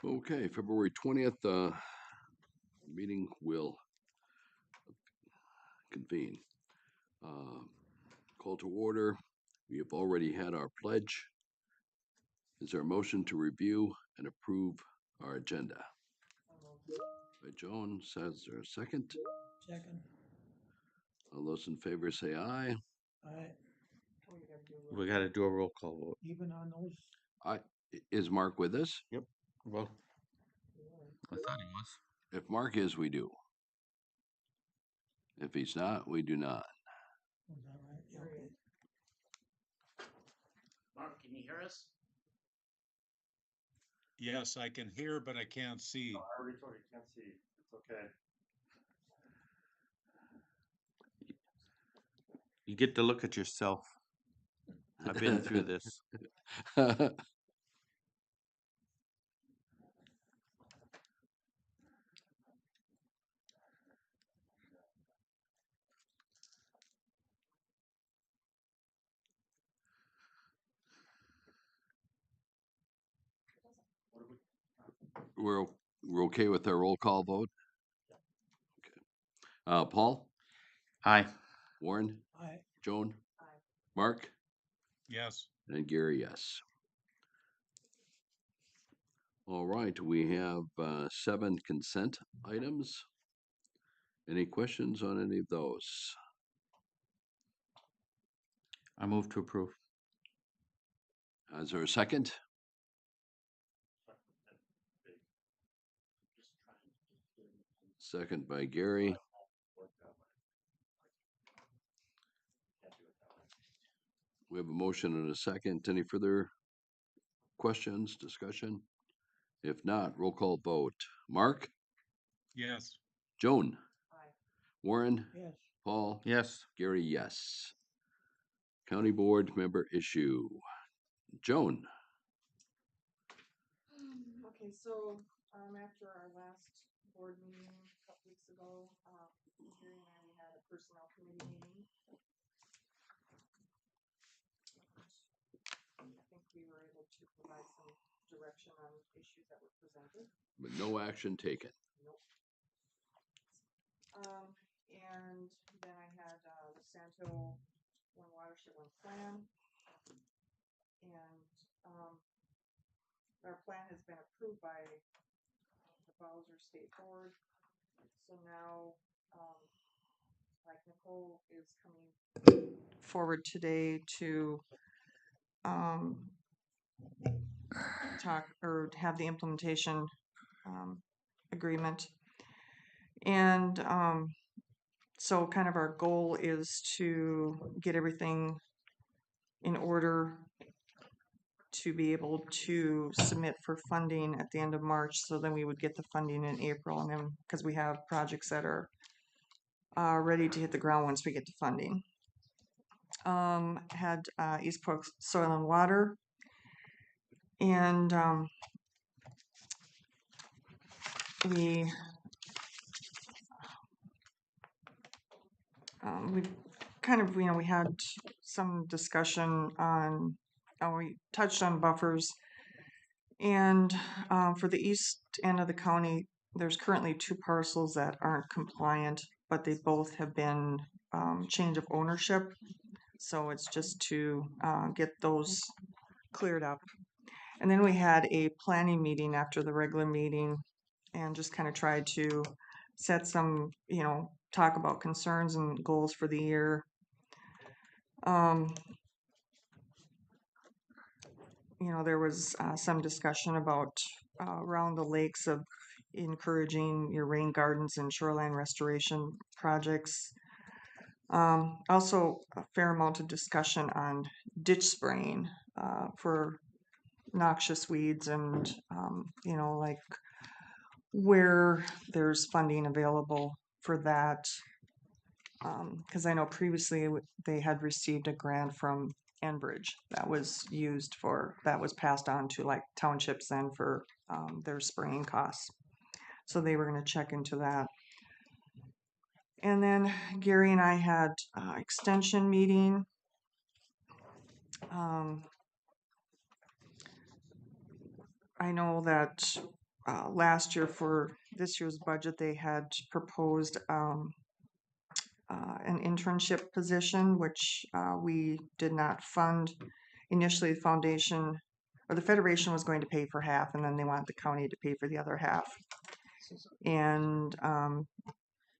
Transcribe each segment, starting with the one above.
Okay, February 20th, meeting will convene. Call to order. We have already had our pledge. Is there a motion to review and approve our agenda? By Joan, says there a second? Second. All those in favor say aye. Aye. We got to do a roll call vote. Even on those. Aye. Is Mark with us? Yep. Well, I thought he was. If Mark is, we do. If he's not, we do not. Was that right? Yeah, okay. Mark, can you hear us? Yes, I can hear, but I can't see. I already told you, can't see. It's okay. You get to look at yourself. I've been through this. We're okay with our roll call vote? Okay. Paul? Aye. Warren? Aye. Joan? Mark? Yes. And Gary, yes. All right, we have 7 consent items. Any questions on any of those? I move to approve. Is there a second? Second by Gary. We have a motion and a second. Any further questions, discussion? If not, roll call vote. Mark? Yes. Joan? Warren? Yes. Paul? Yes. Gary, yes. County Board member issue. Joan? Okay, so after our last board meeting a couple weeks ago, Gary and I, we had a personnel committee meeting. And I think we were able to provide some direction on issues that were presented. But no action taken. Nope. And then I had the Santo One Watershed One Plan. And our plan has been approved by the Bowser State Board. So now, like Nicole is coming forward today to talk or have the implementation agreement. And so kind of our goal is to get everything in order to be able to submit for funding at the end of March. So then we would get the funding in April, and then because we have projects that are ready to hit the ground once we get the funding. Had East Polk Soil and Water, and we kind of, we had some discussion on, we touched on buffers, and for the east end of the county, there's currently 2 parcels that aren't compliant, but they both have been change of ownership. So it's just to get those cleared up. And then we had a planning meeting after the regular meeting and just kind of tried to set some, talk about concerns and goals for the year. There was some discussion about around the lakes of encouraging your rain gardens and shoreline restoration projects. Also a fair amount of discussion on ditch spraying for noxious weeds and, like where there's funding available for that. Because I know previously they had received a grant from Enbridge that was passed on to like townships then for their spraying costs. So they were going to check into that. And then Gary and I had extension meeting. I know that last year for this year's budget, they had proposed an internship position, which we did not fund. Initially, the foundation or the federation was going to pay for half, and then they wanted the county to pay for the other half. And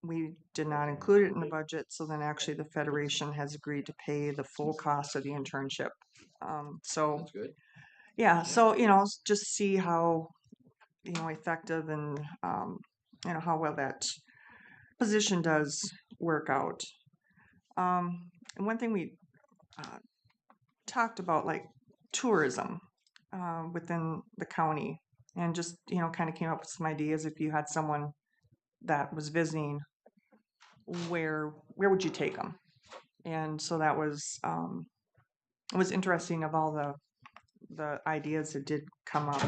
we did not include it in the budget, so then actually the federation has agreed to pay the full cost of the internship. So That's good. yeah, so just see how effective and how well that position does work out. And one thing we talked about, like tourism within the county, and just kind of came up with some ideas. If you had someone that was visiting, where would you take them? And so that was it was interesting of all the ideas that did come up.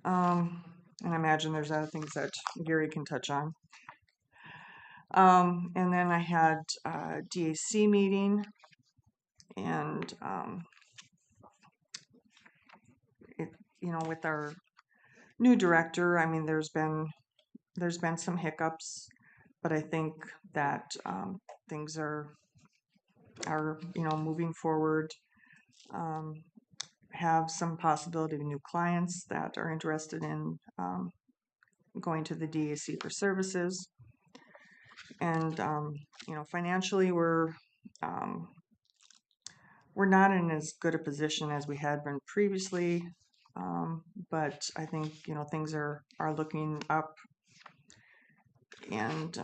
And I imagine there's other things that Gary can touch on. And then I had a DAC meeting, and with our new director, I mean, there's been some hiccups, but I think that things are moving forward. Have some possibility of new clients that are interested in going to the DAC for services. And financially, we're not in as good a position as we had been previously, but I think things are looking up, and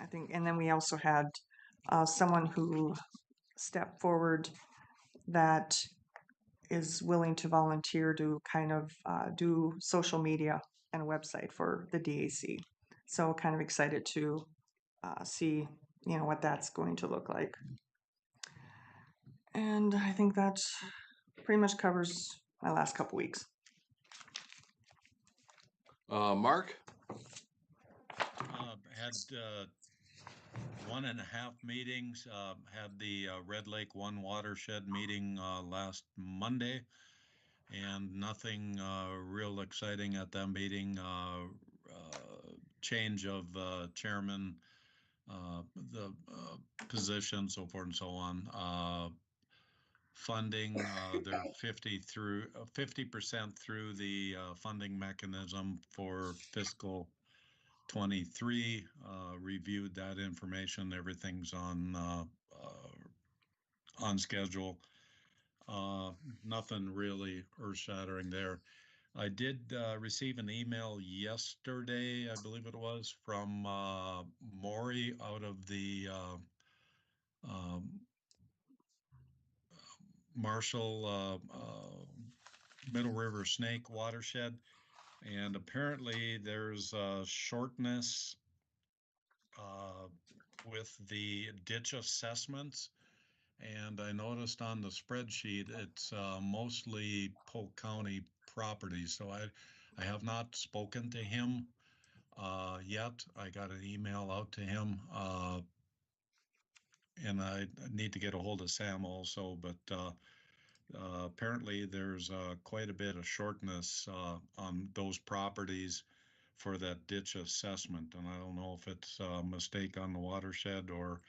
I think, and then we also had someone who stepped forward that is willing to volunteer to kind of do social media and a website for the DAC. So kind of excited to see what that's going to look like. And I think that pretty much covers my last couple weeks. Mark? Had 1.5 meetings. Had the Red Lake One watershed meeting last Monday, and nothing real exciting at that meeting. Change of chairman, the position, so forth and so on. Funding, they're 50% through the funding mechanism for fiscal 23. Reviewed that information. Everything's on schedule. Nothing really earth-shattering there. I did receive an email yesterday, I believe it was, from Maury out of the Marshall Middle River Snake watershed, and apparently there's a shortness with the ditch assessments. And I noticed on the spreadsheet it's mostly Polk County properties. So I have not spoken to him yet. I got an email out to him, and I need to get a hold of Sam also. But apparently there's quite a bit of shortness on those properties for that ditch assessment. And I don't know if it's a mistake on the watershed or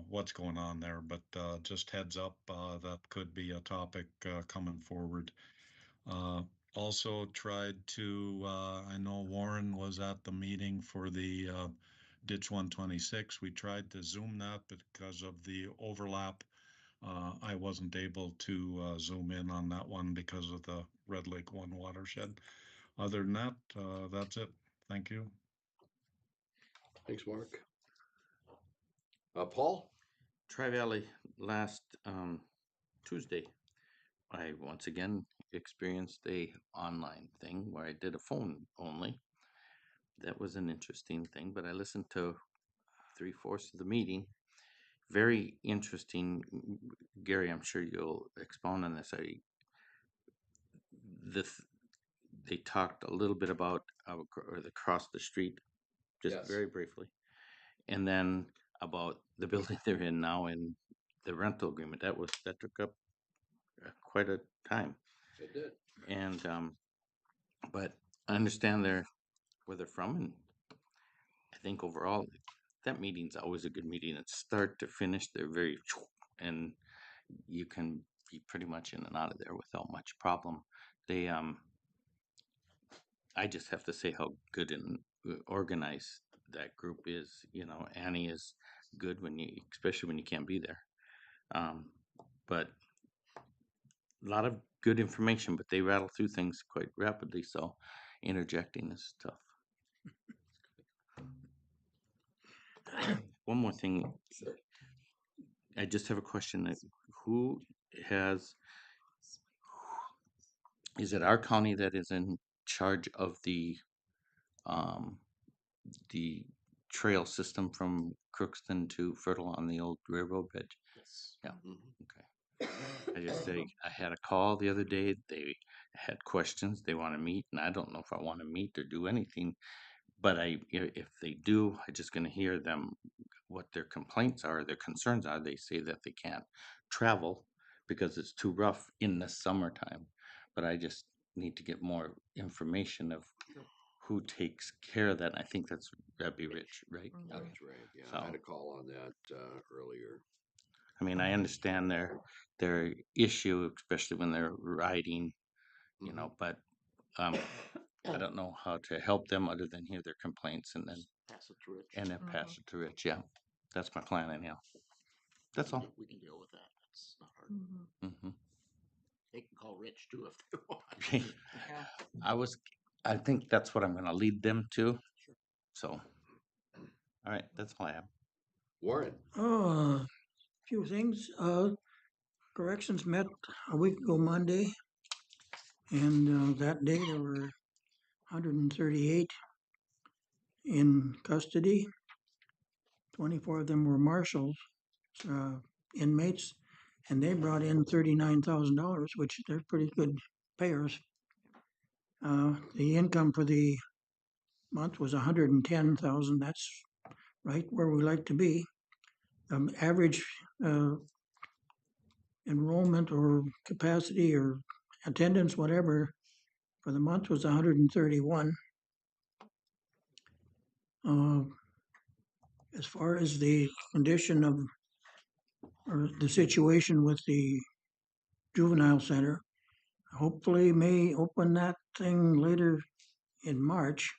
what's going on there, but just heads up, that could be a topic coming forward. Also tried to, I know Warren was at the meeting for the Ditch 126. We tried to Zoom that, but because of the overlap, I wasn't able to zoom in on that one because of the Red Lake One watershed. Other than that, that's it. Thank you. Thanks, Mark. Paul? Tri-Valley last Tuesday, I once again experienced a online thing where I did a phone only. That was an interesting thing, but I listened to 3/4 of the meeting. Very interesting. Gary, I'm sure you'll expound on this. They talked a little bit about across the street, just Yes. very briefly, and then about the building they're in now in the rental agreement. That took up quite a time. It did. And but I understand where they're from, and I think overall that meeting's always a good meeting. It's start to finish. They're very and you can be pretty much in and out of there without much problem. They I just have to say how good and organized that group is. You know, Annie is good especially when you can't be there. But a lot of good information, but they rattle through things quite rapidly. So interjecting is tough. One more thing. Sure. I just have a question. Who has, is it our county that is in charge of um, the trail system from Crookston to Fertile on the old railroad bridge? Yes. Yeah. Mhm. Okay. I just say I had a call the other day. They had questions. They want to meet, and I don't know if I want to meet or do anything. But if they do, I'm just going to hear them what their complaints are, their concerns are. They say that they can't travel because it's too rough in the summertime. But I just need to get more information of who takes care of that. And I think that'd be Rich, right? That's right. Yeah, So I had a call on that earlier. I mean, I understand their issue, especially when they're riding, Mhm. but um, I don't know how to help them other than hear their complaints and then Pass it to Rich. then pass it to Rich. Yeah, that's my plan anyhow. That's all. We can deal with that. It's not hard. Hmm. They can call Rich too if they want. I think that's what I'm going to lead them to. So, all right, that's all I have. Warren. Oh, few things. Corrections met a week ago Monday, and that day there were 138 in custody. 24 of them were marshals, uh, inmates, and they brought in $39,000, which they're pretty good payers. The income for the month was 110,000. That's right where we like to be. Average enrollment or capacity or attendance, whatever, for the month was 131. Uh, as far as the condition of or the situation with the juvenile center, hopefully may open that thing later in March.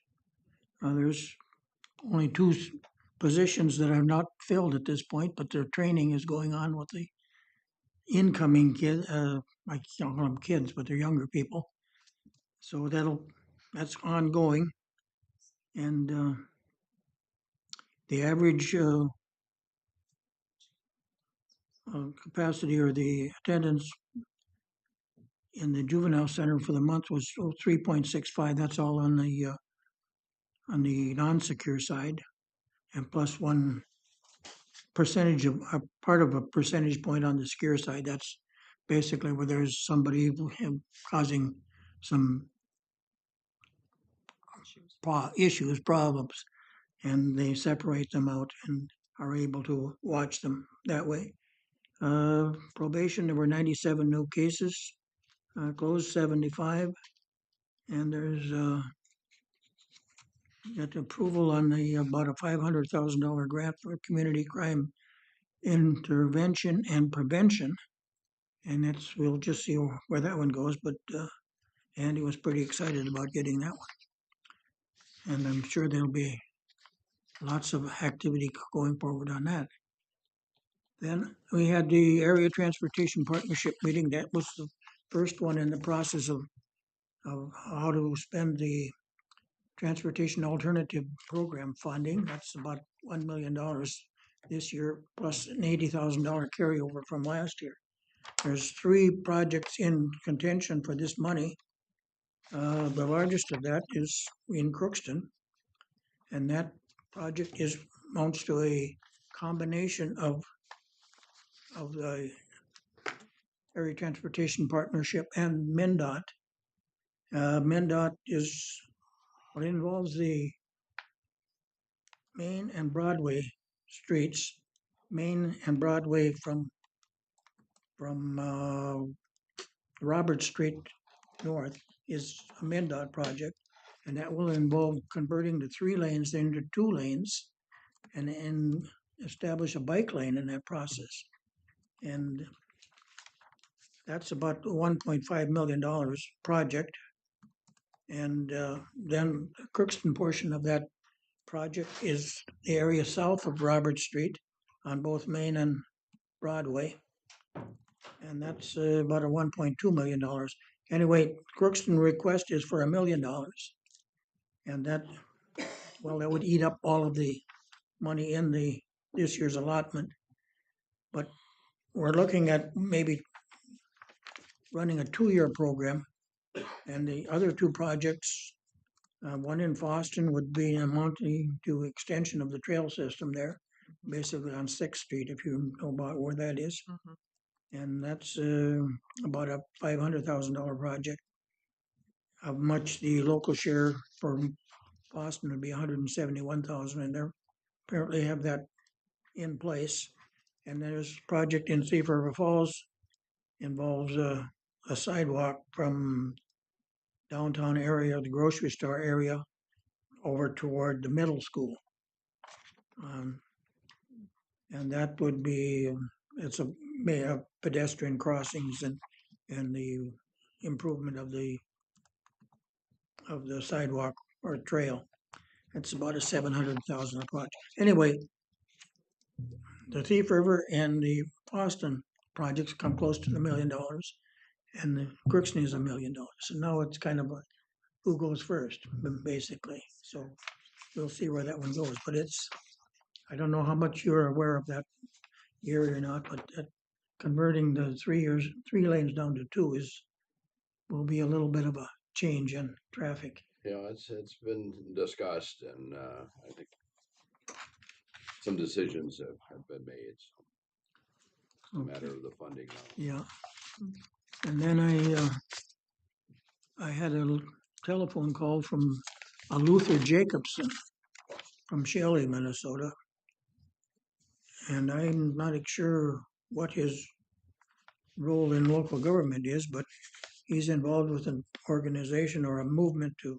There's only two positions that are not filled at this point, but their training is going on with the incoming kids. I can't call them kids, but they're younger people. So that's ongoing, and the average capacity or the attendance in the juvenile center for the month was 3.65. That's all on the non-secure side, and plus one percentage of a part of a percentage point on the secure side. That's basically where there's somebody causing some issues, problems, and they separate them out and are able to watch them that way. Probation, there were 97 new cases, closed 75, and there's got approval on the about a $500,000 grant for community crime intervention and prevention, and we'll just see where that one goes. But Andy was pretty excited about getting that one, and I'm sure there'll be lots of activity going forward on that. Then we had the area transportation partnership meeting. That was the first one in the process of how to spend the transportation alternative program funding. That's about $1 million this year, plus an $80,000 carryover from last year. There's 3 projects in contention for this money. The largest of that is in Crookston, and that project amounts to a combination of the Area Transportation Partnership and MnDOT. MnDOT involves the Main and Broadway streets, Main and Broadway from from Robert Street North is a MinDOT project, and that will involve converting the 3 lanes into 2 lanes and establish a bike lane in that process. And that's about $1.5 million project. And then the Crookston portion of that project is the area south of Robert Street on both Main and Broadway. And that's about a $1.2 million. Anyway, Crookston request is for $1 million. And that, well, that would eat up all of the money in this year's allotment. But we're looking at maybe running a 2-year program. And the other 2 projects, one in Boston would be amounting to extension of the trail system there, basically on 6th Street, if you know about where that is. Mhm. And that's about a $500,000 project, of much the local share for Boston would be $171,000, and they apparently have that in place. And there's a project in Thief River Falls, involves a sidewalk from downtown area, the grocery store area, over toward the middle school. And that would be, it's a pedestrian crossings and the improvement of the sidewalk or trail. It's about a $700,000 project. Anyway, the Thief River and the Boston projects come close to $1 million, and the Crookston is $1 million. So now it's kind of a who goes first, basically. So we'll see where that one goes. But I don't know how much you're aware of that area or not, but converting the 3 lanes down to 2 will be a little bit of a change in traffic. Yeah, it's been discussed, and I think some decisions have been made. So it's a matter of the funding now. Yeah. And then I had a telephone call from a Luther Jacobson from Shelley, Minnesota. And I'm not sure what his role in local government is, but he's involved with an organization or a movement to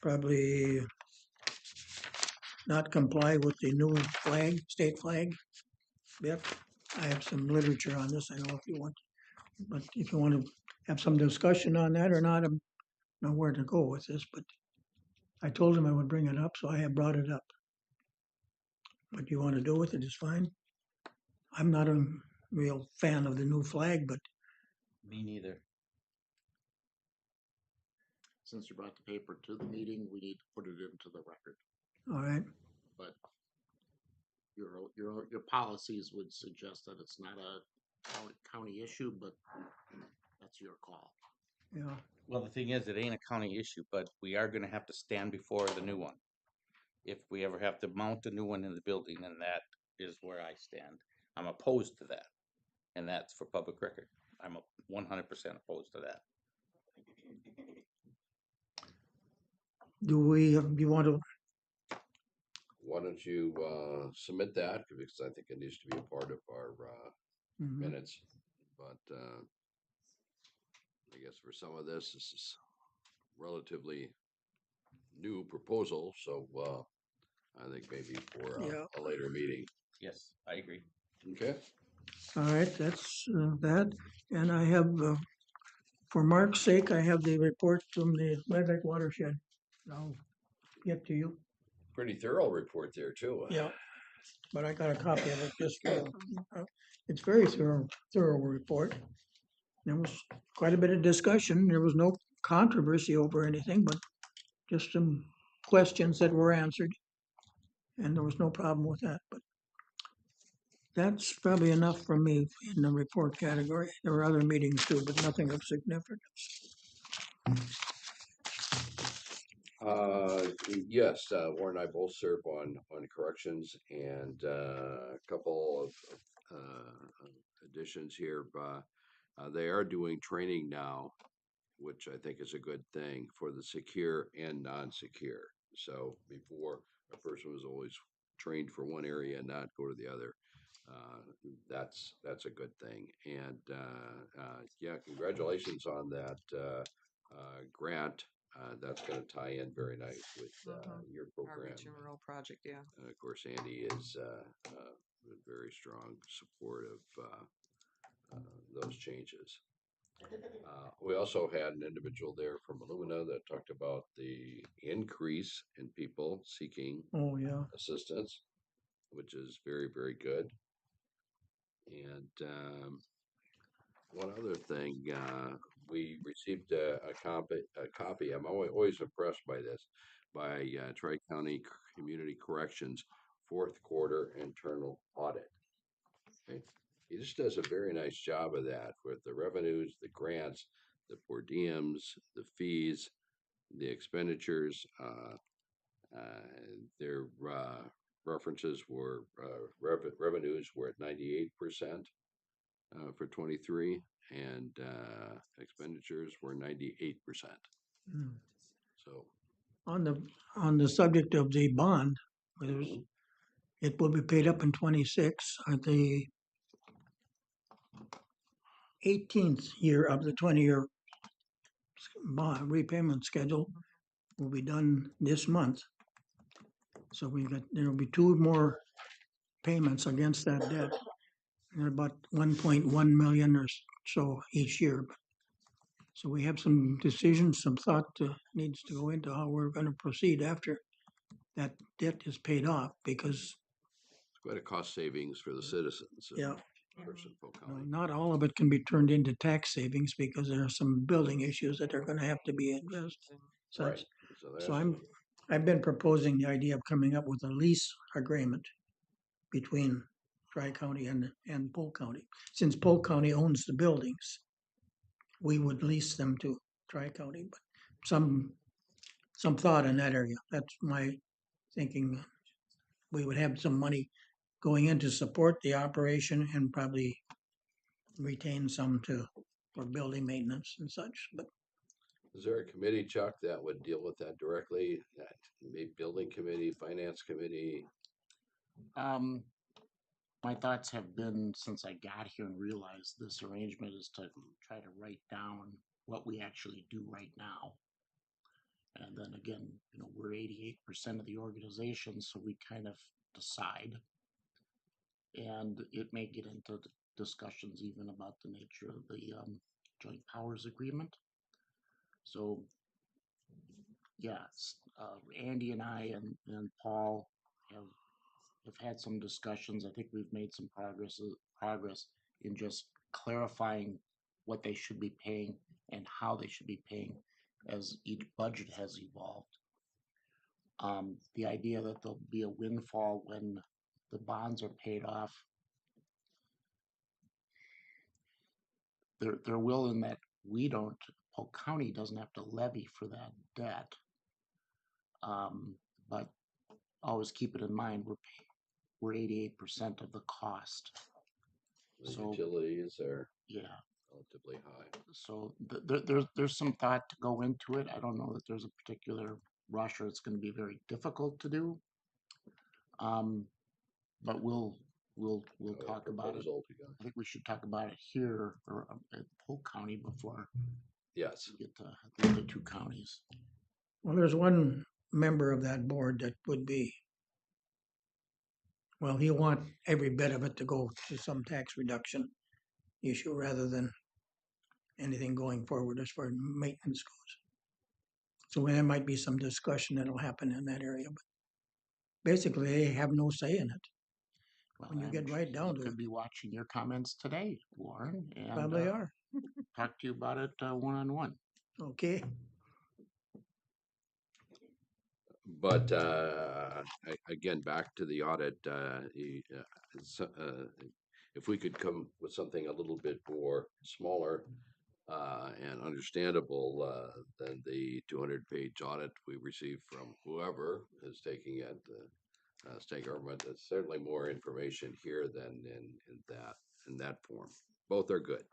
probably not comply with the new state flag bit. I have some literature on this. I know if you want, but if you want to have some discussion on that or not, I don't know where to go with this. But I told him I would bring it up, so I have brought it up. What you want to do with it is fine. I'm not a real fan of the new flag, but Me neither. Since you brought the paper to the meeting, we need to put it into the record. all right. But your policies would suggest that it's not a county issue, but that's your call. Yeah. Well, the thing is, it ain't a county issue, but we are gonna have to stand before the new one. If we ever have to mount a new one in the building, and that is where I stand. I'm opposed to that, and that's for public record. I'm 100% opposed to that. Do you want to? Why don't you submit that, because I think it needs to be a part of our Mhm. minutes. But I guess for some of this is relatively new proposal, so I think maybe for Yeah. a later meeting. Yes, I agree. Okay. All right, that's that. And I have, for Mark's sake, I have the report from the Red Lake watershed. I'll get to you. Pretty thorough report there too. Yeah, but I got a copy of it just for, it's very thorough report. There was quite a bit of discussion. There was no controversy over anything, but just some questions that were answered. And there was no problem with that, but that's probably enough for me in the report category. There were other meetings too, but nothing of significance. Yes, Warren and I both serve on corrections, and a couple of additions here. They are doing training now, which I think is a good thing for the secure and non-secure. So before, a person was always trained for one area and not go to the other. that's a good thing. And yeah, congratulations on that grant. That's going to tie in very nice with your Our program. Reach and Rural project, yeah. Of course, Andy is a very strong support of those changes. We also had an individual there from Illumina that talked about the increase in people seeking Oh, yeah. assistance, which is very, very good. And one other thing, we received a copy. I'm always impressed by this, by Tri-County Community Corrections fourth quarter internal audit. Okay? He just does a very nice job of that with the revenues, the grants, the per diems, the fees, the expenditures. Their references were revenues were at 98% for 23, and expenditures were 98%. Mm. So On the subject of the bond, mhm, it will be paid up in 26. The 18th year of the 20-year bond repayment schedule will be done this month. So there'll be two more payments against that debt. They're about 1.1 million or so each year. So we have some decisions, some thought needs to go into how we're going to proceed after that debt is paid off, because it's quite a cost savings for the citizens. yeah, Of course, in Polk County. not all of it can be turned into tax savings because there are some building issues that are going to have to be addressed. Right. Such. So So that's I've been proposing the idea of coming up with a lease agreement between Tri-County and Polk County. Since Polk County owns the buildings, we would lease them to Tri-County, but some thought in that area. That's my thinking. We would have some money going in to support the operation and probably retain some for building maintenance and such. But is there a committee, Chuck, that would deal with that directly? That maybe building committee, finance committee? Um, my thoughts have been since I got here and realized this arrangement is to try to write down what we actually do right now. And then again, we're 88% of the organization, so we kind of decide. And it may get into discussions even about the nature of the joint powers agreement. So, yes, Andy and I and Paul have had some discussions. I think we've made some progress in just clarifying what they should be paying and how they should be paying as each budget has evolved. The idea that there'll be a windfall when the bonds are paid off, there will, in that Polk County doesn't have to levy for that debt. But always keep it in mind, we're 88% of the cost. The So utilities are yeah, relatively high. so there's some thought to go into it. I don't know that there's a particular rush or it's going to be very difficult to do. But we'll talk about it. Proposal together. I think we should talk about it here or at Polk County before Yes. we get to the other two counties. well, there's one member of that board that would be, well, he'll want every bit of it to go to some tax reduction issue rather than anything going forward as far as maintenance goes. So there might be some discussion that'll happen in that area, but basically they have no say in it. Well, When you get I'm right down he to could it, be watching your comments today, Warren, and probably are. talk to you about it one-on-one. Okay. But again, back to the audit, if we could come with something a little bit more smaller and understandable than the 200-page audit we received from whoever is taking it, state government, it's certainly more information here than in that form. Both are good.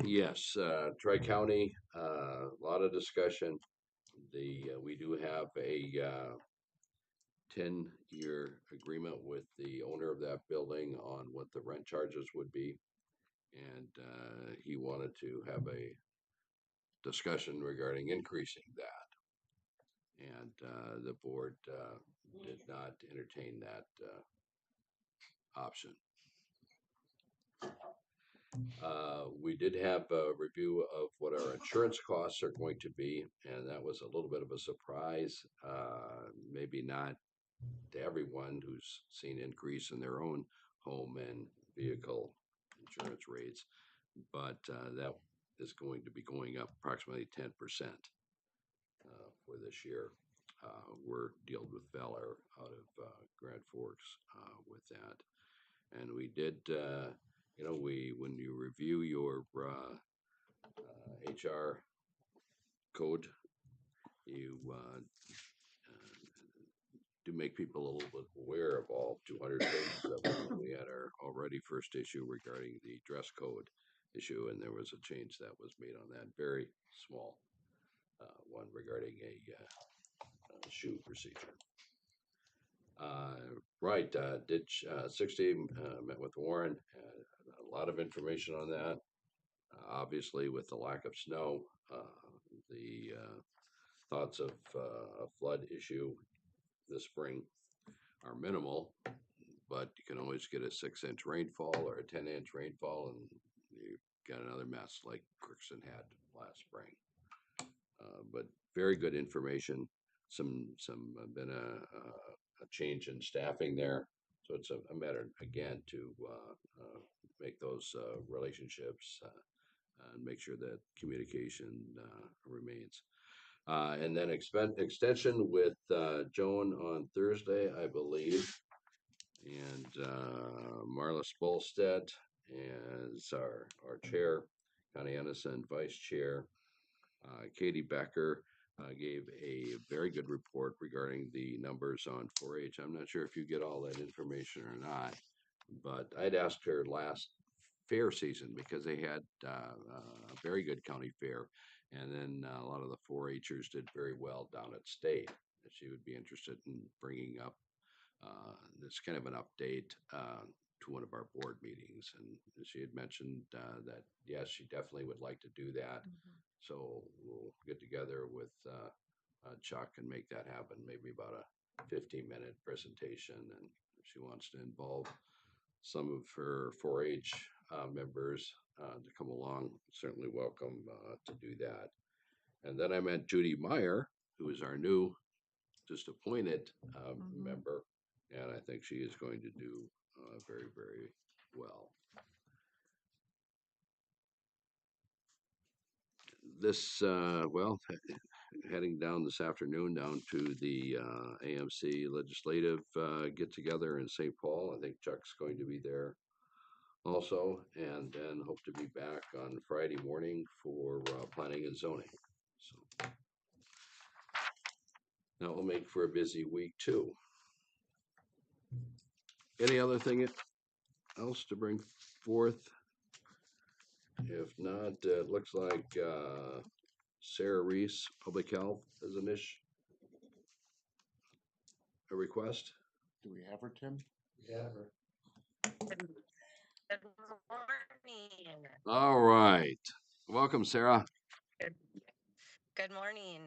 Yes, Tri-County, a lot of discussion. we do have a 10-year agreement with the owner of that building on what the rent charges would be. And he wanted to have a discussion regarding increasing that. And the board did not entertain that option. We did have a review of what our insurance costs are going to be, and that was a little bit of a surprise. Maybe not to everyone who's seen increase in their own home and vehicle insurance rates, but that is going to be going up approximately 10% for this year. We're dealing with Valor out of Grand Forks with that, and we did. When you review your HR code, you do make people a little bit aware of all 200 pages of it. We had our already first issue regarding the dress code issue, and there was a change that was made on that, very small one regarding a shoe procedure. Right, Ditch 60 met with Warren, a lot of information on that. Obviously, with the lack of snow, the thoughts of a flood issue this spring are minimal, but you can always get a 6-inch rainfall or a 10-inch rainfall, and you got another mess like Crookston had last spring. But very good information. Some been a change in staffing there, so it's a matter again to make those relationships and make sure that communication remains. And then extension with Joan on Thursday, I believe, and Marla Spolstead as our chair, Connie Ennison vice chair. Katie Becker gave a very good report regarding the numbers on 4-H. I'm not sure if you get all that information or not, but I'd asked her last fair season because they had a very good county fair, and then a lot of the 4-Hers did very well down at state. She would be interested in bringing up this kind of an update to one of our board meetings, and she had mentioned that yes, she definitely would like to do that. So we'll get together with Chuck and make that happen. Maybe about a 15-minute presentation, and if she wants to involve some of her 4-H members to come along, certainly welcome to do that. And then I met Judy Meyer, who is our new, just appointed member, and I think she is going to do very, very well. This, heading down this afternoon down to the AMC legislative get together in St. Paul. I think Chuck's going to be there also, and then hope to be back on Friday morning for planning and zoning. So that will make for a busy week too. Any other thing else to bring forth? If not, it looks like Sarah Reese, Public Health, is a request. Do we have her, Tim? Yeah. Good morning. All right. Welcome, Sarah. Good good morning.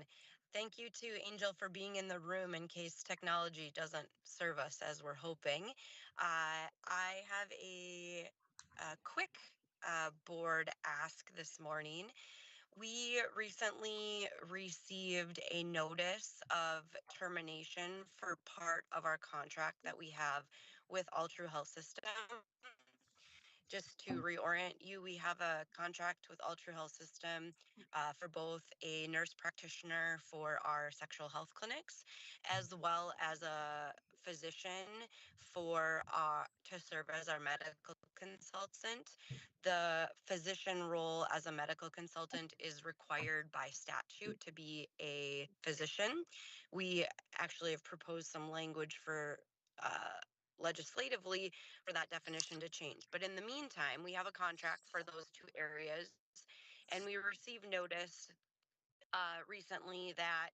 Thank you to Angel for being in the room in case technology doesn't serve us as we're hoping. I have a quick board ask this morning. We recently received a notice of termination for part of our contract that we have with All True Health System. Just to reorient you, we have a contract with All True Health System for both a nurse practitioner for our sexual health clinics, as well as a physician for to serve as our medical consultant. The physician role as a medical consultant is required by statute to be a physician. We actually have proposed some language for legislatively for that definition to change. But in the meantime, we have a contract for those two areas, and we received notice recently that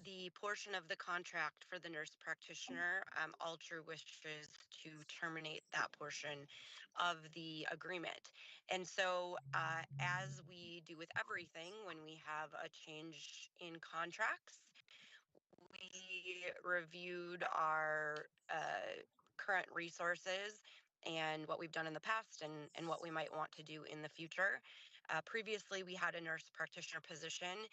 the portion of the contract for the nurse practitioner, Altru wishes to terminate that portion of the agreement. And so, as we do with everything, when we have a change in contracts, we reviewed our current resources and what we've done in the past and what we might want to do in the future. Previously, we had a nurse practitioner position.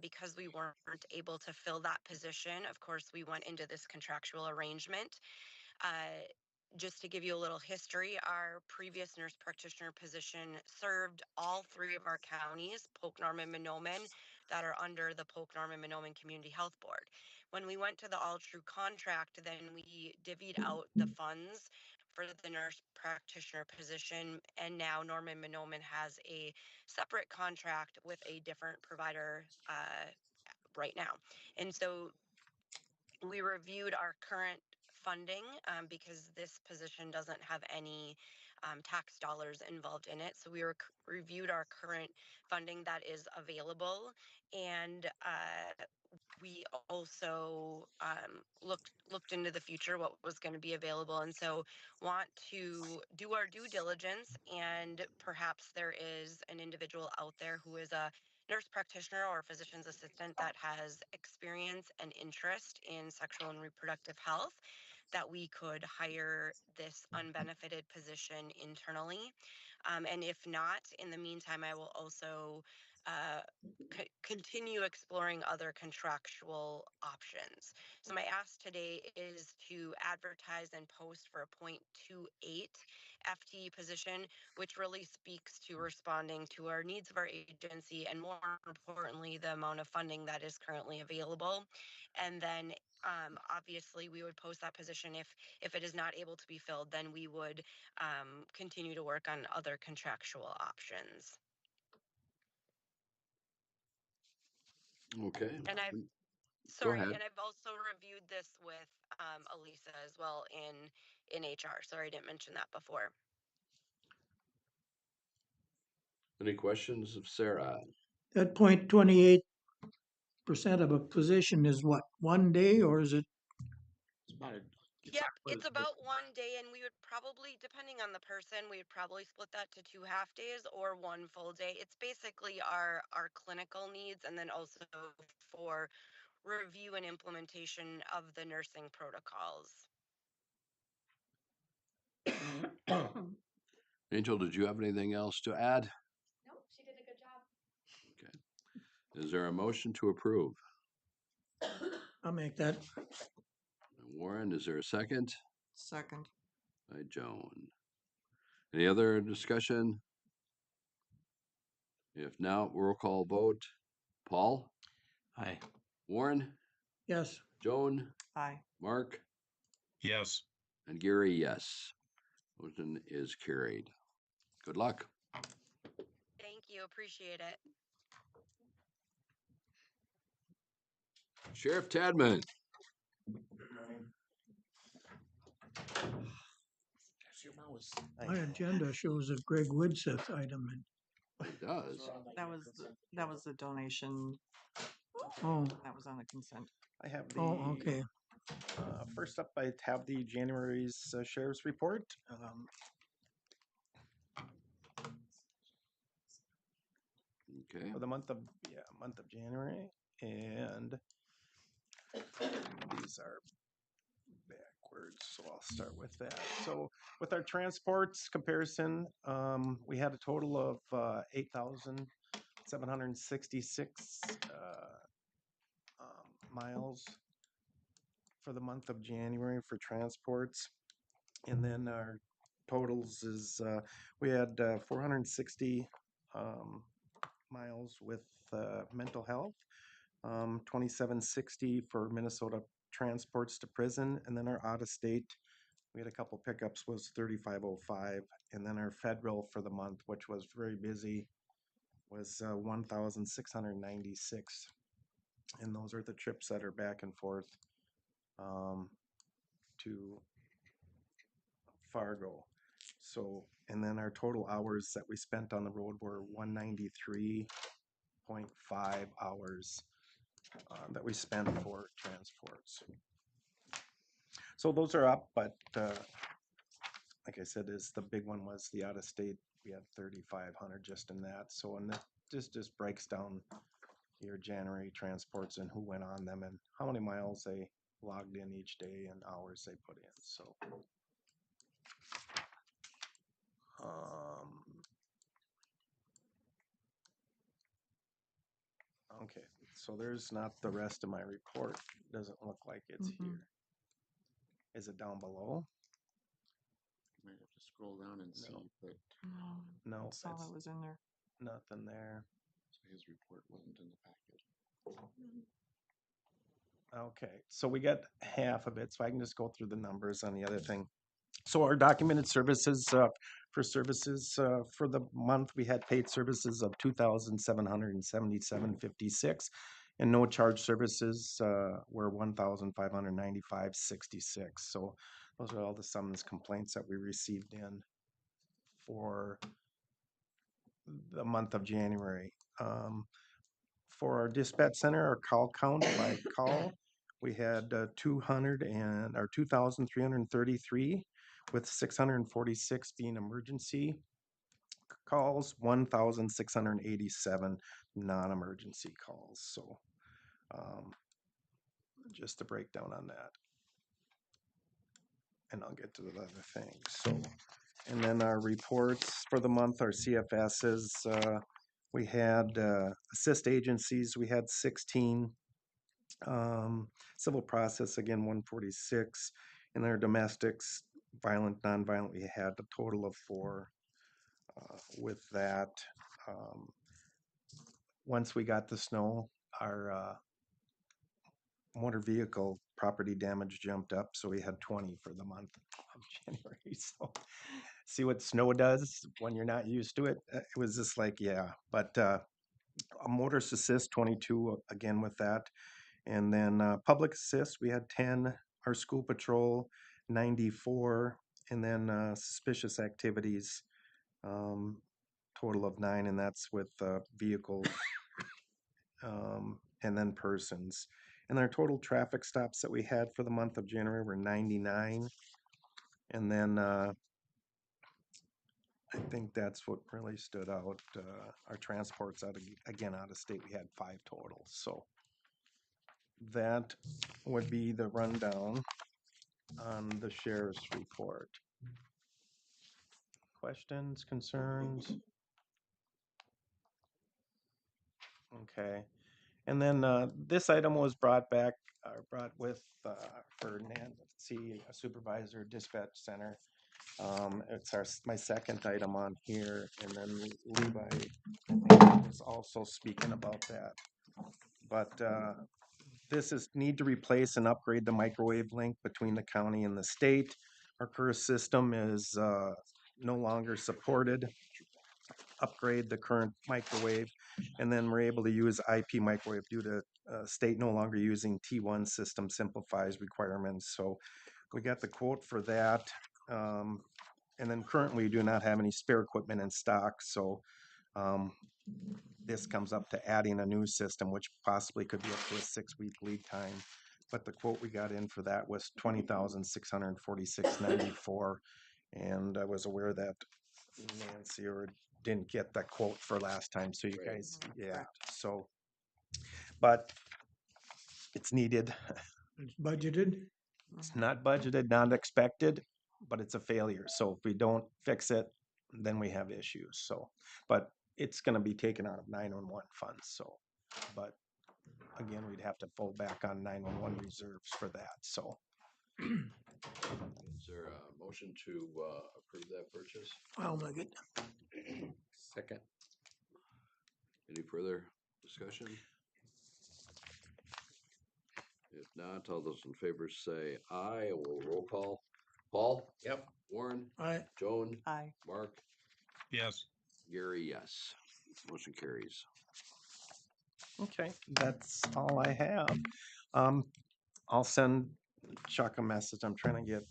Because we weren't able to fill that position, of course, we went into this contractual arrangement. Uh, just to give you a little history, our previous nurse practitioner position served all three of our counties, Polk, Norman, Monoman, that are under the Polk, Norman, Monoman Community Health Board. When we went to the All True contract, then we divvied out the funds for the nurse practitioner position, and now Norman Monoman has a separate contract with a different provider right now. And so we reviewed our current funding because this position doesn't have any tax dollars involved in it. So we reviewed our current funding that is available, and we also looked into the future, what was going to be available, and so want to do our due diligence. And perhaps there is an individual out there who is a nurse practitioner or physician's assistant that has experience and interest in sexual and reproductive health, that we could hire this unbenefited position internally. And if not, in the meantime, I will also uh, continue exploring other contractual options. So my ask today is to advertise and post for a 0.28 FTE position, which really speaks to responding to our needs of our agency and, more importantly, the amount of funding that is currently available. And then obviously we would post that position. If it is not able to be filled, then we would continue to work on other contractual options. Okay. And I've Go Sorry, ahead. and I've also reviewed this with Elisa as well in HR. Sorry, I didn't mention that before. Any questions of Sarah? That 0.28% of a position is what, 1 day, or is it? It's about a, Yep, it's about 1 day, and we would probably, depending on the person, we would probably split that to 2 half days or 1 full day. It's basically our clinical needs, and then also for review and implementation of the nursing protocols. Angel, did you have anything else to add? Nope, she did a good job. Okay. Is there a motion to approve? I'll make that. Warren, is there a second? Second. By Joan. Any other discussion? If not, roll call vote. Paul? Aye. Warren? Yes. Joan? Aye. Mark? Yes. And Gary, yes. Motion is carried. Good luck. Thank you, appreciate it. Sheriff Tadman. there's your mouse. My agenda shows a Greg Woodseth item. It does. That was the donation. Oh, That was on the consent. I have the okay. first up. I have the January's sheriff's report. Okay. For the month of January, and these are backwards, so I'll start with that. So with our transports comparison, we had a total of 8,766 miles for the month of January for transports. And then our totals is we had 460 miles with mental health, 2760 for Minnesota transports to prison, and then our out of state, we had a couple pickups, was 3505, and then our federal for the month, which was very busy, was 1696. And those are the trips that are back and forth to Fargo. So, and then our total hours that we spent on the road were 193 8.5 hours that we spent for transports. So those are up, but like I said, the big one was the out of state. We had 3,500 just in that. So and that just breaks down your January transports and who went on them and how many miles they logged in each day and hours they put in. So okay, so there's not the rest of my report. Doesn't look like it's Mm-mm. here. Is it down below? Might have to scroll down and see, but No, That's all that it's was in there. nothing there. so his report wasn't in the packet. Okay, so we got half of it, so I can just go through the numbers on the other thing. So our documented services for services for the month, we had paid services of 2,777.56, and no charge services were 1,595.66. So those are all the summons complaints that we received in for the month of January. For our dispatch center, our call count by call, we had 2,333, with 646 being emergency calls, 1,687 non-emergency calls. So just a breakdown on that. And I'll get to the other things. So, and then our reports for the month, our CFSs, we had assist agencies, we had 16. Civil process, again, 146. And our domestics, violent, nonviolent, we had a total of 4 with that. Once we got the snow, our motor vehicle property damage jumped up, so we had 20 for the month of January. So see what snow does when you're not used to it. It was just like, yeah. But a motorist assist, 22 again with that. And then public assist, we had 10. Our school patrol, 94. And then suspicious activities, total of 9. And that's with vehicles and then persons. And our total traffic stops that we had for the month of January were 99. And then I think that's what really stood out. Our transports out of state, we had 5 total. So that would be the rundown on the sheriff's report. Questions, concerns? Okay. And then this item was brought with for Nancy, a supervisor, dispatch center. It's my second item on here, and then Levi is also speaking about that. But this is need to replace and upgrade the microwave link between the county and the state. Our current system is no longer supported. Upgrade the current microwave, and then we're able to use IP microwave due to state no longer using T1 system simplifies requirements. So we got the quote for that. And then currently we do not have any spare equipment in stock. So this comes up to adding a new system, which possibly could be up to a 6-week lead time. But the quote we got in for that was $20,646.94. And I was aware that Nancy didn't get that quote for last time. So you guys, yeah. So, but it's needed. It's budgeted. It's not budgeted, not expected, but it's a failure. So if we don't fix it, then we have issues. So, but it's going to be taken out of 911 funds. So, but again, we'd have to fall back on 911 reserves for that. So, Is there a motion to approve that purchase? I'll make it. Second. Any further discussion? If not, all those in favor say aye. We'll roll call. Paul? Yep. Warren? Aye. Joan? Aye. Mark? Yes. Gary, yes. Motion carries. okay, that's all I have. I'll send Chuck a message. I'm trying to get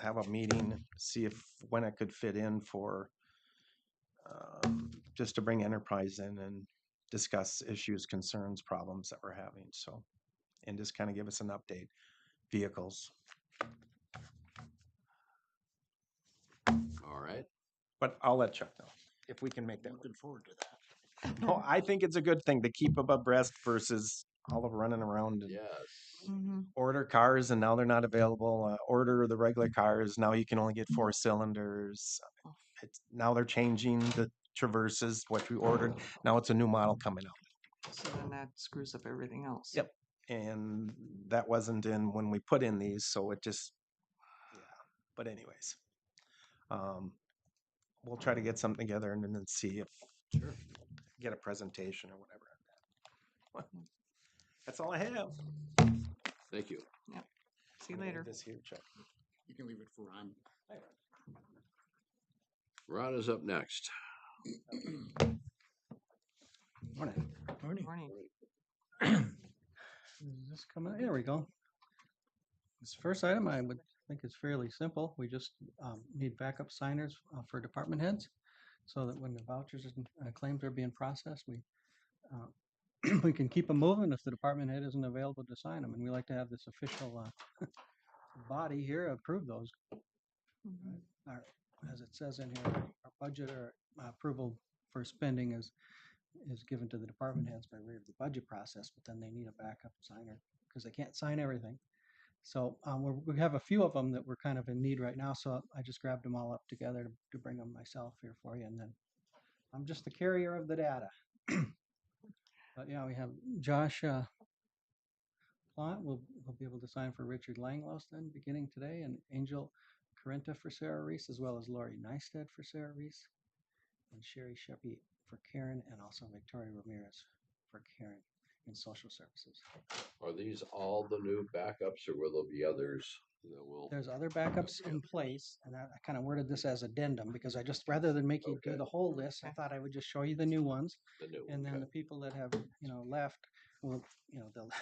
have a meeting, see if when I could fit in for just to bring Enterprise in and discuss issues, concerns, problems that we're having. So, and just kind of give us an update. Vehicles, All right. but I'll let Chuck know if we can make that. Looking forward to that. No, I think it's a good thing to keep them abreast versus all of running around and Yes. Mhm. order cars and now they're not available. Order the regular cars. Now you can only get 4 cylinders. Now they're changing the Traverses, what we ordered. Now it's a new model coming out. So then that screws up everything else. Yep. And that wasn't in when we put in these, so it just, yeah. But anyways, we'll try to get something together and then see if get a presentation or whatever. That's all I have. Thank you. See you I'm gonna leave later. This here, Chuck. You can leave it for Ron. Ron is up next. Morning. Morning. Morning. Is this coming? There we go. This first item I would think is fairly simple. We just need backup signers for department heads so that when the vouchers and claims are being processed, we can keep them moving if the department head isn't available to sign them. And we like to have this official body here approve those. Mhm. As it says in here, our budget or approval for spending is given to the department heads by way of the budget process, but then they need a backup signer because they can't sign everything. So we have a few of them that we're kind of in need right now. So I just grabbed them all up together to bring them myself here for you. And then I'm just the carrier of the data. But yeah, we have Josh Plant will be able to sign for Richard Langlos then beginning today, and Angel Carenta for Sarah Reese, as well as Lori Neisted for Sarah Reese, and Sherry Sheppy for Karen, and also Victoria Ramirez for Karen in social services. Are these all the new backups, or will there be others that will? There's other backups in place, and I kind of worded this as addendum because I just, rather than make you do Okay. the whole list, I thought I would just show you the new ones, The new, and then okay. the people that have, left, will,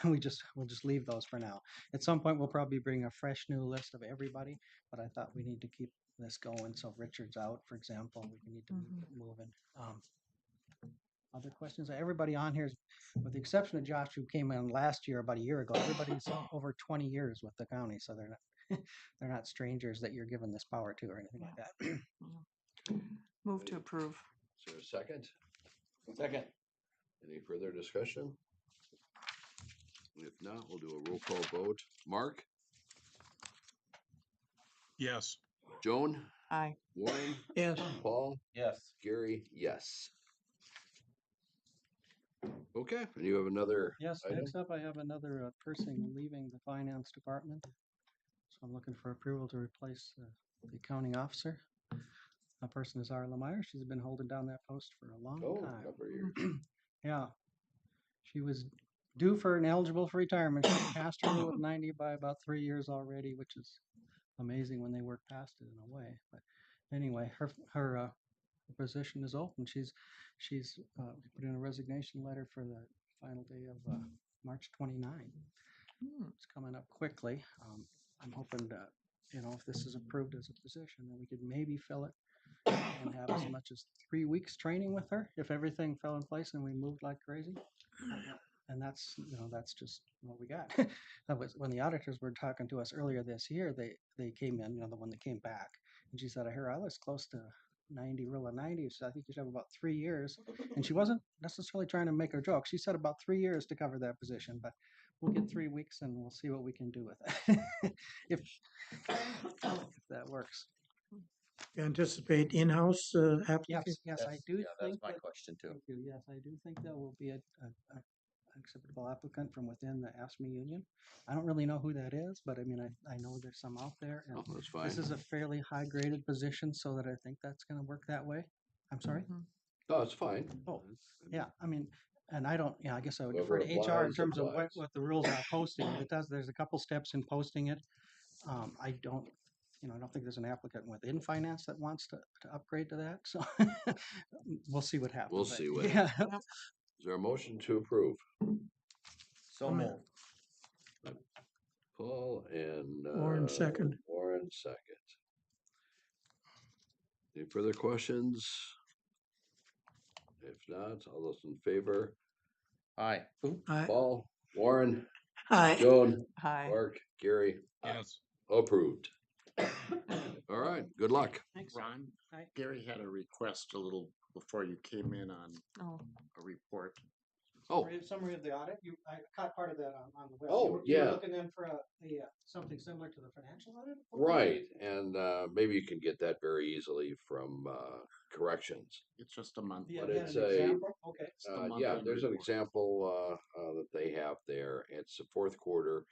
we'll just leave those for now. At some point, we'll probably bring a fresh new list of everybody, but I thought we need to keep this going. So if Richard's out, for example, we need to keep it moving. Other questions? Everybody on here, with the exception of Josh, who came in last year, about a year ago, everybody's over 20 years with the county, so they're not they're not strangers that you're giving this power to or anything like that. Move to approve. Is there a second? Second. Any further discussion? If not, we'll do a roll call vote. Mark? Yes. Joan? Aye. Warren? Yes. Paul? Yes. Gary? Yes. Okay, and you have another Yes, item? next up, I have another person leaving the finance department. So I'm looking for approval to replace the accounting officer. That person is Arla Meyer. She's been holding down that post for a long Oh, time. couple of years. Yeah. She was due for and eligible for retirement. She passed her rule of 90 by about 3 years already, which is amazing when they work past it in a way. But anyway, her position is open. She's put in a resignation letter for the final day of March 29. It's coming up quickly. I'm hoping that, if this is approved as a position, then we could maybe fill it and have as much as 3 weeks training with her if everything fell in place and we moved like crazy. And that's just what we got. That was when the auditors were talking to us earlier this year. They came in, the one that came back, and she said, "I hear I was close to 90, rule of 90. So I think you should have about 3 years." And she wasn't necessarily trying to make a joke. She said about 3 years to cover that position, but we'll get 3 weeks and we'll see what we can do with it if that works. You anticipate in-house applicants? Yes, I do That's think my that. question too. Thank you. Yes, I do think there will be a acceptable applicant from within the AFSCME union. I don't really know who that is, but I mean, I know there's some out there. And Oh, that's fine. this is a fairly high graded position, so that I think that's going to work that way. I'm sorry. No, it's fine. Oh, yeah. I mean, and I don't, I guess I would Whoever defer to HR in applies, terms of applies. what the rules are posting. There's a couple steps in posting it. I don't think there's an applicant within finance that wants to upgrade to that. So we'll see what happens. We'll see what Yeah. Is there a motion to approve? So moved. Paul and Warren second. Warren second. Any further questions? If not, all those in favor, Aye. Aye. Paul, Warren, Aye. Joan, Hi. Mark, Gary, Yes. approved. All right, good luck. Thanks. Ron, Aye. Gary had a request a little before you came in on Oh, a report. Oh, Summary of the audit. I caught part of that on the web. Oh, You were yeah. looking in for something similar to the financial audit? right, and maybe you can get that very easily from corrections. It's just a month. Yeah, But yeah, it's an a example? Okay. It's the yeah, monthly there's an report. example that they have there. It's the fourth quarter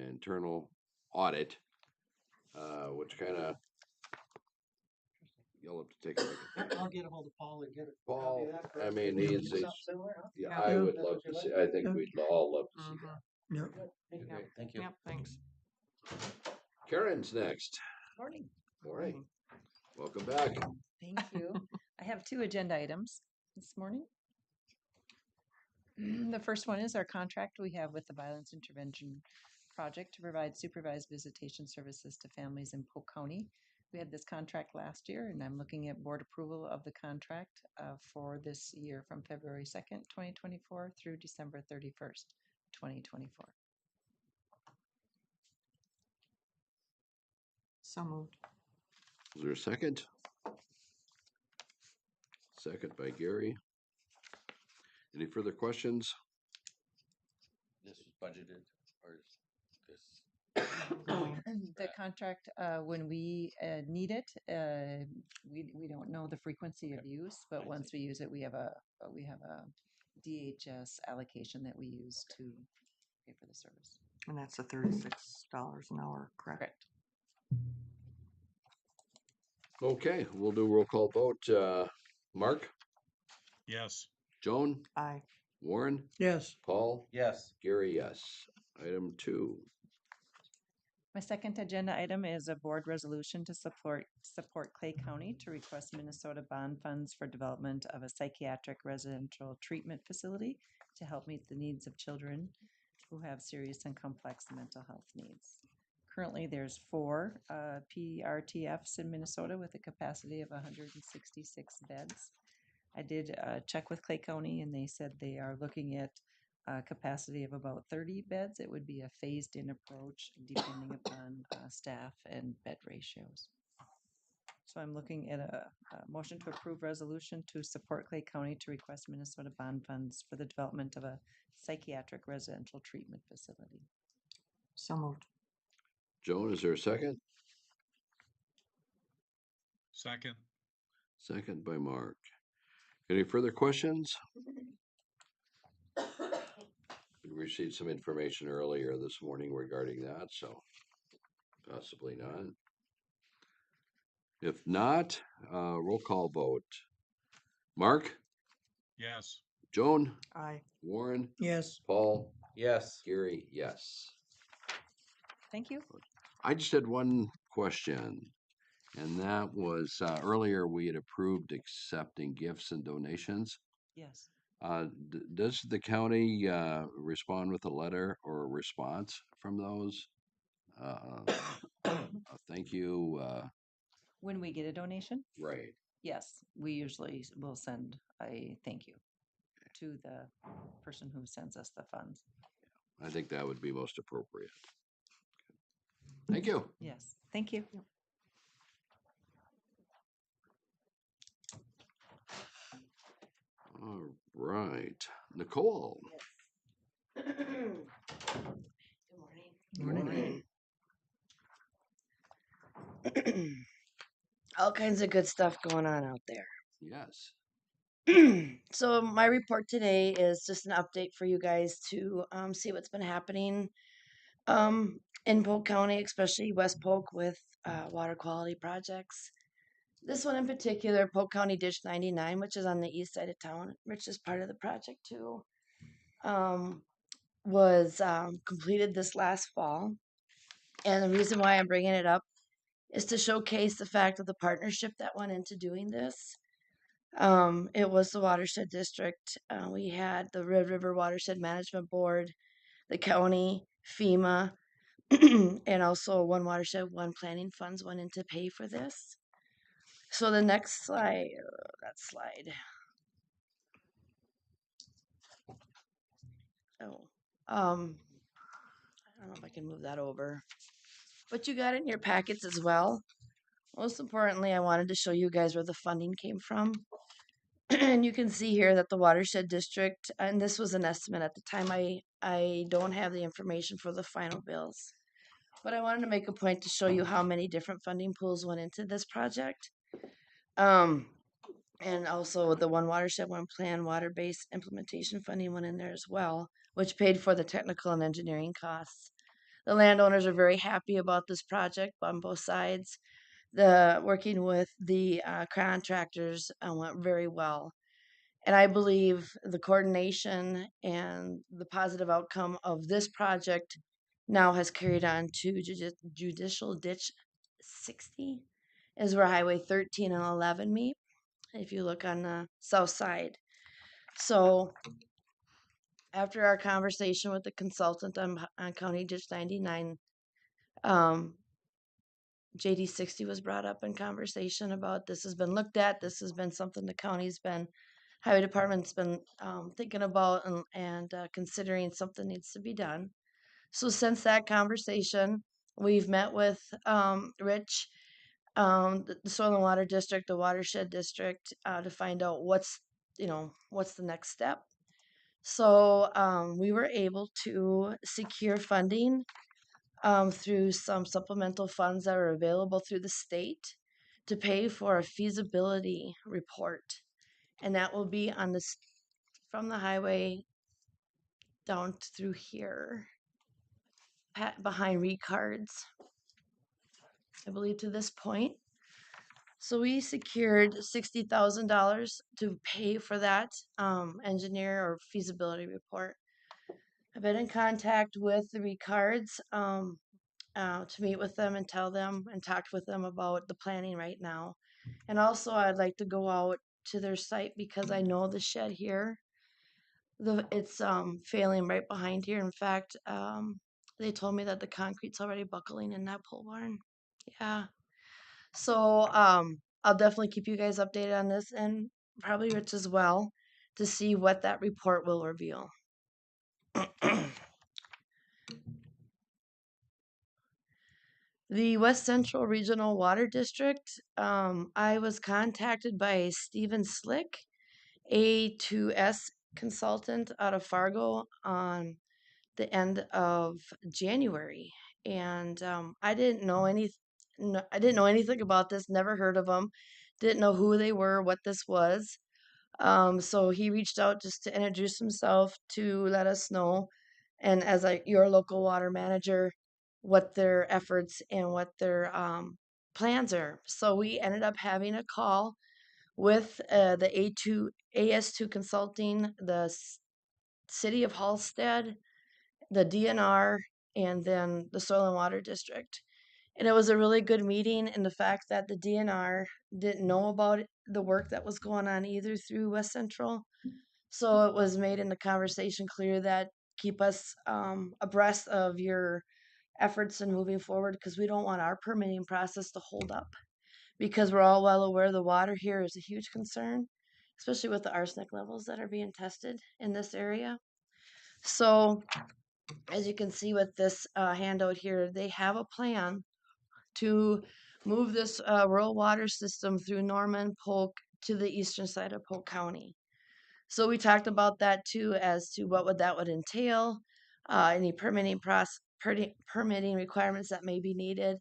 internal audit, which kind of you'll have to take a look at that. I'll get a hold of Paul and get a copy Paul, of that. for I us. mean, Maybe we can he's do something similar, huh? yeah, Yeah. I Yeah. would That's love what to you see. like? I think Yeah. we'd all love to see mhm. that. Yep. Good. Thank you. Yep. Thank you. Yep, thanks. Karen's next. Morning. Morning. Welcome back. Thank you. I have two agenda items this morning. The first one is our contract we have with the Violence Intervention Project to provide supervised visitation services to families in Polk County. We had this contract last year, and I'm looking at board approval of the contract for this year from February 2nd, 2024 through December 31st, 2024. So moved. Is there a second? Second by Gary. Any further questions? This was budgeted, or is this? The contract, when we need it, we don't know the frequency of use, but once we use it, we have a DHS allocation that we use to pay for the service. And that's the $36 an hour, correct? Correct. Okay, we'll do a roll call vote. Mark, Yes. Joan, Aye. Warren, Yes. Paul, Yes. Gary, yes. Item 2. My second agenda item is a board resolution to support Clay County to request Minnesota bond funds for development of a psychiatric residential treatment facility to help meet the needs of children who have serious and complex mental health needs. Currently, there's 4 PRTFs in Minnesota with a capacity of 166 beds. I did check with Clay County, and they said they are looking at a capacity of about 30 beds. It would be a phased-in approach depending upon staff and bed ratios. So I'm looking at a motion to approve resolution to support Clay County to request Minnesota bond funds for the development of a psychiatric residential treatment facility. So moved. Joan, is there a second? Second. Second by Mark. Any further questions? We received some information earlier this morning regarding that, so possibly not. If not, roll call vote. Mark, Yes. Joan, Aye. Warren, Yes. Paul, Yes. Gary, yes. Thank you. I just had one question, and that was earlier we had approved accepting gifts and donations. Yes. Does the county respond with a letter or a response from those? Thank you. When we get a donation, Right. yes, we usually will send a thank you to the person who sends us the funds. I think that would be most appropriate. Thank you. Yes, thank you. All right. Nicole. Good Morning. All kinds of good stuff going on out there. Yes. So my report today is just an update for you guys to see what's been happening in Polk County, especially West Polk with water quality projects. This one in particular, Polk County Ditch 99, which is on the east side of town, which is part of the project too, was completed this last fall. And the reason why I'm bringing it up is to showcase the fact of the partnership that went into doing this. It was the watershed district. We had the Red River Watershed Management Board, the county, FEMA, and also One Watershed, One Planning funds went in to pay for this. So the next slide, that slide. Oh, um, I don't know if I can move that over, but you got it in your packets as well. Most importantly, I wanted to show you guys where the funding came from. And you can see here that the watershed district, and this was an estimate at the time. I don't have the information for the final bills, but I wanted to make a point to show you how many different funding pools went into this project. Um, and also the one watershed, one plan, water-based implementation funding went in there as well, which paid for the technical and engineering costs. The landowners are very happy about this project on both sides. The working with the contractors went very well. And I believe the coordination and the positive outcome of this project now has carried on to Judicial Ditch 60 is where Highway 13 and 11 meet, if you look on the south side. So after our conversation with the consultant on County Ditch 99, JD 60 was brought up in conversation about this has been looked at. This has been something the county's been, highway department's been thinking about and considering something needs to be done. So since that conversation, we've met with Rich, the Soil and Water District, the Watershed District, to find out what's the next step. So we were able to secure funding through some supplemental funds that are available through the state to pay for a feasibility report. And that will be on this from the highway down through here, behind recards, I believe, to this point. So we secured $60,000 to pay for that engineer or feasibility report. I've been in contact with the recards to meet with them and tell them and talk with them about the planning right now. And also, I'd like to go out to their site because I know the shed here. It's failing right behind here. In fact, they told me that the concrete's already buckling in that pole barn. Yeah. So I'll definitely keep you guys updated on this and probably Rich as well to see what that report will reveal. The West Central Regional Water District, I was contacted by Stephen Slick, A2S consultant out of Fargo on the end of January. And I didn't know anything about this, never heard of them, didn't know who they were, what this was. So he reached out just to introduce himself to let us know, and as your local water manager, what their efforts and what their plans are. So we ended up having a call with the AS2 Consulting, the City of Halstead, the DNR, and then the Soil and Water District. And it was a really good meeting, and the fact that the DNR didn't know about the work that was going on either through West Central. So it was made in the conversation clear that keep us abreast of your efforts in moving forward because we don't want our permitting process to hold up because we're all well aware the water here is a huge concern, especially with the arsenic levels that are being tested in this area. So as you can see with this handout here, they have a plan to move this rural water system through Norman, Polk to the eastern side of Polk County. So we talked about that too, as to what would entail, any permitting requirements that may be needed.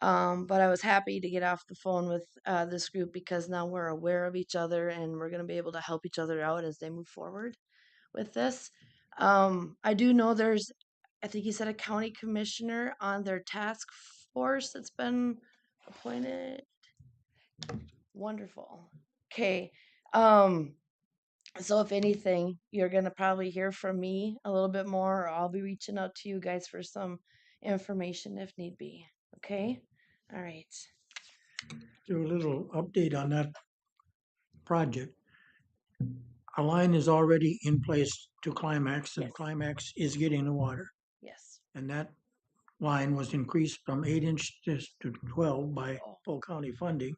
But I was happy to get off the phone with this group because now we're aware of each other and we're going to be able to help each other out as they move forward with this. I do know I think he said a county commissioner on their task force that's been appointed. Wonderful. Okay. So if anything, you're gonna probably hear from me a little bit more, or I'll be reaching out to you guys for some information if need be. Okay? All right. Do a little update on that project. A line is already in place to Climax, and Yes. Climax is getting the water. Yes. And that line was increased from 8 inch to 12 by Oh, Polk County funding,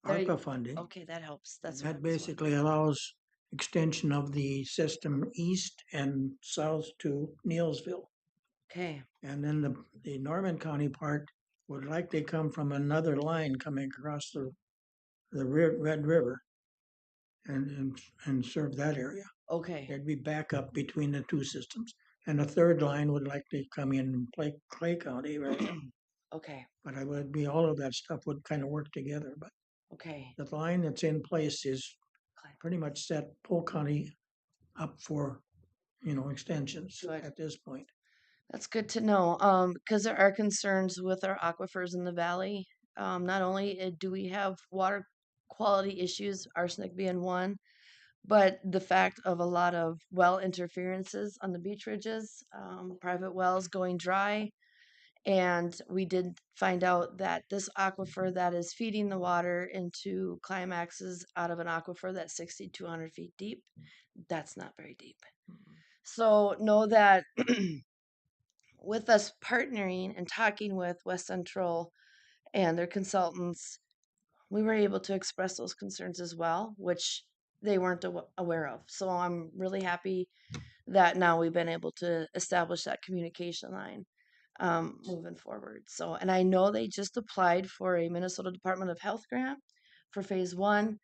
there you- ARPA funding. okay, that helps. And That's what I that was basically allows extension of the system east and south to Neelsville. Okay, And then the Norman County part would likely come from another line coming across the Red River and serve that area. okay, There'd be backup between the two systems. And a third line would likely come in Clay County area. okay, But I would be, all of that stuff would kind of work together. But okay. the line that's in place is pretty much set Polk County up for, extensions Good. at this point. That's good to know. Because there are concerns with our aquifers in the valley. Not only do we have water quality issues, arsenic being one, but the fact of a lot of well interferences on the beach ridges, private wells going dry. And we did find out that this aquifer that is feeding the water into climaxes out of an aquifer that's 6,200 feet deep, that's not very deep. So know that with us partnering and talking with West Central and their consultants, we were able to express those concerns as well, which they weren't aware of. So I'm really happy that now we've been able to establish that communication line moving forward. So, and I know they just applied for a Minnesota Department of Health grant for phase one.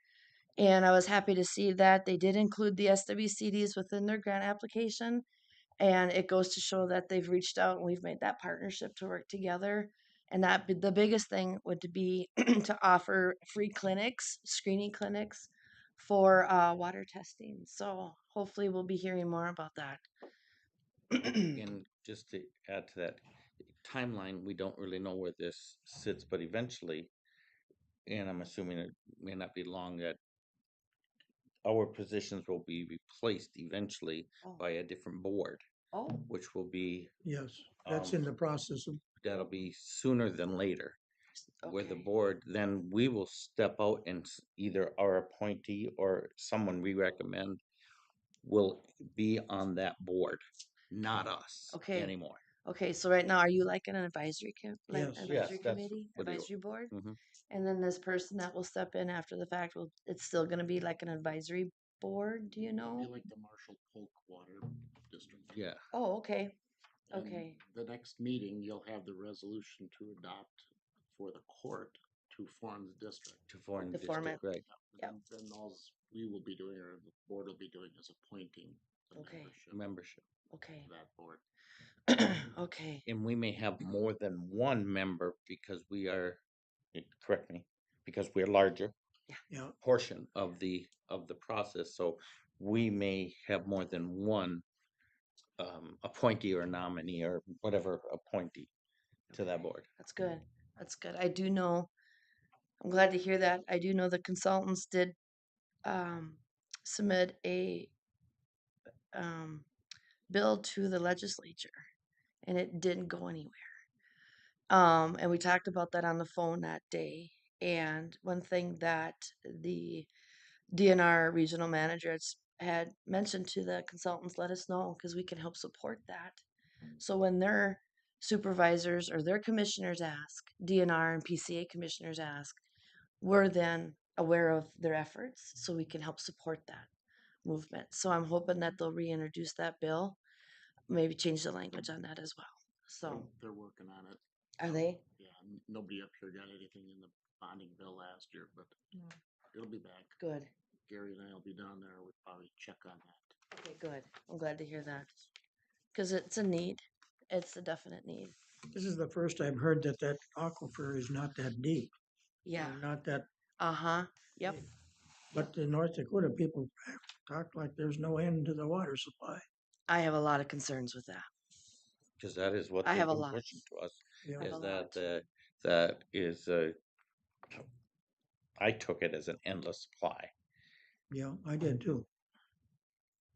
And I was happy to see that they did include the SWCDs within their grant application. And it goes to show that they've reached out and we've made that partnership to work together. And the biggest thing would be to offer free clinics, screening clinics for water testing. So hopefully we'll be hearing more about that. And just to add to that timeline, we don't really know where this sits, but eventually, and I'm assuming it may not be long, that our positions will be replaced eventually Oh. by a different board, Oh, which will be Yes, that's in the process of, that'll be sooner than later. Where the okay. board, then we will step out and either our appointee or someone we recommend will be on that board, not us Okay. anymore. Okay, so right now, are you like an advisory Yes. Yes, advisory that's committee, what it. advisory board? Mhm. And then this person that will step in after the fact will, it's still gonna be like an advisory board, do you It'd know? be like the Marshall Polk Water District. Yeah, Oh, okay, And okay, the next meeting, you'll have the resolution to adopt for the court to form the district. to foreign The format. district, right? Yep. Then all we will be doing, or the board will be doing, is appointing the Okay. Membership. okay, to that board. okay, And we may have more than one member because we are, correct me, because we're larger yeah, portion of the process. So we may have more than one appointee or nominee or whatever appointee to that okay. board. That's good, that's good. I do know, I'm glad to hear that. I do know the consultants did, um, submit a, um, bill to the legislature and it didn't go anywhere. And we talked about that on the phone that day. And one thing that the DNR regional manager had mentioned to the consultants, let us know because we can help support that. So when their supervisors or their commissioners ask, DNR and PCA commissioners ask, we're then aware of their efforts so we can help support that movement. So I'm hoping that they'll reintroduce that bill, maybe change the language on that as well. So They're working on it. are they? Yeah, nobody up here got anything in the bonding bill last year, but it'll be back. Good. Gary and I will be down there. We'll probably check on that. Okay, good. I'm glad to hear that. Because it's a need. It's a definite need. this is the first I've heard that aquifer is not that deep. Yeah. Or not that, Uh-huh. Yep. but the North Dakota people talk like there's no end to the water supply. I have a lot of concerns with that. Because that is what I they've have a been lot. pushing to us. Yeah. I have Is a that lot. that is I took it as an endless supply. Yeah, I did too.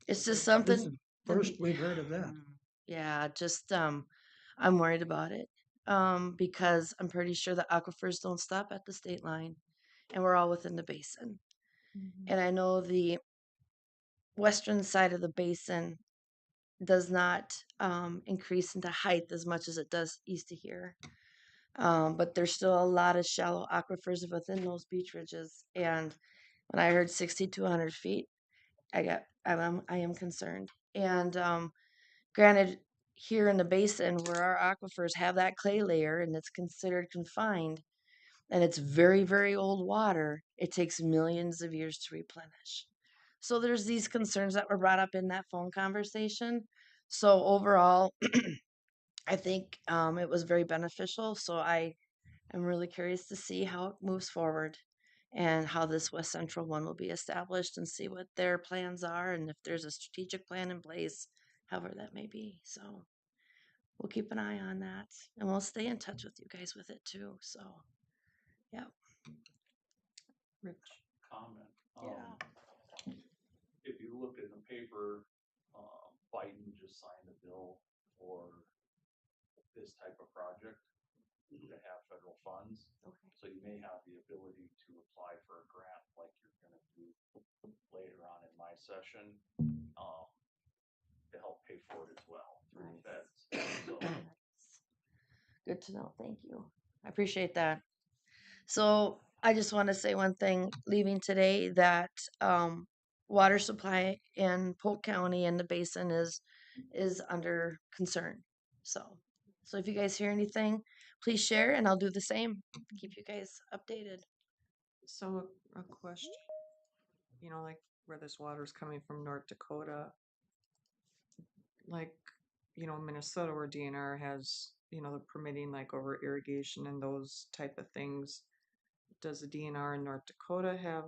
It's just This is something. the first we've heard of that. Yeah, just I'm worried about it. Because I'm pretty sure the aquifers don't stop at the state line and we're all within the basin. And I know the western side of the basin does not increase into height as much as it does east of here. But there's still a lot of shallow aquifers within those beach ridges. And when I heard 6,200 feet, I am concerned. And granted, here in the basin where our aquifers have that clay layer and it's considered confined, and it's very, very old water, it takes millions of years to replenish. So there's these concerns that were brought up in that phone conversation. So overall, I think it was very beneficial. So I am really curious to see how it moves forward and how this West Central one will be established and see what their plans are and if there's a strategic plan in place, however that may be. So we'll keep an eye on that and we'll stay in touch with you guys with it too. So, yeah. Rich. Comment. Yeah. If you look in the paper, Biden just signed a bill for this type of project to have federal funds. Okay. So you may have the ability to apply for a grant like you're gonna do later on in my session, to help pay for it as well through the feds. So Good to know. Thank you. I appreciate that. So I just want to say one thing leaving today that water supply in Polk County and the basin is under concern. So if you guys hear anything, please share and I'll do the same. Keep you guys updated. So a question, like where this water's coming from North Dakota, like, Minnesota where DNR has, the permitting like over irrigation and those type of things. Does the DNR in North Dakota have,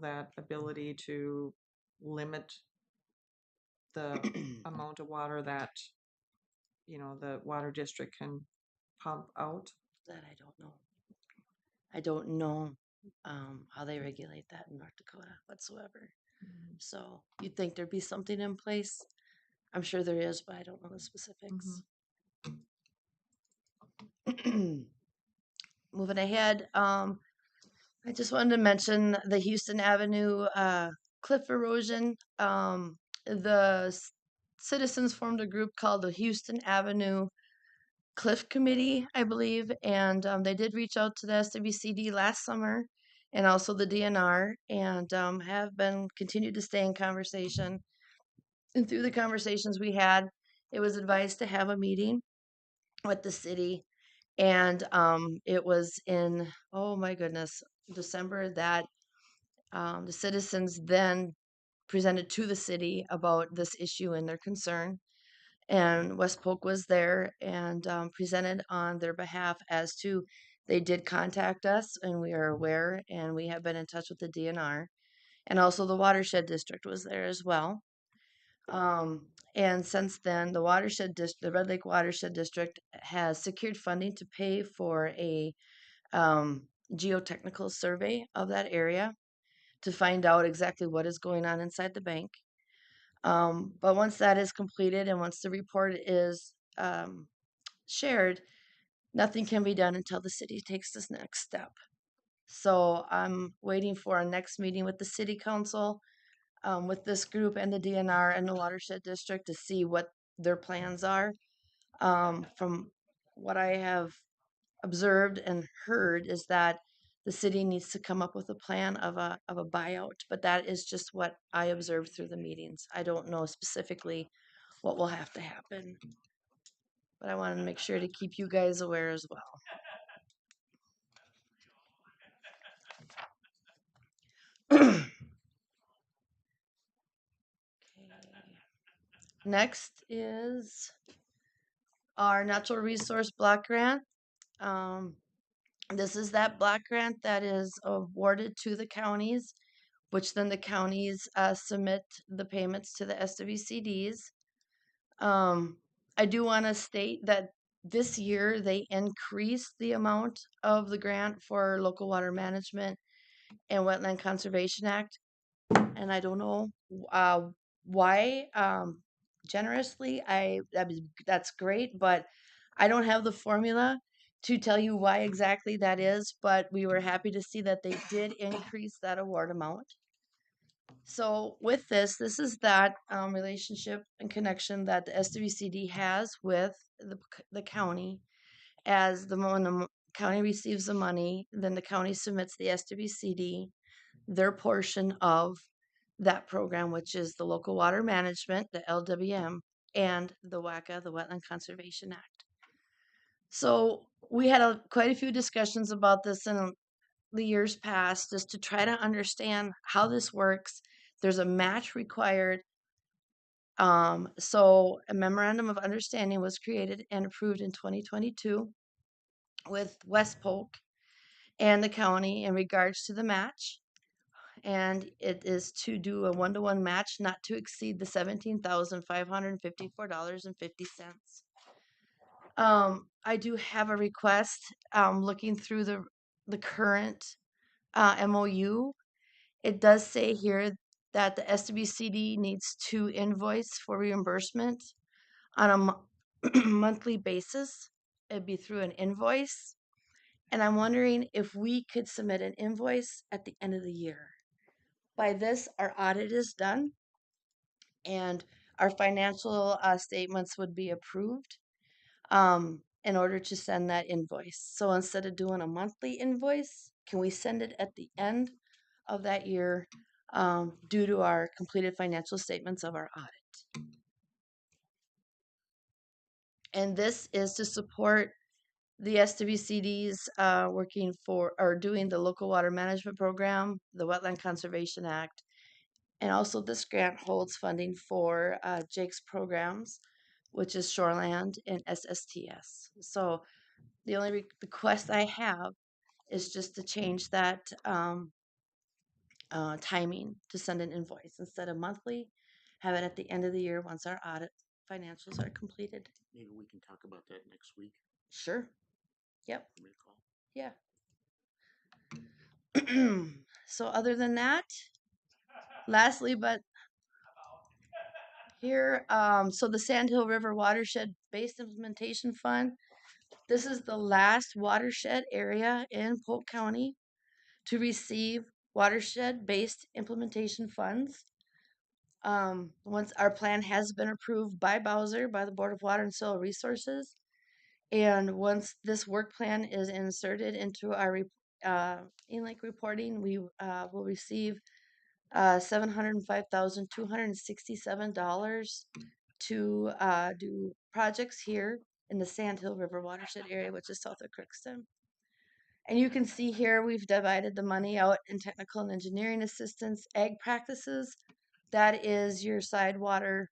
that ability to limit the amount of water that, the water district can pump out? That I don't know. I don't know how they regulate that in North Dakota whatsoever. So you'd think there'd be something in place. I'm sure there is, but I don't know the specifics. Moving ahead, I just wanted to mention the Houston Avenue cliff erosion. The citizens formed a group called the Houston Avenue Cliff Committee, I believe, and they did reach out to the SWCD last summer and also the DNR, and have been continued to stay in conversation. And through the conversations we had, it was advised to have a meeting with the city, and it was in, oh my goodness, December that the citizens then presented to the city about this issue and their concern. And West Polk was there and presented on their behalf as to they did contact us and we are aware and we have been in touch with the DNR. And also the watershed district was there as well. And since then, the Red Lake Watershed District has secured funding to pay for a geotechnical survey of that area to find out exactly what is going on inside the bank. But once that is completed and once the report is shared, nothing can be done until the city takes this next step. So I'm waiting for our next meeting with the city council, with this group and the DNR and the watershed district to see what their plans are. From what I have observed and heard is that the city needs to come up with a plan of a buyout, but that is just what I observed through the meetings. I don't know specifically what will have to happen, but I wanted to make sure to keep you guys aware as well. Okay. Next is our natural resource block grant. This is that block grant that is awarded to the counties, which then the counties submit the payments to the SWCDs. I do want to state that this year they increased the amount of the grant for local water management and wetland conservation act, and I don't know why. Generously, that's great, but I don't have the formula to tell you why exactly that is. But we were happy to see that they did increase that award amount. So with this is that relationship and connection that the SWCD has with the county. As when the county receives the money, then the county submits the SWCD their portion of that program, which is the Local Water Management, the LWM, and the WACA, the Wetland Conservation Act. So we had quite a few discussions about this in the years past, just to try to understand how this works. There's a match required. So a memorandum of understanding was created and approved in 2022 with West Polk and the county in regards to the match. And it is to do a 1-to-1 match not to exceed the $17,554.50. I do have a request, looking through the current MOU. It does say here that the SWCD needs to invoice for reimbursement on a monthly basis. It'd be through an invoice. And I'm wondering if we could submit an invoice at the end of the year. By this, our audit is done and our financial statements would be approved in order to send that invoice. So instead of doing a monthly invoice, can we send it at the end of that year due to our completed financial statements of our audit? And this is to support the SWCD's working for or doing the Local Water Management Program, the Wetland Conservation Act, and also this grant holds funding for Jake's programs, which is Shoreland and SSTS. So the only request I have is just to change that timing to send an invoice instead of monthly. Have it at the end of the year once our audit financials are completed. Maybe we can talk about that next week. Sure. Yep. Give me a call. Yeah. So other than that, lastly, but here, so the Sandhill River Watershed Based Implementation Fund, this is the last watershed area in Polk County to receive watershed-based implementation funds. Once our plan has been approved by Bowser, by the Board of Water and Soil Resources, and once this work plan is inserted into our in-lake reporting, we will receive $705,267 to do projects here in the Sandhill River watershed area, which is south of Crookston. And you can see here we've divided the money out in technical and engineering assistance, ag practices. That is your side water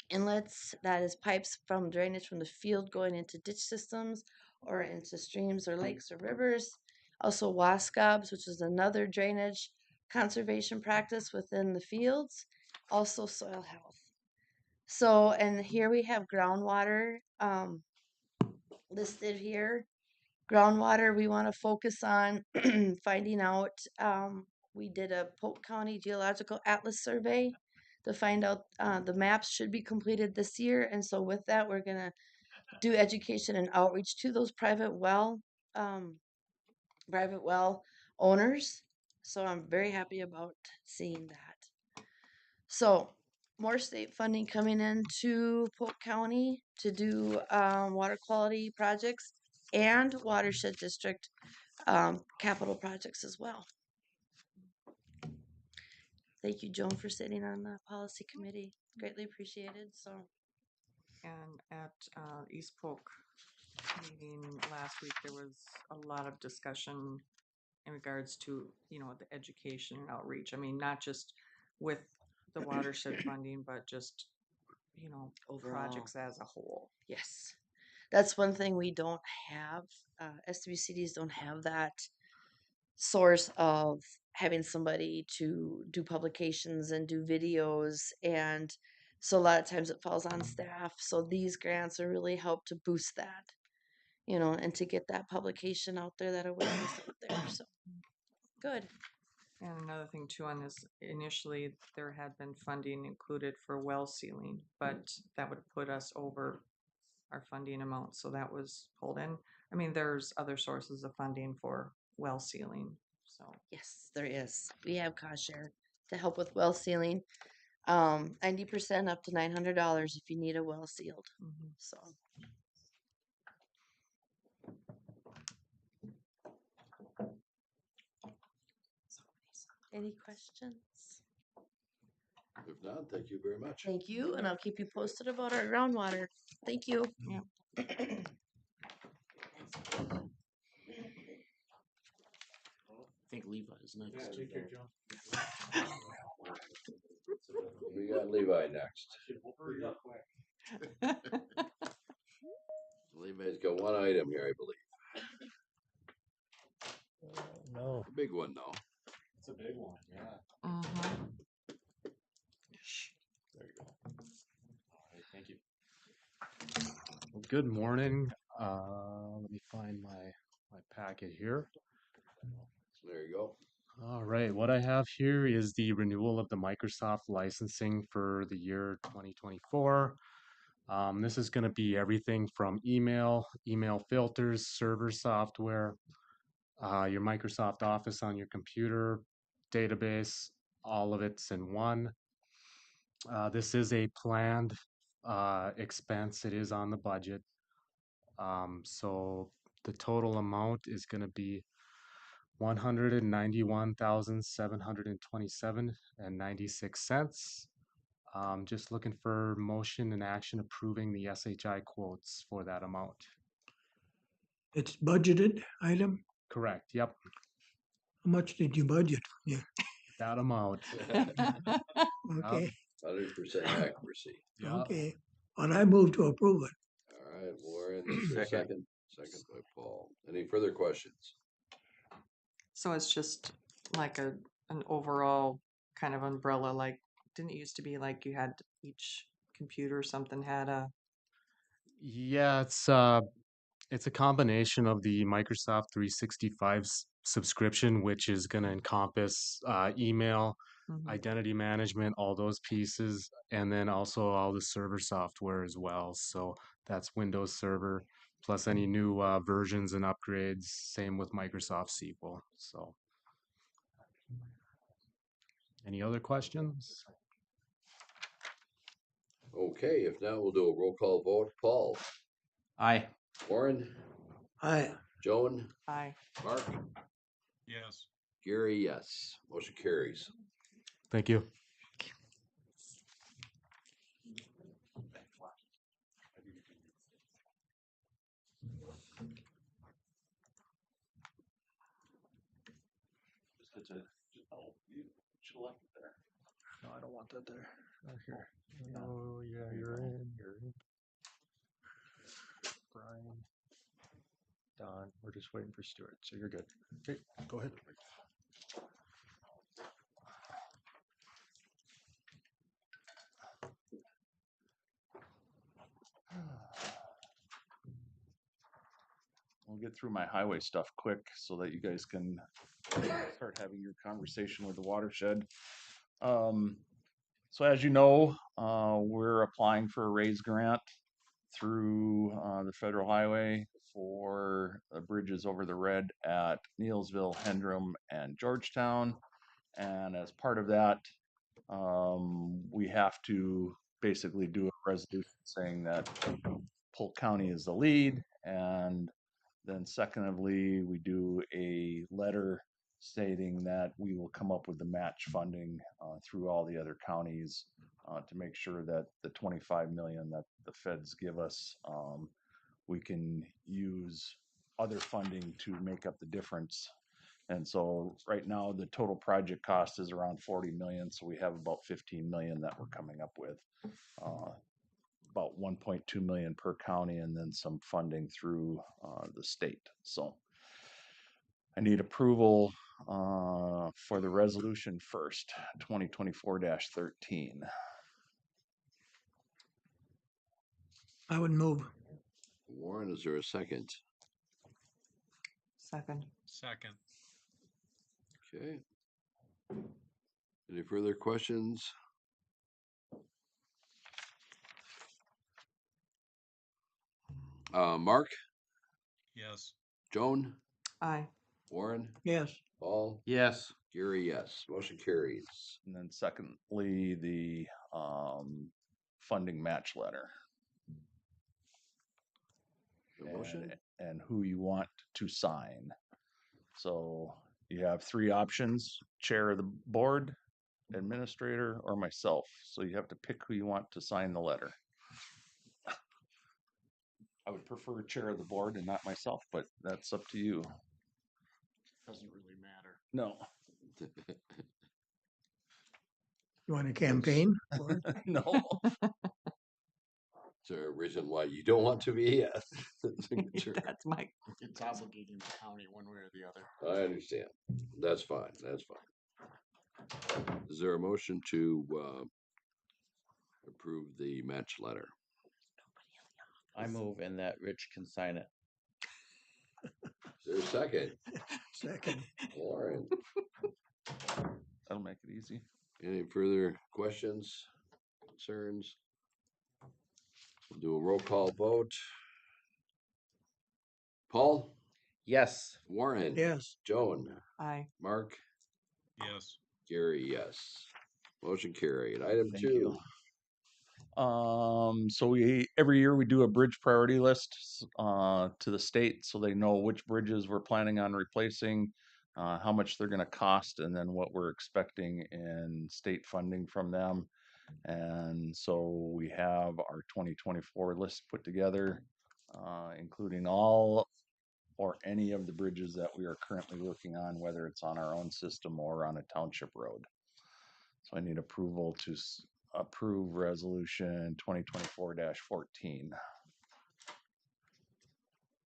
inlets. That is pipes from drainage from the field going into ditch systems or into streams or lakes or rivers. Also wascobs, which is another drainage conservation practice within the fields. Also soil health. So, and here we have groundwater listed here. Groundwater, we want to focus on finding out. We did a Polk County Geological Atlas survey to find out the maps should be completed this year. And so with that, we're going to do education and outreach to those private well owners. So I'm very happy about seeing that. So more state funding coming into Polk County to do water quality projects and watershed district capital projects as well. Thank you, Joan, for sitting on the policy committee. Greatly appreciated. So, And at East Polk meeting last week, there was a lot of discussion in regards to, you know, the education and outreach. I mean, not just with the watershed funding, but just, you know, overall, projects as a whole. yes, that's one thing we don't have. SWCDs don't have that source of having somebody to do publications and do videos, and so a lot of times it falls on staff. So these grants are really help to boost that, you know, and to get that publication out there, that awareness out there. So good. And another thing too on this, initially there had been funding included for well sealing, but that would put us over our funding amount. So that was pulled in. I mean, there's other sources of funding for well sealing. So Yes, there is. We have cost share to help with well sealing. 90% up to $900 if you need a well sealed. So. Any questions? If not, thank you very much. Thank you, and I'll keep you posted about our groundwater. Thank you. Yep. I think Levi is next. We got Levi next. Levi's got one item here, I believe. No. A big one though. It's a big one, yeah. Mhm. There you go. All right, thank you. Well, good morning. Let me find my packet here. There you go. All right, what I have here is the renewal of the Microsoft licensing for the year 2024. This is going to be everything from email filters, server software, your Microsoft Office on your computer, database, all of it's in one. This is a planned expense. It is on the budget. So the total amount is going to be $191,727.96. Just looking for motion and action approving the SHI quotes for that amount. It's budgeted item. Correct. Yep. How much did you budget? Yeah, That amount. okay, 100% accuracy. Yep. okay. But I move to approve it. All right, Warren, is there a Second. Second by Paul. Any further questions? So it's just like an overall kind of umbrella, like, didn't it used to be like you had each computer or something had a, Yeah, it's a combination of the Microsoft 365 subscription, which is going to encompass email, Mhm. identity management, all those pieces, and then also all the server software as well. So that's Windows Server plus any new versions and upgrades. Same with Microsoft SQL. So, any other questions? Okay, if not, we'll do a roll call vote. Paul, Aye. Warren, Aye. Joan, I, Mark, Yes. Gary, yes. Motion carries. Thank you. Oh, you should left it there. No, I don't want that there. Right here. Oh, yeah, you're in. Brian. Don, we're just waiting for Stuart, so you're good. Okay, go ahead. We'll get through my highway stuff quick so that you guys can start having your conversation with the watershed. So as you know, we're applying for a raise grant through the federal highway for bridges over the red at Neilsville, Hendrum, and Georgetown. And as part of that, we have to basically do a resolution saying that Polk County is the lead, and then secondly, we do a letter stating that we will come up with the match funding through all the other counties to make sure that the 25 million that the feds give us, we can use other funding to make up the difference. And so right now the total project cost is around 40 million. So we have about 15 million that we're coming up with. About 1.2 million per county, and then some funding through the state. So I need approval for the resolution first, 2024-13. I would move. Warren, is there a second? second. Second. Okay. Any further questions? Mark, Yes. Joan, I, Warren, Yes. Paul, Yes. Gary, yes. Motion carries. And then secondly, the funding match letter. The motion? And who you want to sign. So you have three options: chair of the board, administrator, or myself. So you have to pick who you want to sign the letter. I would prefer chair of the board and not myself, but that's up to you. Doesn't really matter. No, You want a campaign? for it? no. Is there a reason why you don't want to be a signature? That's my, It's obligating the county one way or the other. I understand. That's fine. That's fine. Is there a motion to approve the match letter? I move in that Rich can sign it. Is there a second? Second. Warren, That'll make it easy. any further questions, concerns? We'll do a roll call vote. Paul? Yes. Warren? Yes. Joan? I, Mark? Yes. Gary, yes. Motion carried. Item Thank 2. you. So every year we do a bridge priority list to the state so they know which bridges we're planning on replacing, how much they're going to cost, and then what we're expecting in state funding from them. And so we have our 2024 list put together, including all or any of the bridges that we are currently working on, whether it's on our own system or on a township road. So I need approval to approve resolution 2024-14.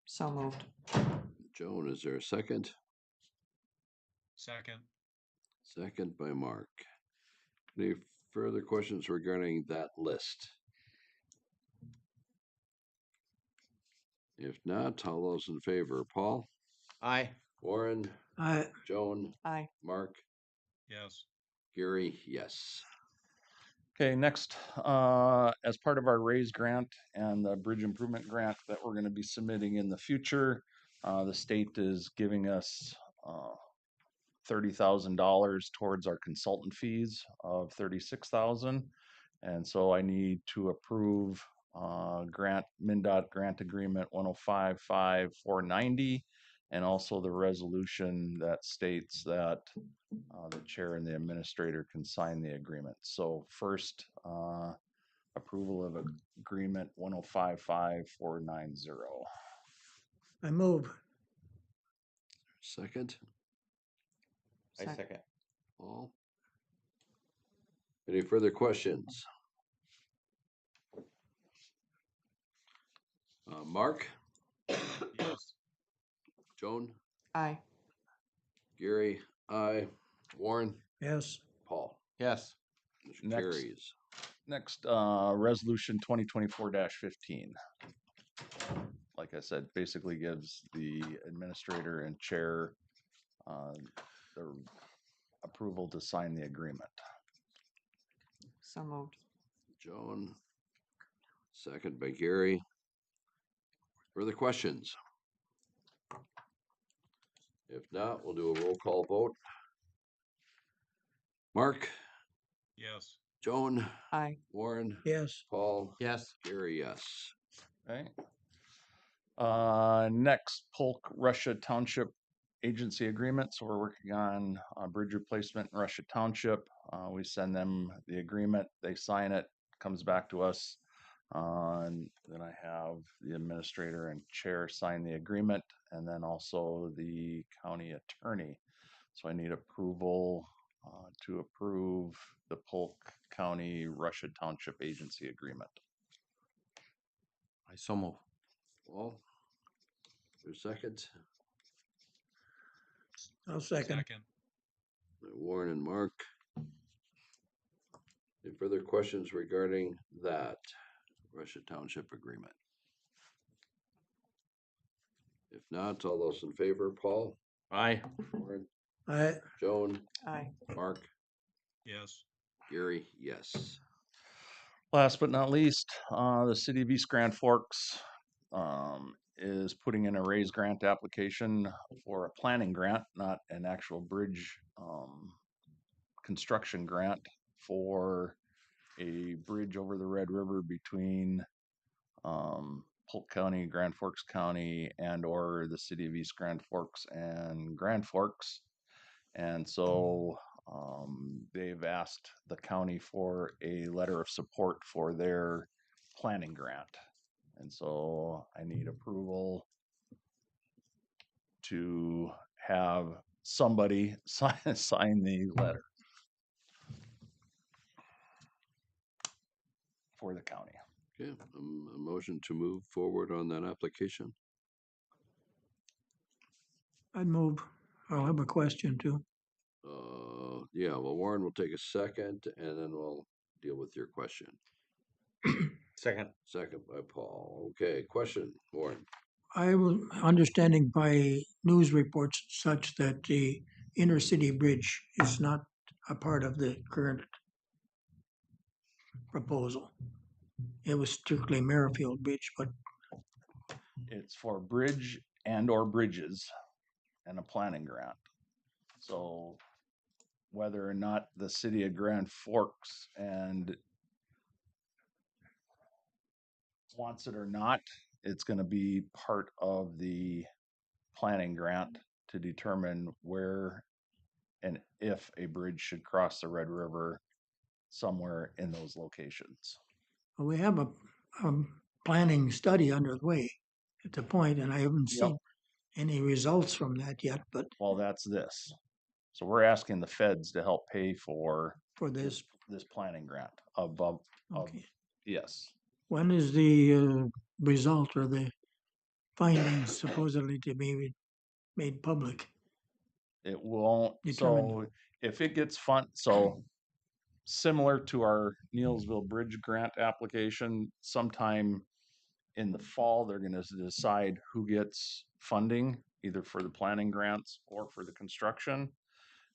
so moved. Joan, is there a second? Second. Second by Mark. Any further questions regarding that list? If not, all those in favor, Paul? Aye. Warren? I, Joan? I, Mark? Yes. Gary, yes. Okay, next, as part of our RAISE grant and the bridge improvement grant that we're going to be submitting in the future, the state is giving us $30,000 towards our consultant fees of $36,000. And so I need to approve MnDOT grant agreement 1055490, and also the resolution that states that the chair and the administrator can sign the agreement. So first, approval of agreement 1055490. I move. Second, I Sec- second. Paul? Any further questions? Mark? Yes. Joan? I, Gary? Aye. Warren? Yes. Paul? Yes. Motion Next. carries. Next, resolution 2024-15. Like I said, basically gives the administrator and chair the approval to sign the agreement. so moved. Joan? Second by Gary. Further questions? If not, we'll do a roll call vote. Mark? Yes. Joan? I, Warren? Yes. Paul? Yes. Gary, yes. Okay. Next, Polk Russia Township agency agreement. So we're working on a bridge replacement in Russia Township. We send them the agreement, they sign it, comes back to us. And then I have the administrator and chair sign the agreement, and then also the county attorney. So I need approval to approve the Polk County Russia Township agency agreement. I so move. Paul? For a second? I'll second. Second. Warren and Mark. Any further questions regarding that Russia Township agreement? If not, all those in favor, Paul? Aye. Warren? I, Joan? I, Mark? Yes. Gary? Yes. Last but not least, the city of East Grand Forks is putting in a RAISE grant application for a planning grant, not an actual bridge construction grant, for a bridge over the Red River between Polk County, Grand Forks County, and or the city of East Grand Forks and Grand Forks. And so They've asked the county for a letter of support for their planning grant. And so I need approval to have somebody sign the letter for the county. Okay, a motion to move forward on that application. I'd move. I'll have a question too. Yeah, well, Warren will take a second and then we'll deal with your question. Second. Second by Paul. Okay, question, Warren. I was understanding by news reports such that the intercity bridge is not a part of the current proposal. It was strictly Merrifield Bridge, but It's for bridge and or bridges and a planning grant. So whether or not the city of Grand Forks and wants it or not, it's going to be part of the planning grant to determine where and if a bridge should cross the Red River somewhere in those locations. we have a planning study underway at the point, and I haven't Yep. seen any results from that yet, but Well, that's this. So we're asking the feds to help pay for this, this planning grant above. okay. Yes. When is the result or the findings supposedly to be made public? It won't. Determined. So if it gets so similar to our Neilsville Bridge grant application, sometime in the fall, they're going to decide who gets funding, either for the planning grants or for the construction.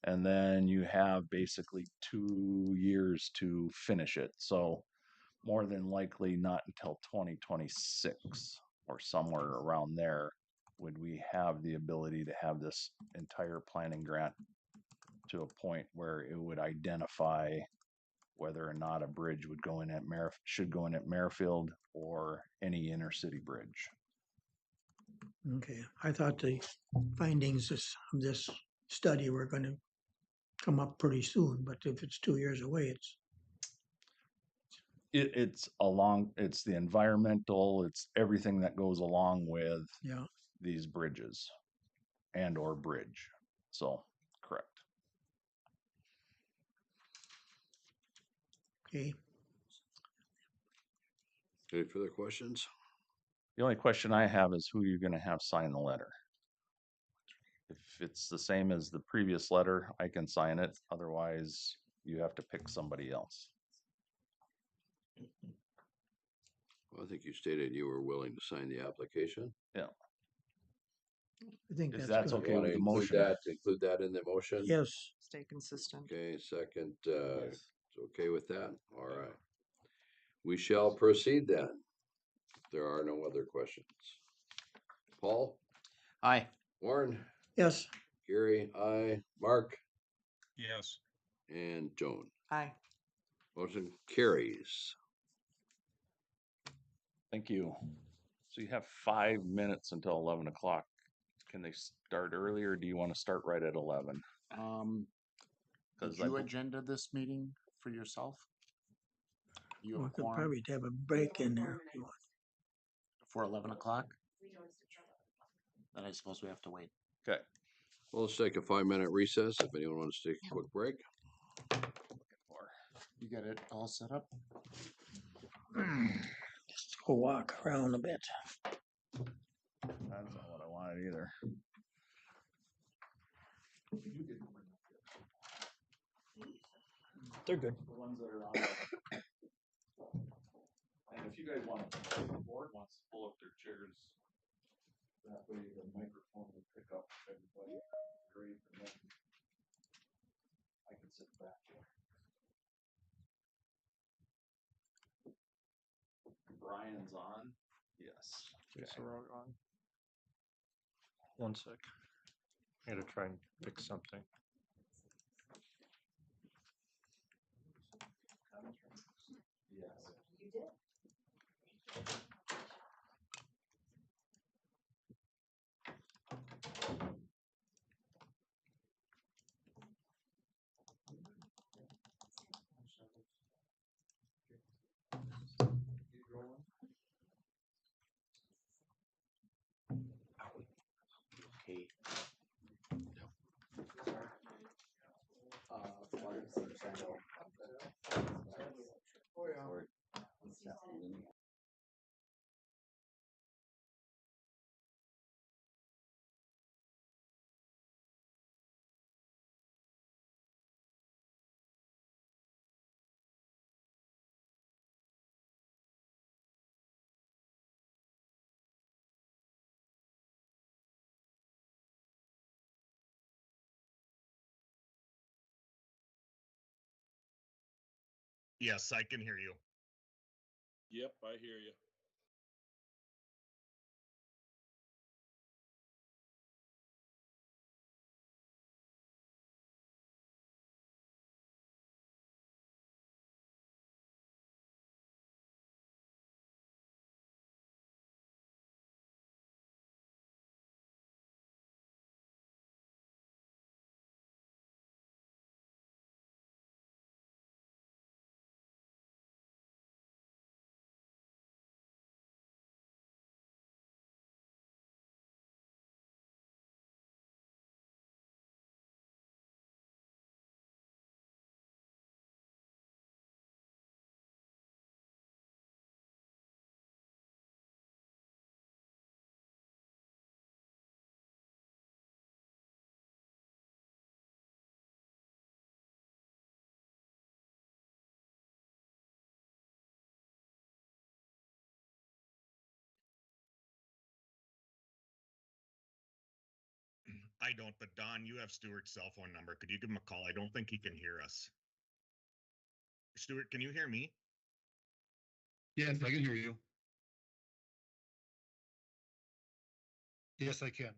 And then you have basically 2 years to finish it. So more than likely not until 2026 or somewhere around there would we have the ability to have this entire planning grant to a point where it would identify whether or not a bridge would go in at should go in at Merrifield or any intercity bridge. Okay, I thought the findings of this study were going to come up pretty soon, but if it's 2 years away, It's the environmental, it's everything that goes along with yeah. these bridges and or bridge. So, correct. Okay. Any further questions? The only question I have is who you're going to have sign the letter. If it's the same as the previous letter, I can sign it. Otherwise, you have to pick somebody else. Well, I think you stated you were willing to sign the application. Yeah. I think If that's that's good. okay with the motion. Include that in the motion? Yes. Stay consistent. Okay, second, it's okay with that? All right. We shall proceed then. There are no other questions. Paul? Aye. Warren? Yes. Gary? Aye. Mark? Yes. And Joan? Aye. Motion carries. Thank you. So you have 5 minutes until 11 o'clock. Can they start earlier or do you want to start right at 11? Did you agenda this meeting for yourself? You We have a could quorum probably have a break in there if you want. for 11 o'clock? Then I suppose we have to wait. Okay. Well, let's take a 5-minute recess if anyone wants to take a quick break. You got it all set up? Just go walk around a bit. That's not what I wanted either. They're good. The ones that are on. And if you guys want, if the board wants to pull up their chairs, that way the microphone will pick up everybody. Great. And then I can sit back here. Brian's on? Yes. Okay, so we're on. One sec. I gotta try and fix something. Yes. Yes, I can hear you. Yep, I hear you. I don't, but Don, you have Stuart's cell phone number. Could you give him a call? I don't think he can hear us. Stuart, can you hear me? Yes, I can hear you. Yes, I can.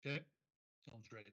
Okay, sounds great.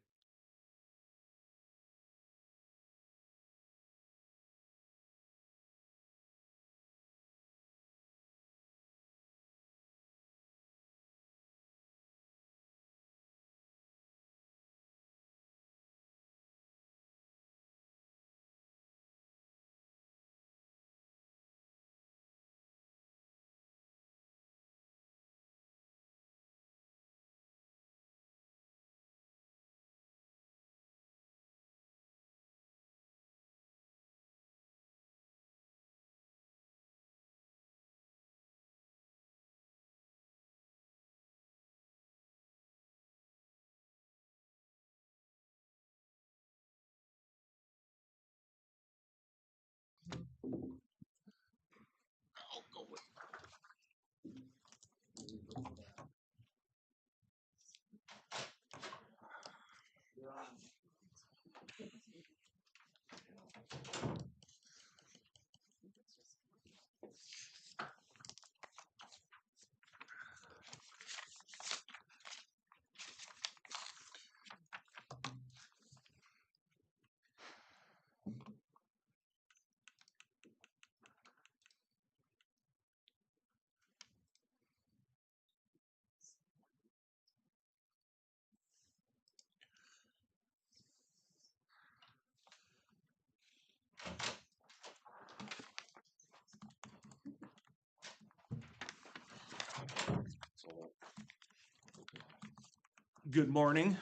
Good morning.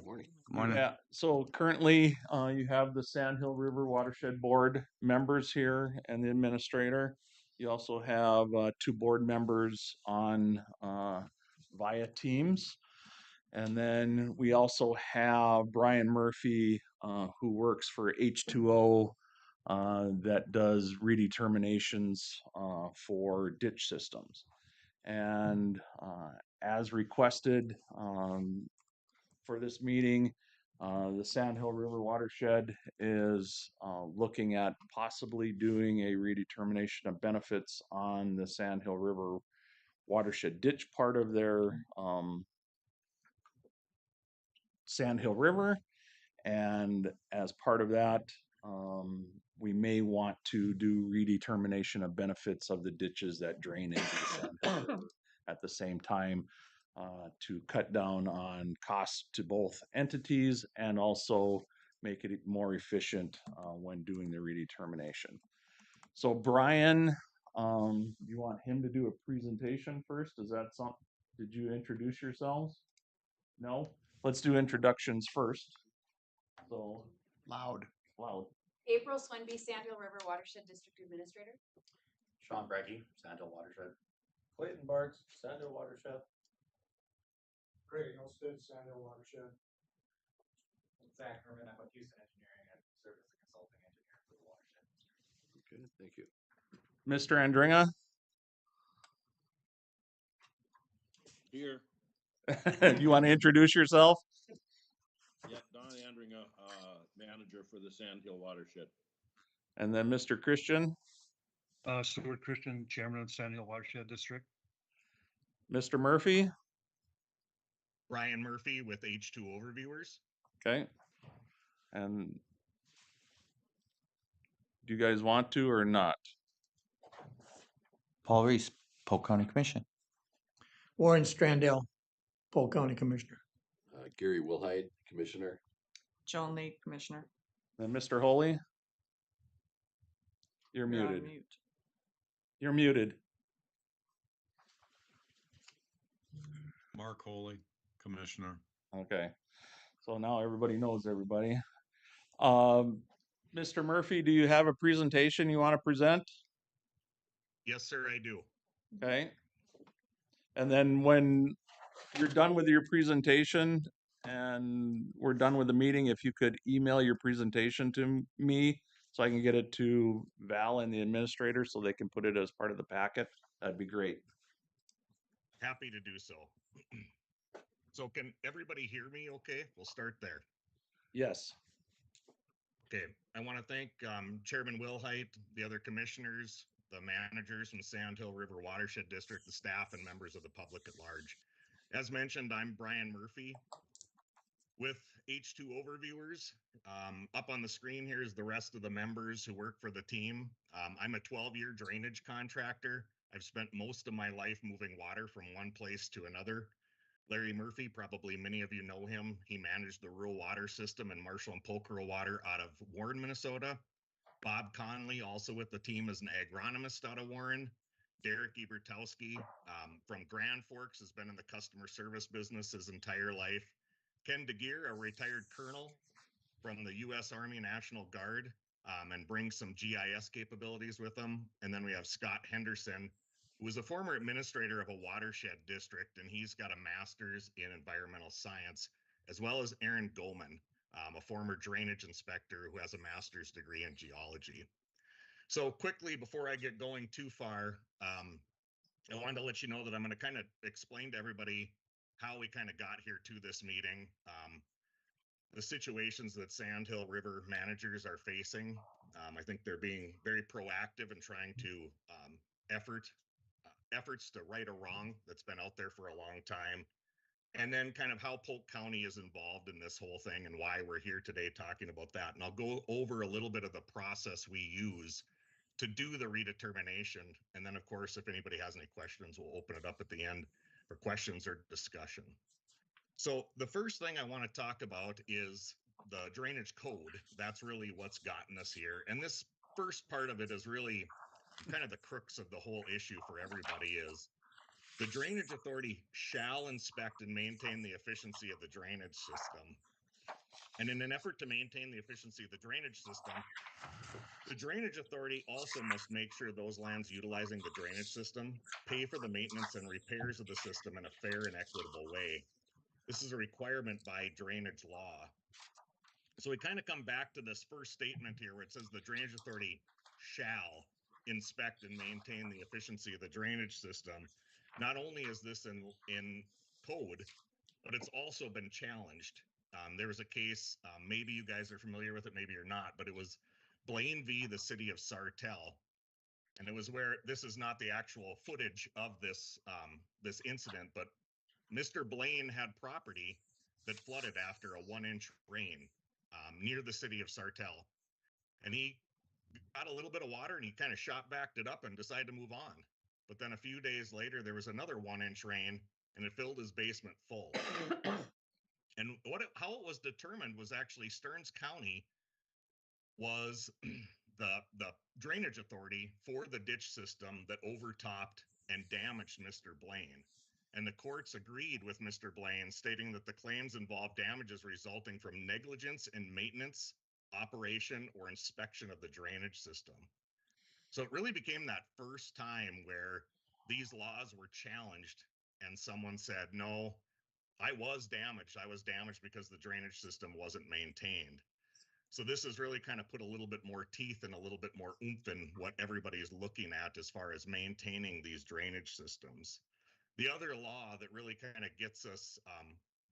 Morning. Morning. Yeah, so currently you have the Sandhill River Watershed Board members here and the administrator. You also have two board members on via Teams. And then we also have Brian Murphy, who works for H2O, that does redeterminations for ditch systems. And as requested for this meeting, the Sandhill River Watershed is looking at possibly doing a redetermination of benefits on the Sandhill River Watershed ditch part of their Sandhill River. And as part of that, we may want to do redetermination of benefits of the ditches that drain into the Sandhill River. at the same time to cut down on costs to both entities and also make it more efficient when doing the redetermination. So Brian, you want him to do a presentation first? Is that something? Did you introduce yourselves? No? Let's do introductions first. So Loud. loud. April Swinby, Sandhill River Watershed District Administrator. Sean Breggy, Sandhill Watershed. Clayton Barks, Sandhill Watershed. Greg Olsted, Sandhill Watershed. Zach Herman, I'm with Houston Engineering and serve as a consulting engineer for the Watershed District. Okay, thank you. Mr. Andringa? Here. You want to introduce yourself? Yeah, Don Andringa, manager for the Sandhill Watershed. And then Mr. Christian? Stuart Christian, Chairman of Sandhill Watershed District. Mr. Murphy? Brian Murphy with H2 Overviewers. Okay. And do you guys want to or not? Paul Reese, Polk County Commission. Warren Strandell, Polk County Commissioner. Gary Wilhite, Commissioner. Joan Lee, Commissioner. Then Mr. Holey? You're You're on muted. mute. You're muted. Mark Holey, Commissioner. Okay. So now everybody knows everybody. Mr. Murphy, do you have a presentation you want to present? Yes, sir, I do. Okay. And then when you're done with your presentation and we're done with the meeting, if you could email your presentation to me so I can get it to Val and the administrator so they can put it as part of the packet, that'd be great. Happy to do so. So can everybody hear me okay? We'll start there. Yes. Okay, I want to thank Chairman Wilhite, the other commissioners, the managers from Sandhill River Watershed District, the staff, and members of the public at large. As mentioned, I'm Brian Murphy with H2 Overviewers. Up on the screen here is the rest of the members who work for the team. I'm a 12-year drainage contractor. I've spent most of my life moving water from one place to another. Larry Murphy, probably many of you know him. He managed the rural water system in Marshall and Polk rural water out of Warren, Minnesota. Bob Conley, also with the team, is an agronomist out of Warren. Derek Ebertowski from Grand Forks has been in the customer service business his entire life. Ken DeGear, a retired colonel from the U.S. Army National Guard, and brings some GIS capabilities with him. And then we have Scott Henderson, who was a former administrator of a watershed district, and he's got a master's in environmental science, as well as Aaron Goldman, a former drainage inspector who has a master's degree in geology. So quickly, before I get going too far, I wanted to let you know that I'm going to kind of explain to everybody how we kind of got here to this meeting, the situations that Sandhill River managers are facing. I think they're being very proactive in trying to efforts to right a wrong that's been out there for a long time. And then kind of how Polk County is involved in this whole thing and why we're here today talking about that. And I'll go over a little bit of the process we use to do the redetermination. And then, of course, if anybody has any questions, we'll open it up at the end for questions or discussion. So the first thing I want to talk about is the drainage code. That's really what's gotten us here. And this first part of it is really kind of the crux of the whole issue for everybody is the Drainage Authority shall inspect and maintain the efficiency of the drainage system. And in an effort to maintain the efficiency of the drainage system, the Drainage Authority also must make sure those lands utilizing the drainage system pay for the maintenance and repairs of the system in a fair and equitable way. This is a requirement by drainage law. So we kind of come back to this first statement here where it says the Drainage Authority shall inspect and maintain the efficiency of the drainage system. Not only is this in code, but it's also been challenged. There was a case, maybe you guys are familiar with it, maybe you're not, but it was Blaine v. the City of Sartell. And it was where this is not the actual footage of this this incident, but Mr. Blaine had property that flooded after a 1-inch rain near the city of Sartell. And he got a little bit of water and he kind of backed it up and decided to move on. but then a few days later, there was another 1-inch rain and it filled his basement full. And how it was determined was actually Stearns County was the drainage authority for the ditch system that overtopped and damaged Mr. Blaine. And the courts agreed with Mr. Blaine, stating that the claims involved damages resulting from negligence in maintenance, operation, or inspection of the drainage system. So it really became that first time where these laws were challenged and someone said, no, I was damaged. I was damaged because the drainage system wasn't maintained. So this has really kind of put a little bit more teeth and a little bit more oomph in what everybody is looking at as far as maintaining these drainage systems. The other law that really kind of gets us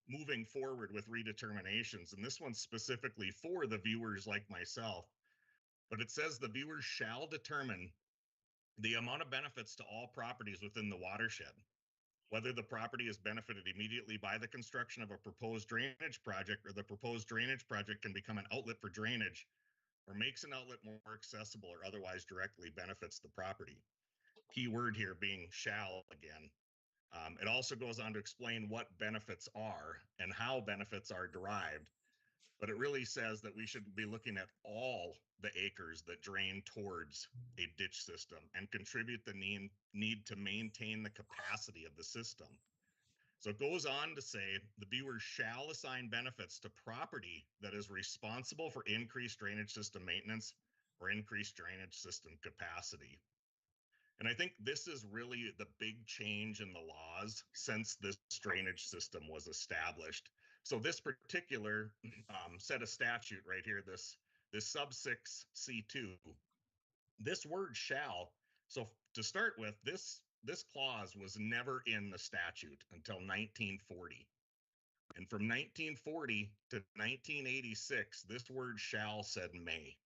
moving forward with redeterminations, and this one's specifically for the viewers like myself, but it says the viewers shall determine the amount of benefits to all properties within the watershed, whether the property is benefited immediately by the construction of a proposed drainage project, or the proposed drainage project can become an outlet for drainage, or makes an outlet more accessible, or otherwise directly benefits the property. Key word here being shall again. It also goes on to explain what benefits are and how benefits are derived, but it really says that we should be looking at all the acres that drain towards a ditch system and contribute the need to maintain the capacity of the system. So it goes on to say the viewer shall assign benefits to property that is responsible for increased drainage system maintenance or increased drainage system capacity. And I think this is really the big change in the laws since this drainage system was established. So this particular set of statute right here, this sub 6 C2, this word shall, so to start with, this clause was never in the statute until 1940. And from 1940 to 1986, this word shall said may.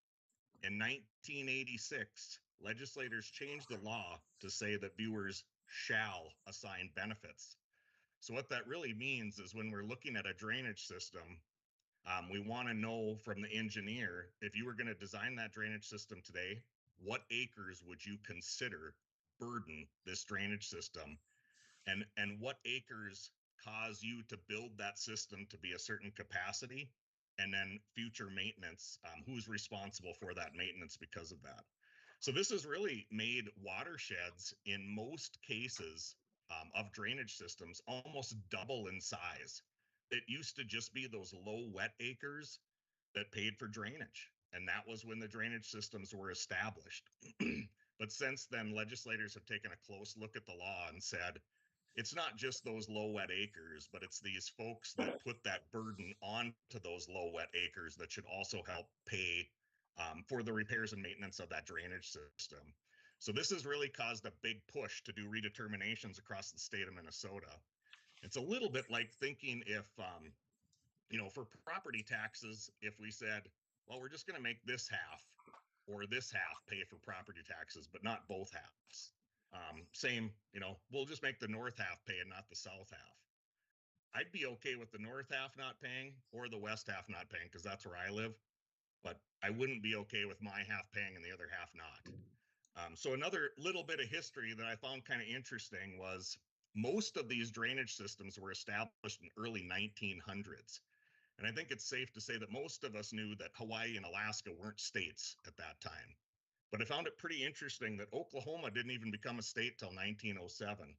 In 1986, legislators changed the law to say that viewers shall assign benefits. So what that really means is when we're looking at a drainage system, we want to know from the engineer, if you were going to design that drainage system today, what acres would you consider burden this drainage system, and what acres cause you to build that system to be a certain capacity, and then future maintenance, who's responsible for that maintenance because of that. So this has really made watersheds in most cases of drainage systems almost double in size. It used to just be those low wet acres that paid for drainage, and that was when the drainage systems were established. But since then, legislators have taken a close look at the law and said, it's not just those low wet acres, but it's these folks that put that burden onto those low wet acres that should also help pay for the repairs and maintenance of that drainage system. So this has really caused a big push to do redeterminations across the state of Minnesota. It's a little bit like thinking if, for property taxes, if we said, well, we're just going to make this half or this half pay for property taxes, but not both halves. Same, we'll just make the north half pay and not the south half. I'd be okay with the north half not paying or the west half not paying because that's where I live, but I wouldn't be okay with my half paying and the other half not. So another little bit of history that I found kind of interesting was most of these drainage systems were established in early 1900s. And I think it's safe to say that most of us knew that Hawaii and Alaska weren't states at that time. But I found it pretty interesting that Oklahoma didn't even become a state till 1907.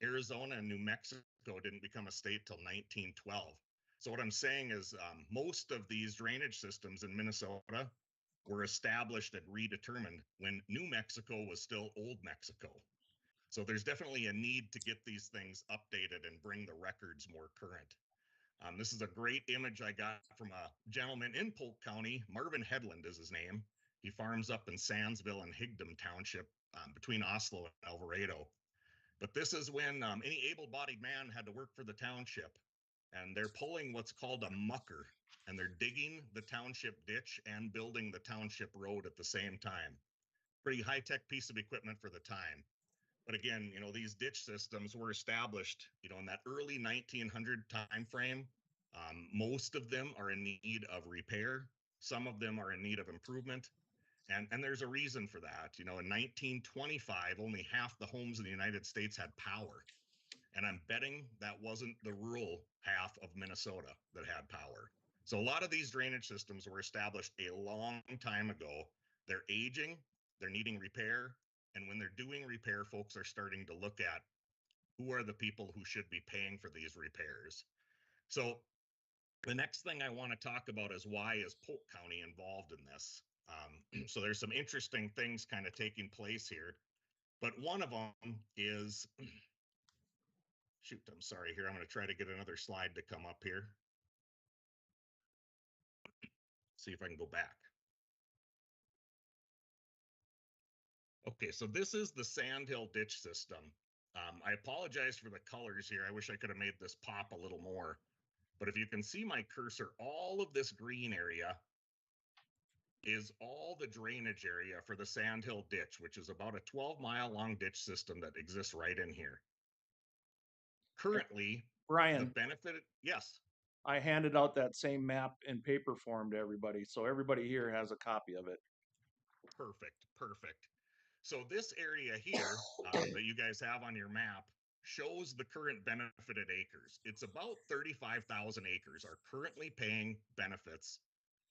Arizona and New Mexico didn't become a state till 1912. So what I'm saying is most of these drainage systems in Minnesota were established and redetermined when New Mexico was still Old Mexico. So there's definitely a need to get these things updated and bring the records more current. This is a great image I got from a gentleman in Polk County. Marvin Headland is his name. He farms up in Sandsville and Higdom Township between Oslo and Alvarado. But this is when any able-bodied man had to work for the township. And they're pulling what's called a mucker. And they're digging the township ditch and building the township road at the same time. Pretty high-tech piece of equipment for the time. But again, these ditch systems were established, in that early 1900 time frame. Most of them are in need of repair. Some of them are in need of improvement. And there's a reason for that. You know, in 1925, only half the homes in the United States had power. And I'm betting that wasn't the rural half of Minnesota that had power. So a lot of these drainage systems were established a long time ago. They're aging, they're needing repair. And when they're doing repair, folks are starting to look at who are the people who should be paying for these repairs. So the next thing I want to talk about is why is Polk County involved in this? So there's some interesting things kind of taking place here, but one of them is, shoot, I'm sorry here. I'm going to try to get another slide to come up here. See if I can go back. Okay, so this is the Sandhill ditch system. I apologize for the colors here. I wish I could have made this pop a little more. But if you can see my cursor, all of this green area is all the drainage area for the Sandhill ditch, which is about a 12-mile-long ditch system that exists right in here. Currently, Brian, the benefit, yes. I handed out that same map in paper form to everybody, so everybody here has a copy of it. Perfect, perfect. So this area here that you guys have on your map shows the current benefited acres. It's about 35,000 acres are currently paying benefits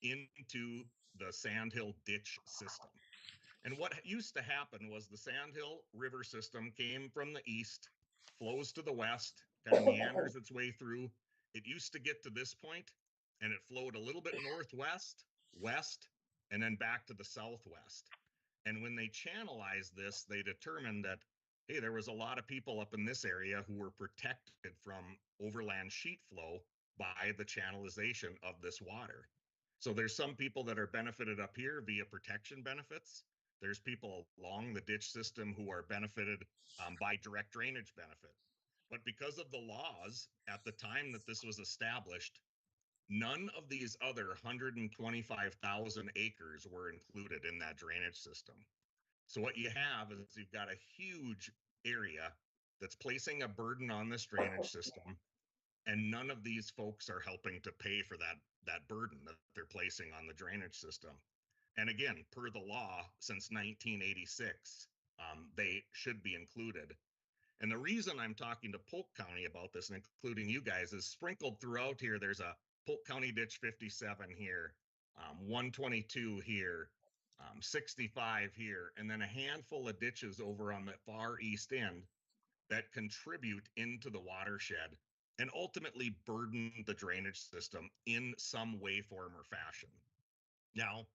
into the Sandhill ditch system. And what used to happen was the Sandhill River system came from the east, flows to the west, kind of meanders its way through. It used to get to this point, and it flowed a little bit northwest, west, and then back to the southwest. And when they channelized this, they determined that, hey, there was a lot of people up in this area who were protected from overland sheet flow by the channelization of this water. So there's some people that are benefited up here via protection benefits. There's people along the ditch system who are benefited by direct drainage benefit. But because of the laws at the time that this was established, none of these other 125,000 acres were included in that drainage system. So what you have is you've got a huge area that's placing a burden on this drainage system, and none of these folks are helping to pay for that burden that they're placing on the drainage system. And again, per the law since 1986, they should be included. And the reason I'm talking to Polk County about this, and including you guys, is sprinkled throughout here. There's a Polk County Ditch 57 here, 122 here, 65 here, and then a handful of ditches over on the far east end that contribute into the watershed and ultimately burden the drainage system in some way, form, or fashion. Now,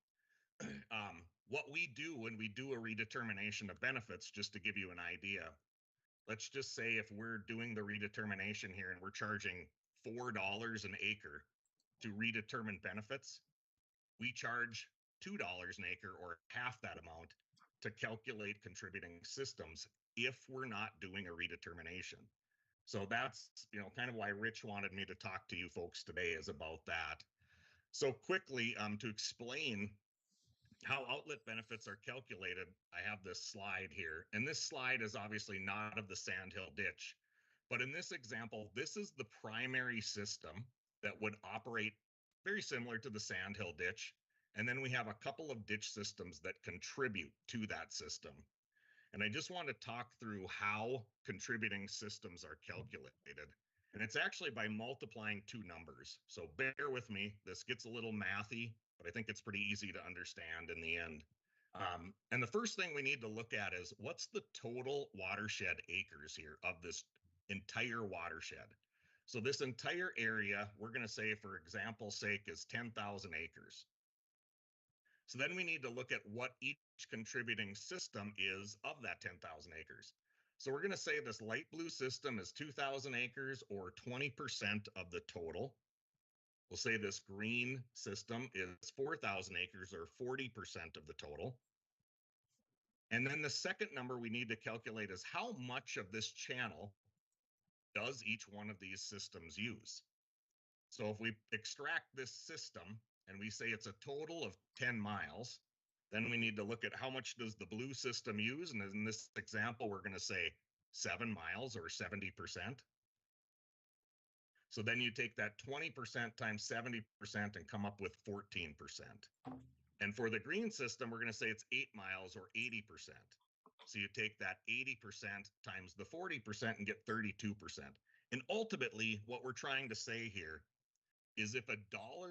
what we do when we do a redetermination of benefits, just to give you an idea, let's just say if we're doing the redetermination here and we're charging $4 an acre to redetermine benefits, we charge $2 an acre or half that amount to calculate contributing systems if we're not doing a redetermination. So that's, you know, kind of why Rich wanted me to talk to you folks today is about that. So quickly, to explain how outlet benefits are calculated, I have this slide here. And this slide is obviously not of the Sandhill ditch. But in this example, this is the primary system that would operate very similar to the Sandhill ditch. And then we have a couple of ditch systems that contribute to that system. And I just want to talk through how contributing systems are calculated. And it's actually by multiplying two numbers. So bear with me. This gets a little mathy, but I think it's pretty easy to understand in the end. And the first thing we need to look at is what's the total watershed acres here of this entire watershed. So this entire area, we're going to say, for example's sake, is 10,000 acres. So then we need to look at what each contributing system is of that 10,000 acres. So we're going to say this light blue system is 2,000 acres or 20% of the total. We'll say this green system is 4,000 acres or 40% of the total. And then the second number we need to calculate is how much of this channel does each one of these systems use? So if we extract this system and we say it's a total of 10 miles, then we need to look at how much does the blue system use. And in this example, we're going to say 7 miles or 70%. So then you take that 20% times 70% and come up with 14%. And for the green system, we're going to say it's 8 miles or 80%. So you take that 80% times the 40% and get 32%. And ultimately, what we're trying to say here is if $1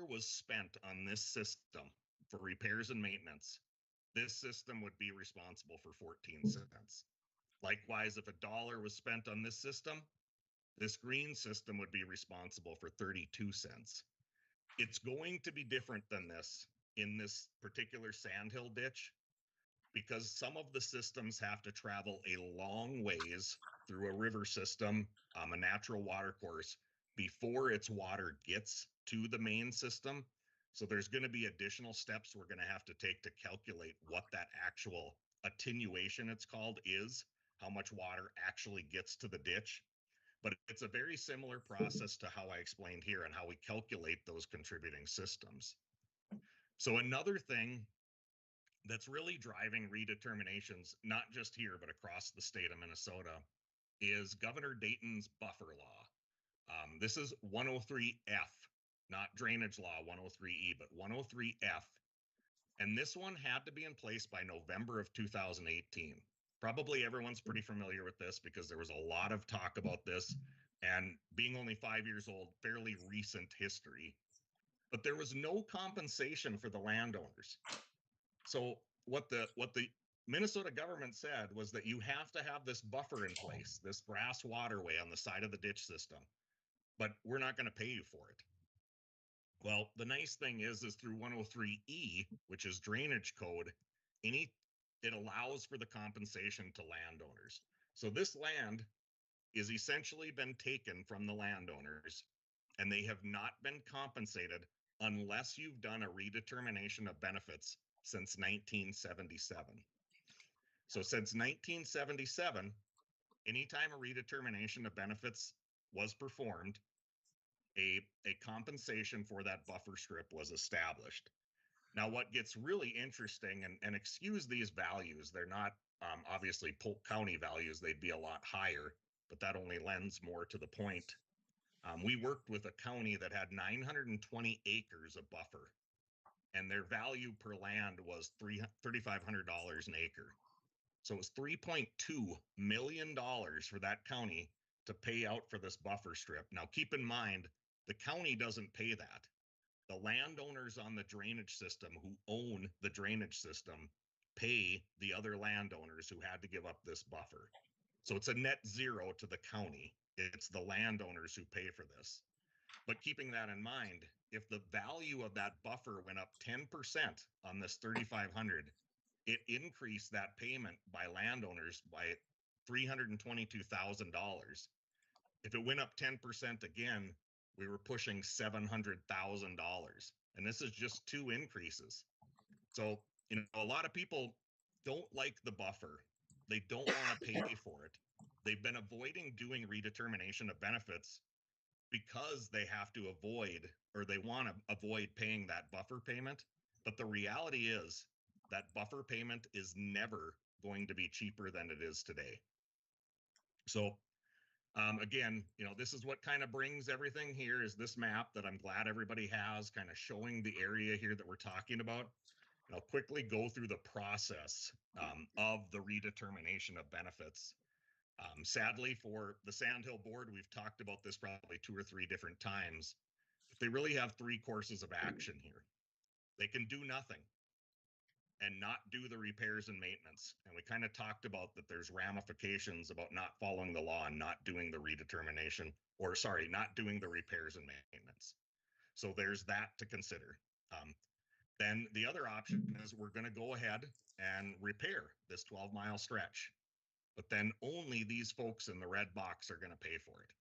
was spent on this system for repairs and maintenance, this system would be responsible for 14 cents. Likewise, if $1 was spent on this system, this green system would be responsible for 32 cents. It's going to be different than this in this particular sandhill ditch because some of the systems have to travel a long ways through a river system, a natural water course, before its water gets to the main system. So there's going to be additional steps we're going to have to take to calculate what that actual attenuation, it's called, is, how much water actually gets to the ditch. But it's a very similar process to how I explained here and how we calculate those contributing systems. So another thing that's really driving redeterminations, not just here, but across the state of Minnesota, is Governor Dayton's buffer law. This is 103F, not drainage law 103E, but 103F. And this one had to be in place by November of 2018. Probably everyone's pretty familiar with this because there was a lot of talk about this, and being only 5 years old, fairly recent history. But there was no compensation for the landowners. So what the Minnesota government said was that you have to have this buffer in place, this grass waterway on the side of the ditch system, but we're not going to pay you for it. Well, the nice thing is through 103E, which is drainage code, it allows for the compensation to landowners. So this land is essentially been taken from the landowners, and they have not been compensated unless you've done a redetermination of benefits since 1977. So since 1977, anytime a redetermination of benefits was performed, a compensation for that buffer strip was established. Now, what gets really interesting, and excuse these values, they're not obviously Polk County values, they'd be a lot higher, but that only lends more to the point. We worked with a county that had 920 acres of buffer, and their value per land was $3,500 an acre. So it was $3.2 million for that county to pay out for this buffer strip. Now, keep in mind, the county doesn't pay that. The landowners on the drainage system who own the drainage system pay the other landowners who had to give up this buffer. So it's a net zero to the county. It's the landowners who pay for this. But keeping that in mind, if the value of that buffer went up 10% on this 3,500, it increased that payment by landowners by $322,000. If it went up 10% again, we were pushing $700,000. And this is just 2 increases. So, a lot of people don't like the buffer. They don't want to pay for it. They've been avoiding doing redetermination of benefits because they have to avoid, or they want to avoid paying that buffer payment. But the reality is that buffer payment is never going to be cheaper than it is today. So again, this is what kind of brings everything here, is this map that I'm glad everybody has, kind of showing the area here that we're talking about. And I'll quickly go through the process of the redetermination of benefits. Sadly, for the Sandhill Board, we've talked about this probably 2 or 3 different times, but they really have 3 courses of action here. They can do nothing and not do the repairs and maintenance. And we kind of talked about that there's ramifications about not following the law and not doing the redetermination, or sorry, not doing the repairs and maintenance. So there's that to consider. Then the other option is we're going to go ahead and repair this 12-mile stretch, but then only these folks in the red box are going to pay for it.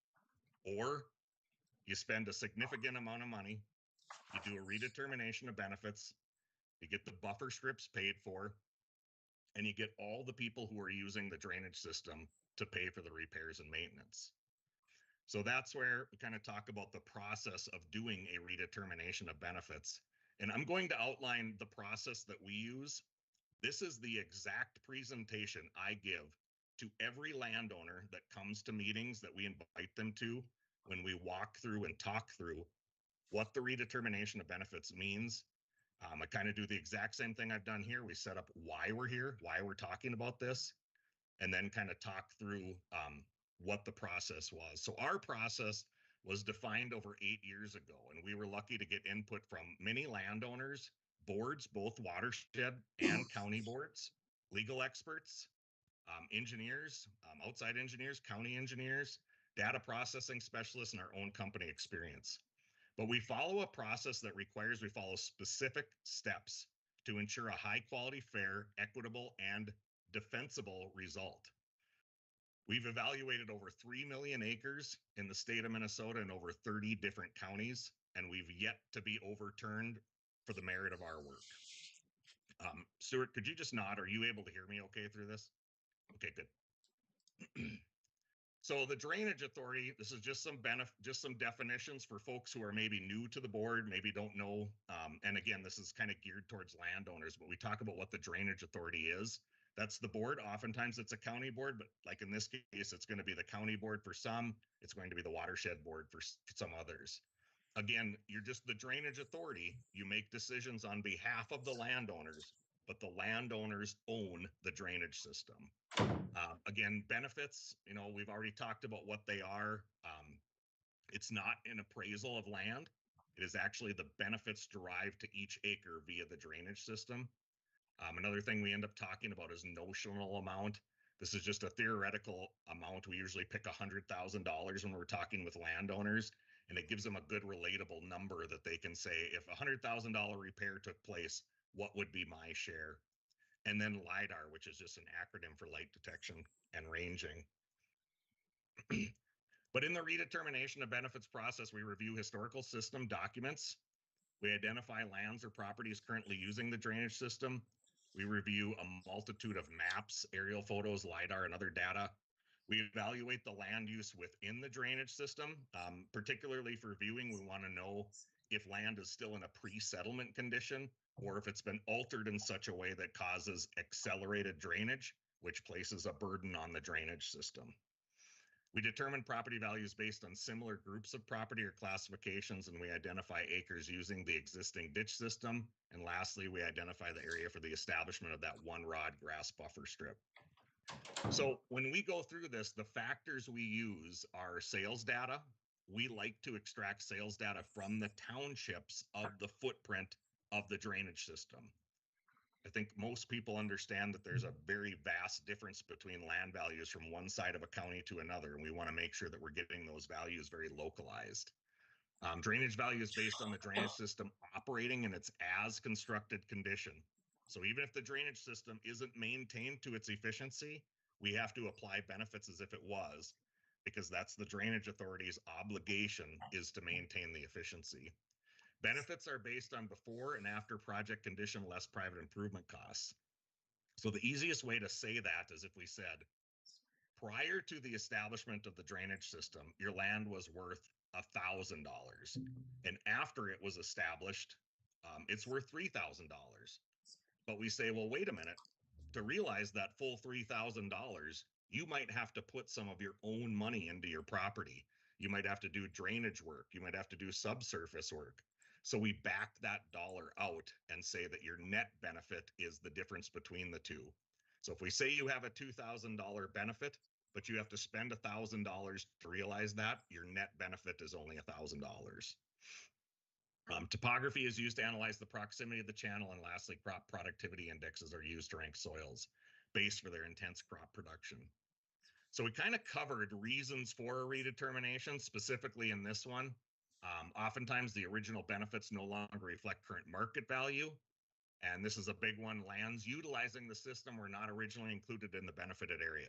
Or you spend a significant amount of money, you do a redetermination of benefits, you get the buffer strips paid for, and you get all the people who are using the drainage system to pay for the repairs and maintenance. So that's where we kind of talk about the process of doing a redetermination of benefits. And I'm going to outline the process that we use. This is the exact presentation I give to every landowner that comes to meetings that we invite them to, when we walk through and talk through what the redetermination of benefits means I kind of do the exact same thing I've done here. We set up why we're here, why we're talking about this, and then kind of talk through what the process was. So our process was defined over 8 years ago, and we were lucky to get input from many landowners, boards, both watershed and county boards, legal experts, engineers, outside engineers, county engineers, data processing specialists, and our own company experience. But we follow a process that requires we follow specific steps to ensure a high quality, fair, equitable, and defensible result. We've evaluated over 3 million acres in the state of Minnesota in over 30 different counties, and we've yet to be overturned for the merit of our work. Stuart, could you just nod? Are you able to hear me okay through this? Okay, good. So the Drainage Authority, this is just some definitions for folks who are maybe new to the board, maybe don't know. And again, this is kind of geared towards landowners, but we talk about what the Drainage Authority is. That's the board. Oftentimes it's a county board, but like in this case, it's going to be the county board for some. It's going to be the watershed board for some others. Again, you're just the Drainage Authority. You make decisions on behalf of the landowners, but the landowners own the drainage system. Again, benefits, we've already talked about what they are. It's not an appraisal of land. It is actually the benefits derived to each acre via the drainage system. Another thing we end up talking about is notional amount. This is just a theoretical amount. We usually pick $100,000 when we're talking with landowners, and it gives them a good relatable number that they can say, if a $100,000 repair took place, what would be my share? And then LIDAR, which is just an acronym for light detection and ranging. But in the redetermination of benefits process, we review historical system documents. We identify lands or properties currently using the drainage system. We review a multitude of maps, aerial photos, LIDAR, and other data. We evaluate the land use within the drainage system. Particularly for viewing, we want to know if land is still in a pre-settlement condition or if it's been altered in such a way that causes accelerated drainage, which places a burden on the drainage system. We determine property values based on similar groups of property or classifications, and we identify acres using the existing ditch system. And lastly, we identify the area for the establishment of that one rod grass buffer strip. So when we go through this, the factors we use are sales data. We like to extract sales data from the townships of the footprint of the drainage system. I think most people understand that there's a very vast difference between land values from one side of a county to another, and we want to make sure that we're getting those values very localized. Drainage value is based on the drainage system operating in its as constructed condition. So even if the drainage system isn't maintained to its efficiency, we have to apply benefits as if it was, because that's the Drainage Authority's obligation, is to maintain the efficiency. Benefits are based on before and after project condition less private improvement costs. So the easiest way to say that is if we said, prior to the establishment of the drainage system, your land was worth $1,000. And after it was established, it's worth $3,000. But we say, well, wait a minute, to realize that full $3,000, you might have to put some of your own money into your property. You might have to do drainage work. You might have to do subsurface work. So we back that dollar out and say that your net benefit is the difference between the two. So if we say you have a $2,000 benefit, but you have to spend $1,000 to realize that, your net benefit is only $1,000. Topography is used to analyze the proximity of the channel, and lastly, crop productivity indexes are used to rank soils based for their intense crop production. So we kind of covered reasons for a redetermination, specifically in this one. Oftentimes the original benefits no longer reflect current market value. And this is a big one. Lands utilizing the system were not originally included in the benefited area.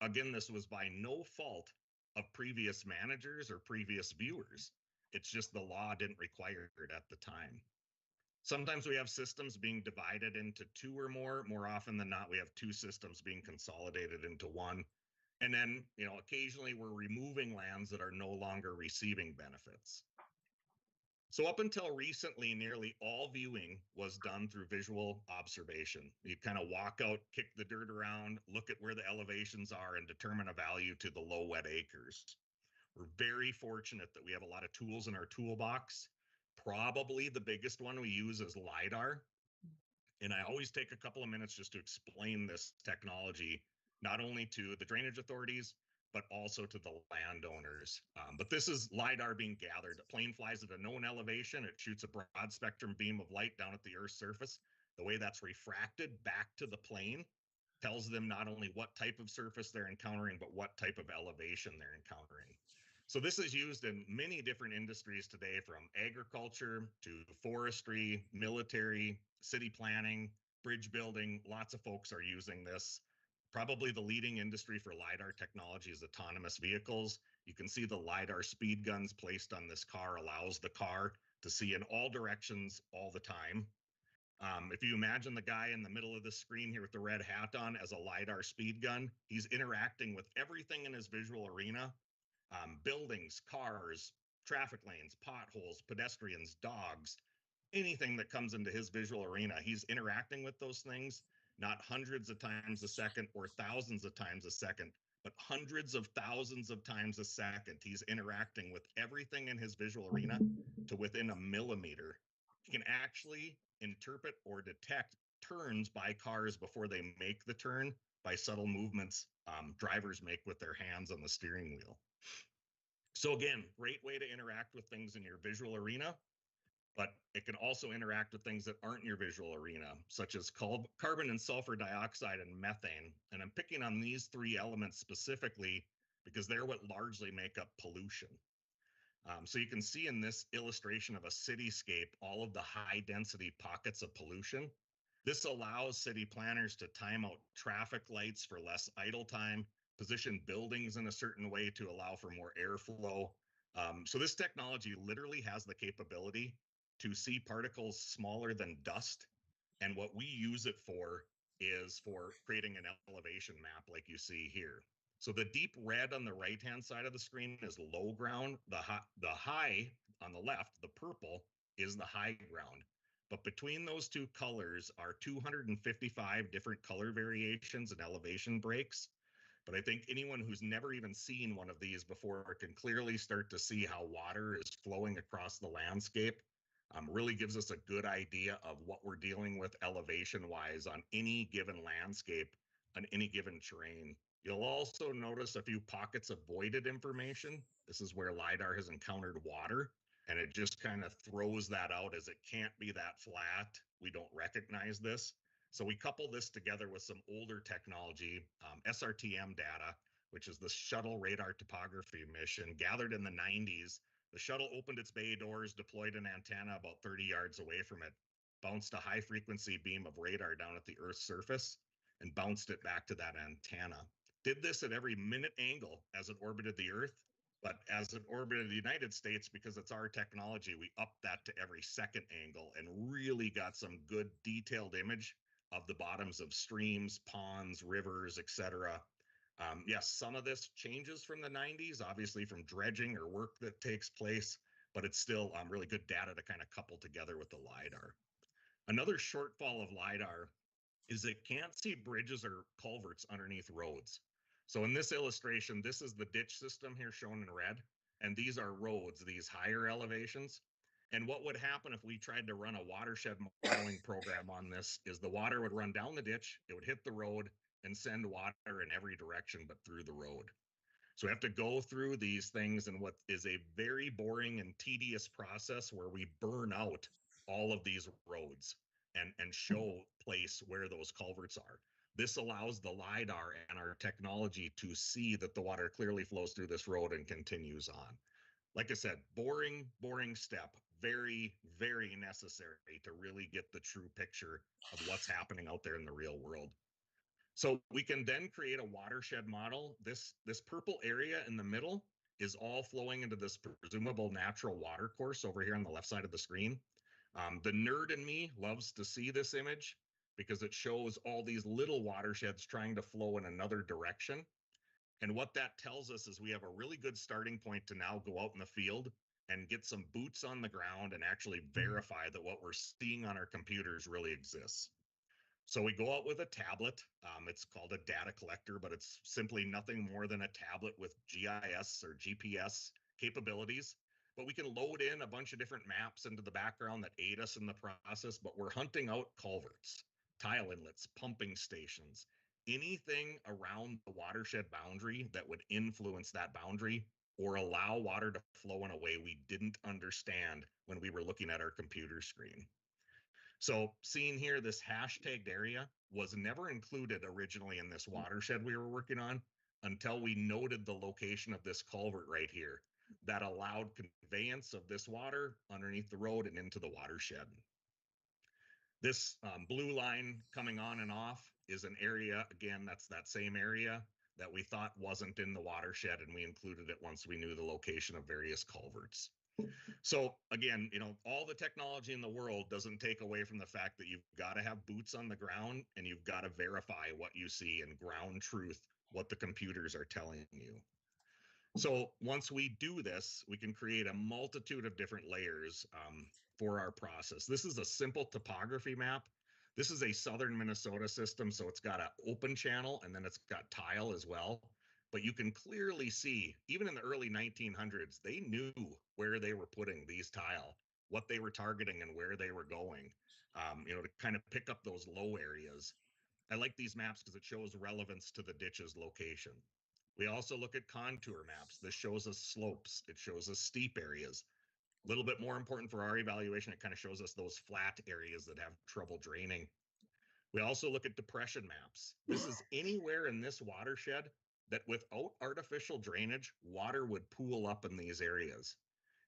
Again, this was by no fault of previous managers or previous viewers. It's just the law didn't require it at the time. Sometimes we have systems being divided into two or more. More often than not, we have two systems being consolidated into one. And then, occasionally we're removing lands that are no longer receiving benefits. So up until recently, nearly all viewing was done through visual observation. You kind of walk out, kick the dirt around, look at where the elevations are, and determine a value to the low wet acres. We're very fortunate that we have a lot of tools in our toolbox Probably the biggest one we use is LiDAR. And I always take a couple of minutes just to explain this technology, not only to the drainage authorities, but also to the landowners. But this is LiDAR being gathered. A plane flies at a known elevation. It shoots a broad spectrum beam of light down at the Earth's surface. The way that's refracted back to the plane tells them not only what type of surface they're encountering, but what type of elevation they're encountering. So this is used in many different industries today, from agriculture to forestry, military, city planning, bridge building. Lots of folks are using this. Probably the leading industry for LiDAR technology is autonomous vehicles. You can see the LiDAR speed guns placed on this car allows the car to see in all directions all the time. If you imagine the guy in the middle of the screen here with the red hat on as a LiDAR speed gun, he's interacting with everything in his visual arena. Buildings, cars, traffic lanes, potholes, pedestrians, dogs, anything that comes into his visual arena, he's interacting with those things, not hundreds of times a second or thousands of times a second, but hundreds of thousands of times a second. He's interacting with everything in his visual arena to within a millimeter. He can actually interpret or detect turns by cars before they make the turn by subtle movements drivers make with their hands on the steering wheel. So again, great way to interact with things in your visual arena, but it can also interact with things that aren't in your visual arena, such as carbon and sulfur dioxide and methane. And I'm picking on these three elements specifically because they're what largely make up pollution. So you can see in this illustration of a cityscape, all of the high density pockets of pollution. This allows city planners to time out traffic lights for less idle time, position buildings in a certain way to allow for more airflow. So this technology literally has the capability to see particles smaller than dust. And what we use it for is for creating an elevation map like you see here. So the deep red on the right-hand side of the screen is low ground. The high on the left, the purple, is the high ground. But between those two colors are 255 different color variations and elevation breaks. But I think anyone who's never even seen one of these before can clearly start to see how water is flowing across the landscape. Really gives us a good idea of what we're dealing with elevation-wise on any given landscape, on any given terrain. You'll also notice a few pockets of voided information. This is where LiDAR has encountered water, and it just kind of throws that out as it can't be that flat. We don't recognize this. So we couple this together with some older technology, SRTM data, which is the Shuttle Radar Topography mission, gathered in the 90s. The shuttle opened its bay doors, deployed an antenna about 30 yards away from it, bounced a high frequency beam of radar down at the Earth's surface, and bounced it back to that antenna. Did this at every minute angle as it orbited the Earth, but as it orbited the United States, because it's our technology, we upped that to every second angle and really got some good detailed image of the bottoms of streams, ponds, rivers, etc. Yes, some of this changes from the 90s, obviously from dredging or work that takes place, but it's still really good data to kind of couple together with the LiDAR. Another shortfall of LiDAR is it can't see bridges or culverts underneath roads. So in this illustration, this is the ditch system here shown in red, and these are roads, these higher elevations. And what would happen if we tried to run a watershed modeling program on this is the water would run down the ditch, it would hit the road and send water in every direction but through the road. So we have to go through these things in what is a very boring and tedious process where we burn out all of these roads and show place where those culverts are. This allows the LiDAR and our technology to see that the water clearly flows through this road and continues on. Like I said, boring step, very, very necessary to really get the true picture of what's happening out there in the real world. So we can then create a watershed model. This purple area in the middle is all flowing into this presumable natural water course over here on the left side of the screen. The nerd in me loves to see this image because it shows all these little watersheds trying to flow in another direction. And what that tells us is we have a really good starting point to now go out in the field and get some boots on the ground and actually verify that what we're seeing on our computers really exists. So we go out with a tablet. It's called a data collector, but it's simply nothing more than a tablet with GIS or GPS capabilities. but we can load in a bunch of different maps into the background that aid us in the process, but we're hunting out culverts, tile inlets, pumping stations, anything around the watershed boundary that would influence that boundary or allow water to flow in a way we didn't understand when we were looking at our computer screen. So seeing here, this hashtagged area was never included originally in this watershed we were working on until we noted the location of this culvert right here that allowed conveyance of this water underneath the road and into the watershed. This blue line coming on and off is an area, again, that's that same area that we thought wasn't in the watershed, and we included it once we knew the location of various culverts. So again, you know, all the technology in the world doesn't take away from the fact that you've got to have boots on the ground and you've got to verify what you see and ground truth what the computers are telling you. So once we do this, we can create a multitude of different layers for our process. This is a simple topography map. This is a southern Minnesota system, so it's got an open channel and then it's got tile as well. But you can clearly see, even in the early 1900s, they knew where they were putting these tile, what they were targeting and where they were going, you know, to kind of pick up those low areas. I like these maps because it shows relevance to the ditch's location. We also look at contour maps. This shows us slopes. It shows us steep areas. A little bit more important for our evaluation, it kind of shows us those flat areas that have trouble draining. We also look at depression maps. This is anywhere in this watershed that without artificial drainage, water would pool up in these areas.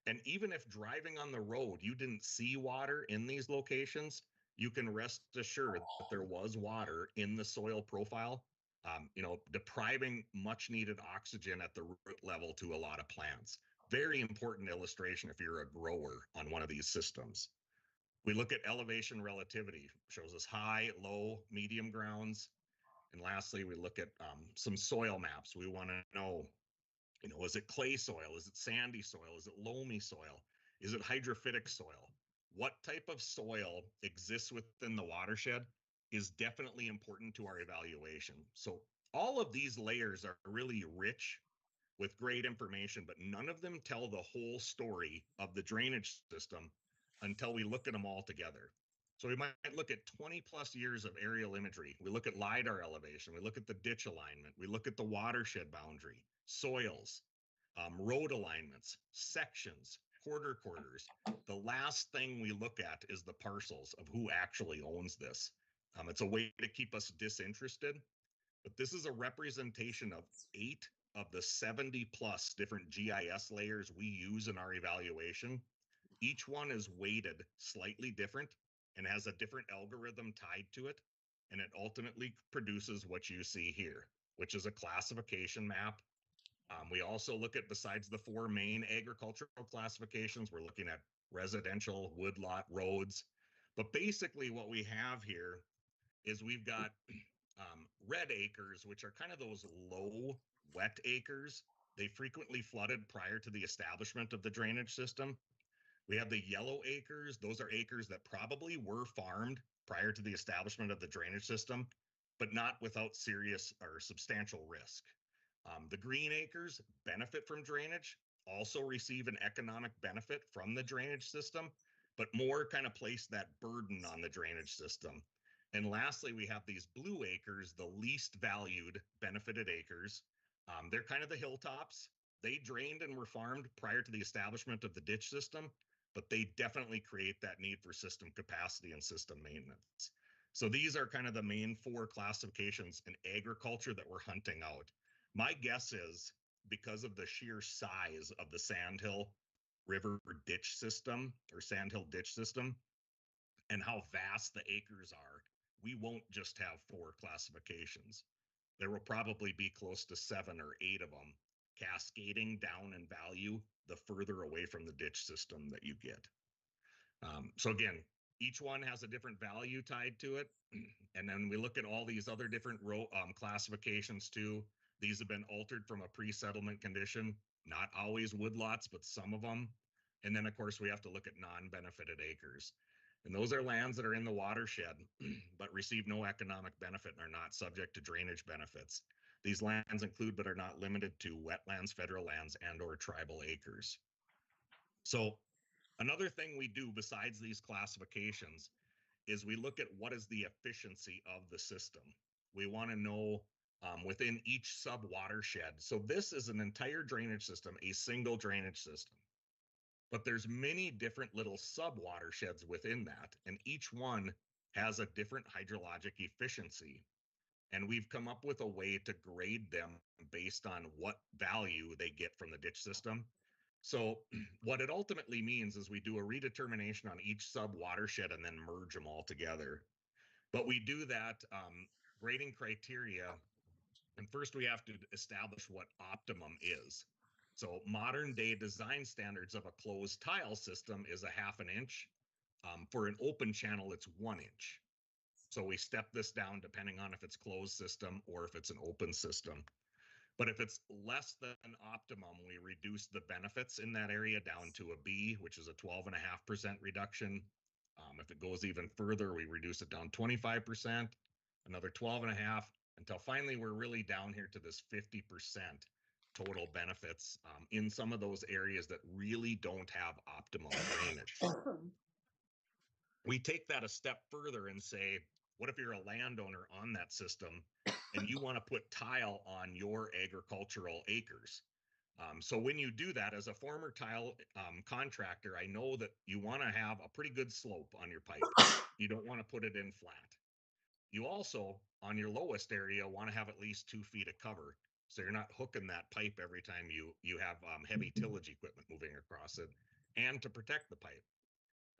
And even if driving on the road, you didn't see water in these locations, you can rest assured that there was water in the soil profile, you know, depriving much needed oxygen at the root level to a lot of plants. Very important illustration if you're a grower on one of these systems. We look at elevation relativity, shows us high, low, medium grounds. And lastly, we look at some soil maps. We want to know, you know, is it clay soil? Is it sandy soil? Is it loamy soil? Is it hydrophytic soil? What type of soil exists within the watershed is definitely important to our evaluation. So all of these layers are really rich with great information, but none of them tell the whole story of the drainage system until we look at them all together. So we might look at 20 plus years of aerial imagery. We look at LiDAR elevation. We look at the ditch alignment. We look at the watershed boundary, soils, road alignments, sections, quarters. The last thing we look at is the parcels of who actually owns this. It's a way to keep us disinterested, but this is a representation of 8 of the 70 plus different GIS layers we use in our evaluation. Each one is weighted slightly different and has a different algorithm tied to it. And it ultimately produces what you see here, which is a classification map. We also look at, besides the 4 main agricultural classifications, we're looking at residential, woodlot, roads. But basically what we have here is we've got red acres, which are kind of those low, wet acres. They frequently flooded prior to the establishment of the drainage system. We have the yellow acres. Those are acres that probably were farmed prior to the establishment of the drainage system, but not without serious or substantial risk. The green acres benefit from drainage, also receive an economic benefit from the drainage system, but more kind of place that burden on the drainage system. And lastly, we have these blue acres, the least valued benefited acres. They're kind of the hilltops. They drained and were farmed prior to the establishment of the ditch system, but they definitely create that need for system capacity and system maintenance. So these are kind of the main 4 classifications in agriculture that we're hunting out. My guess is because of the sheer size of the Sandhill River ditch system or Sandhill ditch system and how vast the acres are, we won't just have 4 classifications. There will probably be close to 7 or 8 of them cascading down in value the further away from the ditch system that you get. So again, each one has a different value tied to it. And then we look at all these other different classifications too. These have been altered from a pre-settlement condition, not always woodlots, but some of them. And then of course we have to look at non-benefited acres. And those are lands that are in the watershed, but receive no economic benefit and are not subject to drainage benefits. These lands include, but are not limited to, wetlands, federal lands, and or tribal acres. So another thing we do besides these classifications is we look at what is the efficiency of the system. We want to know within each sub watershed. So this is an entire drainage system, a single drainage system. But there's many different little sub watersheds within that, and each one has a different hydrologic efficiency. And we've come up with a way to grade them based on what value they get from the ditch system. So what it ultimately means is we do a redetermination on each sub watershed and then merge them all together. But we do that grading criteria, and first we have to establish what optimum is. So modern day design standards of a closed tile system is a 1/2 inch. For an open channel, it's 1 inch. So we step this down depending on if it's closed system or if it's an open system. But if it's less than optimum, we reduce the benefits in that area down to a B, which is a 12.5% reduction. If it goes even further, we reduce it down 25%, another 12.5, until finally we're really down here to this 50% total benefits in some of those areas that really don't have optimum drainage. We take that a step further and say, what if you're a landowner on that system and you want to put tile on your agricultural acres? So when you do that, as a former tile contractor, I know that you want to have a pretty good slope on your pipe. You don't want to put it in flat. You also, on your lowest area, want to have at least 2 feet of cover, so you're not hooking that pipe every time you have heavy tillage equipment moving across it, and to protect the pipe.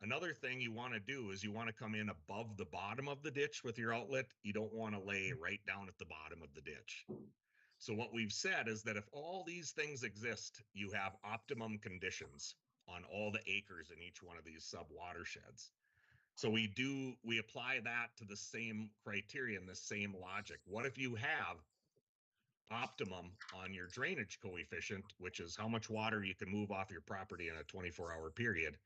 Another thing you want to do is you want to come in above the bottom of the ditch with your outlet. You don't want to lay right down at the bottom of the ditch. So what we've said is that if all these things exist, you have optimum conditions on all the acres in each one of these sub watersheds. So we apply that to the same criteria and the same logic. What if you have optimum on your drainage coefficient, which is how much water you can move off your property in a 24-hour period,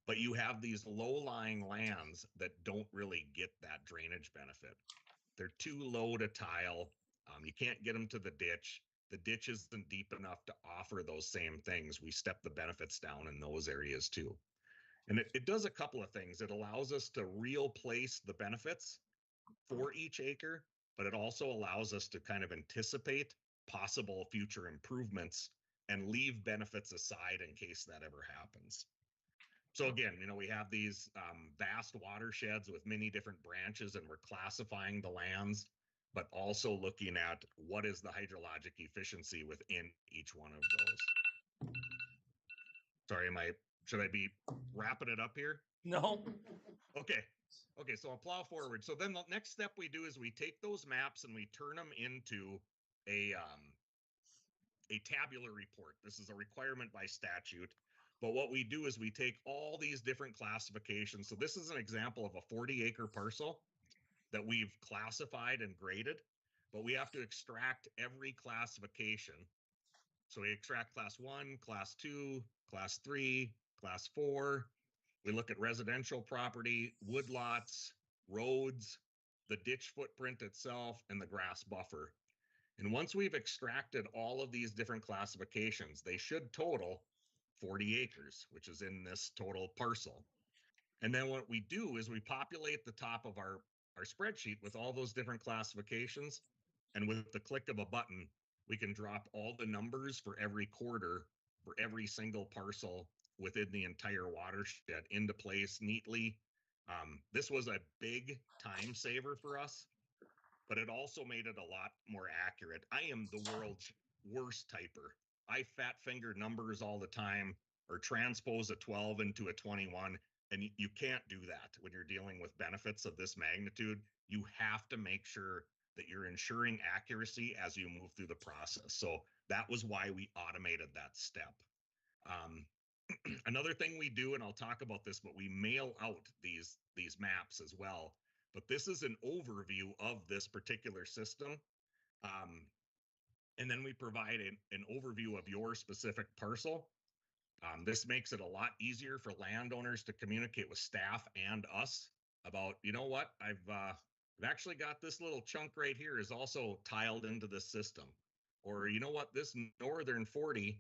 but you have these low-lying lands that don't really get that drainage benefit. They're too low to tile. You can't get them to the ditch. The ditch isn't deep enough to offer those same things. We step the benefits down in those areas too. And it does a couple of things. It allows us to real place the benefits for each acre, but it also allows us to kind of anticipate possible future improvements and leave benefits aside in case that ever happens. So again, we have these vast watersheds with many different branches, and we're classifying the lands, but also looking at what is the hydrologic efficiency within each one of those. Sorry, should I be wrapping it up here? No. Okay. Okay, so I'll plow forward. So then the next step we do is we take those maps and we turn them into a tabular report. This is a requirement by statute. But what we do is we take all these different classifications. So this is an example of a 40-acre parcel that we've classified and graded, but we have to extract every classification. So we extract class 1, class 2, class 3, class 4. We look at residential property, woodlots, roads, the ditch footprint itself, and the grass buffer. And once we've extracted all of these different classifications, they should total 40 acres, which is in this total parcel. And then what we do is we populate the top of our spreadsheet with all those different classifications. And with the click of a button, we can drop all the numbers for every quarter for every single parcel within the entire watershed into place neatly. This was a big time saver for us, but it also made it a lot more accurate. I am the world's worst typer. I fat finger numbers all the time or transpose a 12 into a 21. And you can't do that when you're dealing with benefits of this magnitude. You have to make sure that you're ensuring accuracy as you move through the process. So that was why we automated that step. Another thing we do, and I'll talk about this, but we mail out these maps as well. But this is an overview of this particular system. And then we provide an overview of your specific parcel. This makes it a lot easier for landowners to communicate with staff and us about, you know what, I've actually got this little chunk right here is also tiled into the system. Or, you know what, this northern 40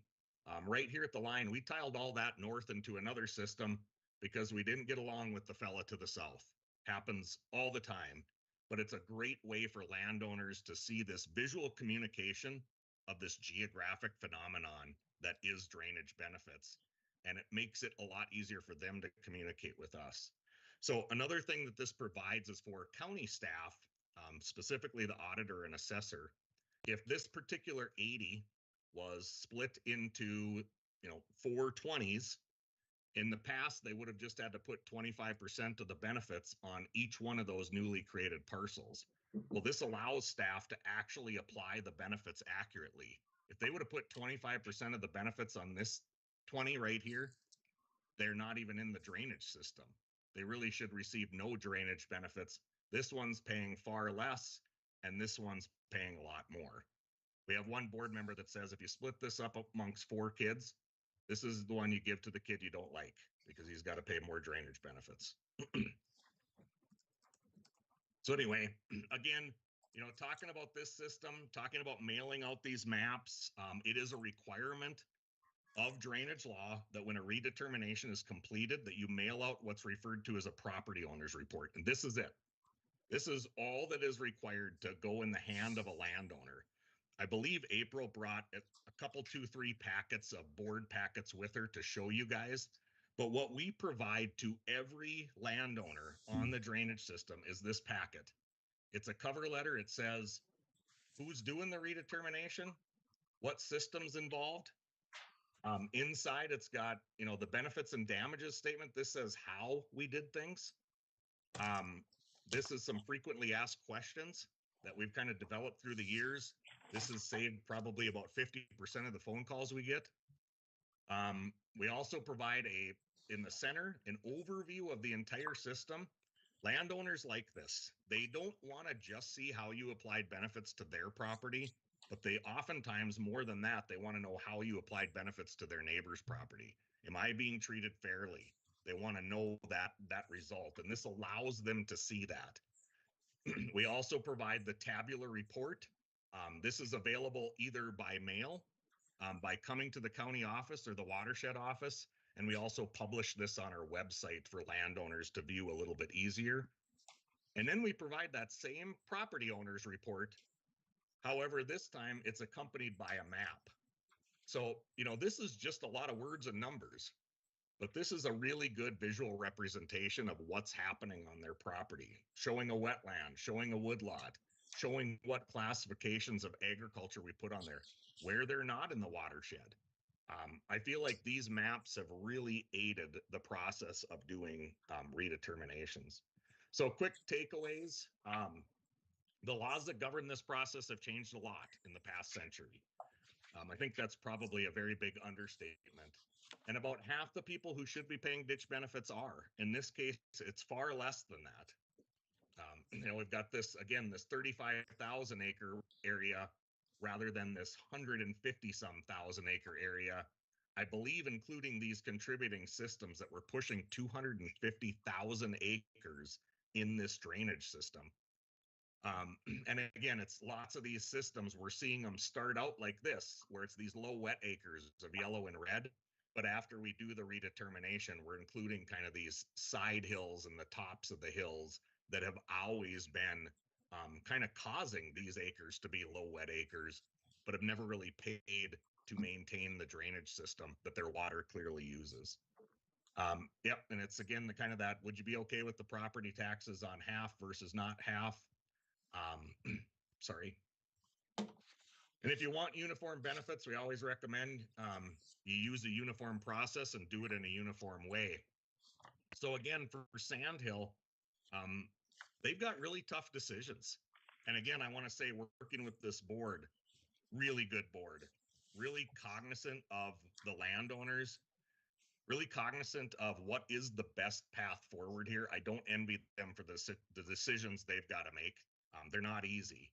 Right here at the line, we tiled all that north into another system because we didn't get along with the fella to the south. Happens all the time, but it's a great way for landowners to see this visual communication of this geographic phenomenon that is drainage benefits. And it makes it a lot easier for them to communicate with us. So another thing that this provides is for county staff, specifically the auditor and assessor, if this particular 80 was split into 420s, in the past they would have just had to put 25% of the benefits on each one of those newly created parcels. Well, this allows staff to actually apply the benefits accurately. If they would have put 25% of the benefits on this 20 right here, they're not even in the drainage system. They really should receive no drainage benefits. This one's paying far less, and this one's paying a lot more. We have one board member that says if you split this up amongst 4 kids, this is the one you give to the kid you don't like because he's got to pay more drainage benefits. So anyway, again, talking about this system, talking about mailing out these maps, it is a requirement of drainage law that when a redetermination is completed, that you mail out what's referred to as a property owner's report. And this is it. This is all that is required to go in the hand of a landowner. I believe April brought a couple, 2-3 packets of board packets with her to show you guys. But what we provide to every landowner on the drainage system is this packet. It's a cover letter. It says who's doing the redetermination, what system's involved. Inside, it's got, the benefits and damages statement. This says how we did things. This is some frequently asked questions that we've kind of developed through the years. This has saved probably about 50% of the phone calls we get. We also provide in the center, an overview of the entire system. Landowners like this. They don't want to just see how you applied benefits to their property, but they oftentimes, more than that, they want to know how you applied benefits to their neighbor's property. Am I being treated fairly? They want to know that result, and this allows them to see that. We also provide the tabular report. This is available either by mail, by coming to the county office or the watershed office, and we also publish this on our website for landowners to view a little bit easier. And then we provide that same property owner's report. However, this time it's accompanied by a map. So, this is just a lot of words and numbers, but this is a really good visual representation of what's happening on their property, showing a wetland, showing a woodlot, showing what classifications of agriculture we put on there, where they're not in the watershed. I feel like these maps have really aided the process of doing redeterminations. So quick takeaways. The laws that govern this process have changed a lot in the past century. I think that's probably a very big understatement. And about half the people who should be paying ditch benefits are. In this case, it's far less than that. We've got this 35,000 acre area rather than this 150 some thousand acre area. I believe including these contributing systems that we're pushing 250,000 acres in this drainage system. And again, it's lots of these systems. We're seeing them start out like this, where it's these low wet acres of yellow and red. But after we do the redetermination, we're including kind of these side hills and the tops of the hills that have always been kind of causing these acres to be low wet acres, but have never really paid to maintain the drainage system that their water clearly uses. Yep, and it's again the kind of that, would you be okay with the property taxes on half versus not half? Sorry. And if you want uniform benefits, we always recommend you use a uniform process and do it in a uniform way. So again, for Sandhill, they've got really tough decisions. And again, I want to say working with this board, really good board, really cognizant of the landowners, really cognizant of what is the best path forward here. I don't envy them for the decisions they've got to make. They're not easy,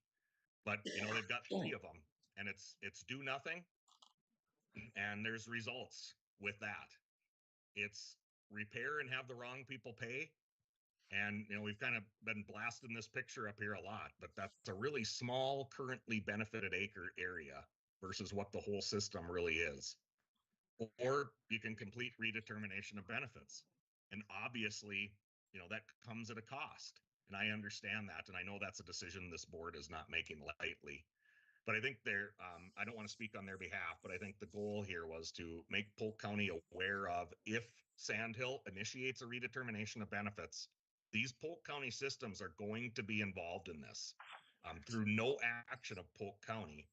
but they've got 3 of them, and it's do nothing, and there's results with that. It's repair and have the wrong people pay. And we've kind of been blasting this picture up here a lot, but that's a really small currently benefited acre area versus what the whole system really is. or you can complete redetermination of benefits. And obviously, that comes at a cost. And I understand that. And I know that's a decision this board is not making lightly. But I think I don't want to speak on their behalf, but I think the goal here was to make Polk County aware of if Sandhill initiates a redetermination of benefits, these Polk County systems are going to be involved in this through no action of Polk County.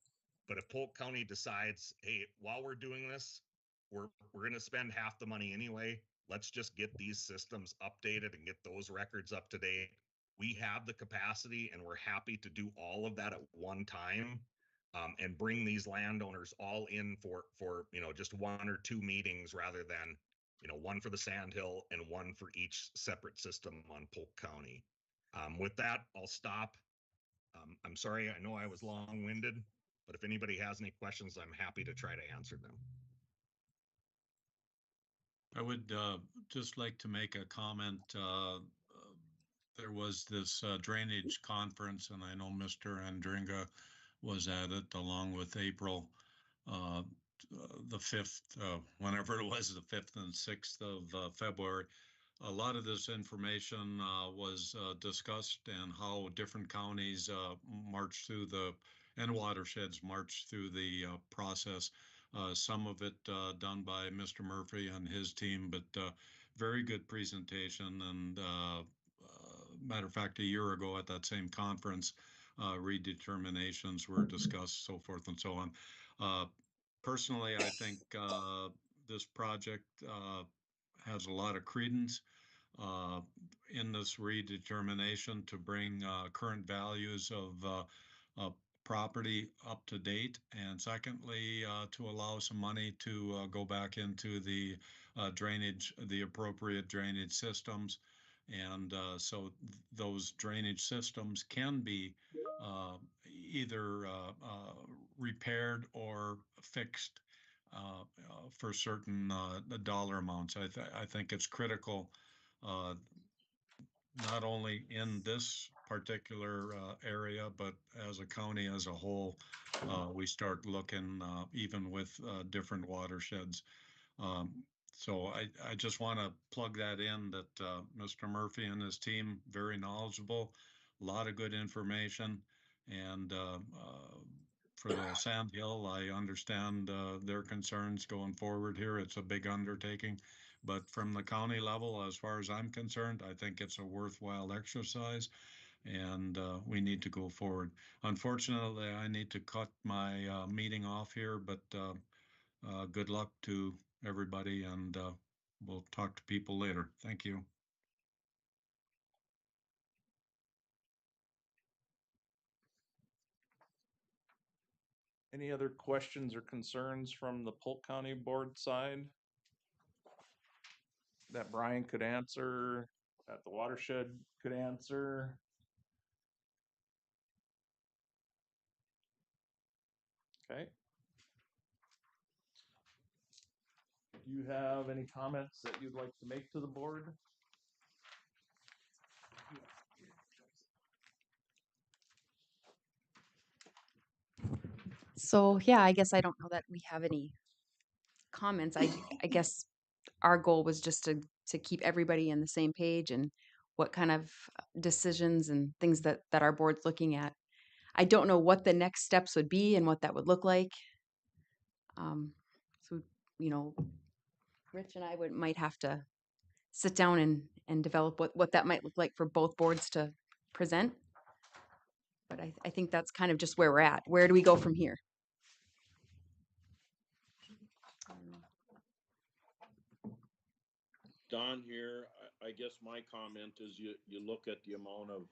But if Polk County decides, hey, while we're doing this, we're going to spend half the money anyway. Let's just get these systems updated and get those records up to date. We have the capacity and we're happy to do all of that at one time, and bring these landowners all in for just 1 or 2 meetings rather than one for the Sandhill and one for each separate system on Polk County. With that, I'll stop. I'm sorry, I know I was long-winded, but if anybody has any questions, I'm happy to try to answer them. I would just like to make a comment. There was this drainage conference, and I know Mr. Andringa was at it along with April, uh, the 5th, whenever it was, the 5th and 6th of February. A lot of this information was discussed, and how different counties march through and watersheds march through the process. Some of it done by Mr. Murphy and his team, but very good presentation. And matter of fact, a year ago at that same conference, redeterminations were discussed, so forth and so on. Personally, I think this project has a lot of credence uh, in this redetermination to bring current values of property up to date. And secondly, to allow some money to go back into the drainage, the appropriate drainage systems. And those drainage systems can be either repaired or fixed for certain dollar amounts. I think it's critical, uh, not only in this particular area, but as a county as a whole, we start looking even with different watersheds. Um, so I just want to plug that in, that Mr. Murphy and his team, very knowledgeable, a lot of good information. And for the Sand Hill, I understand their concerns going forward here. It's a big undertaking. But from the county level, as far as I'm concerned, I think it's a worthwhile exercise, and we need to go forward. Unfortunately, I need to cut my meeting off here, but good luck to everybody, and we'll talk to people later. Thank you. Any other questions or concerns from the Polk County Board side that Brian could answer, that the watershed could answer? Okay. Do you have any comments that you'd like to make to the board? So yeah, I guess I don't know that we have any comments. I guess our goal was just to keep everybody on the same page and what kind of decisions and things that our board's looking at. I don't know what the next steps would be and what that would look like. So you know, Rich and I might have to sit down and develop what that might look like for both boards to present. But I think that's kind of just where we're at. Where do we go from here? Don here, I guess my comment is you look at the amount of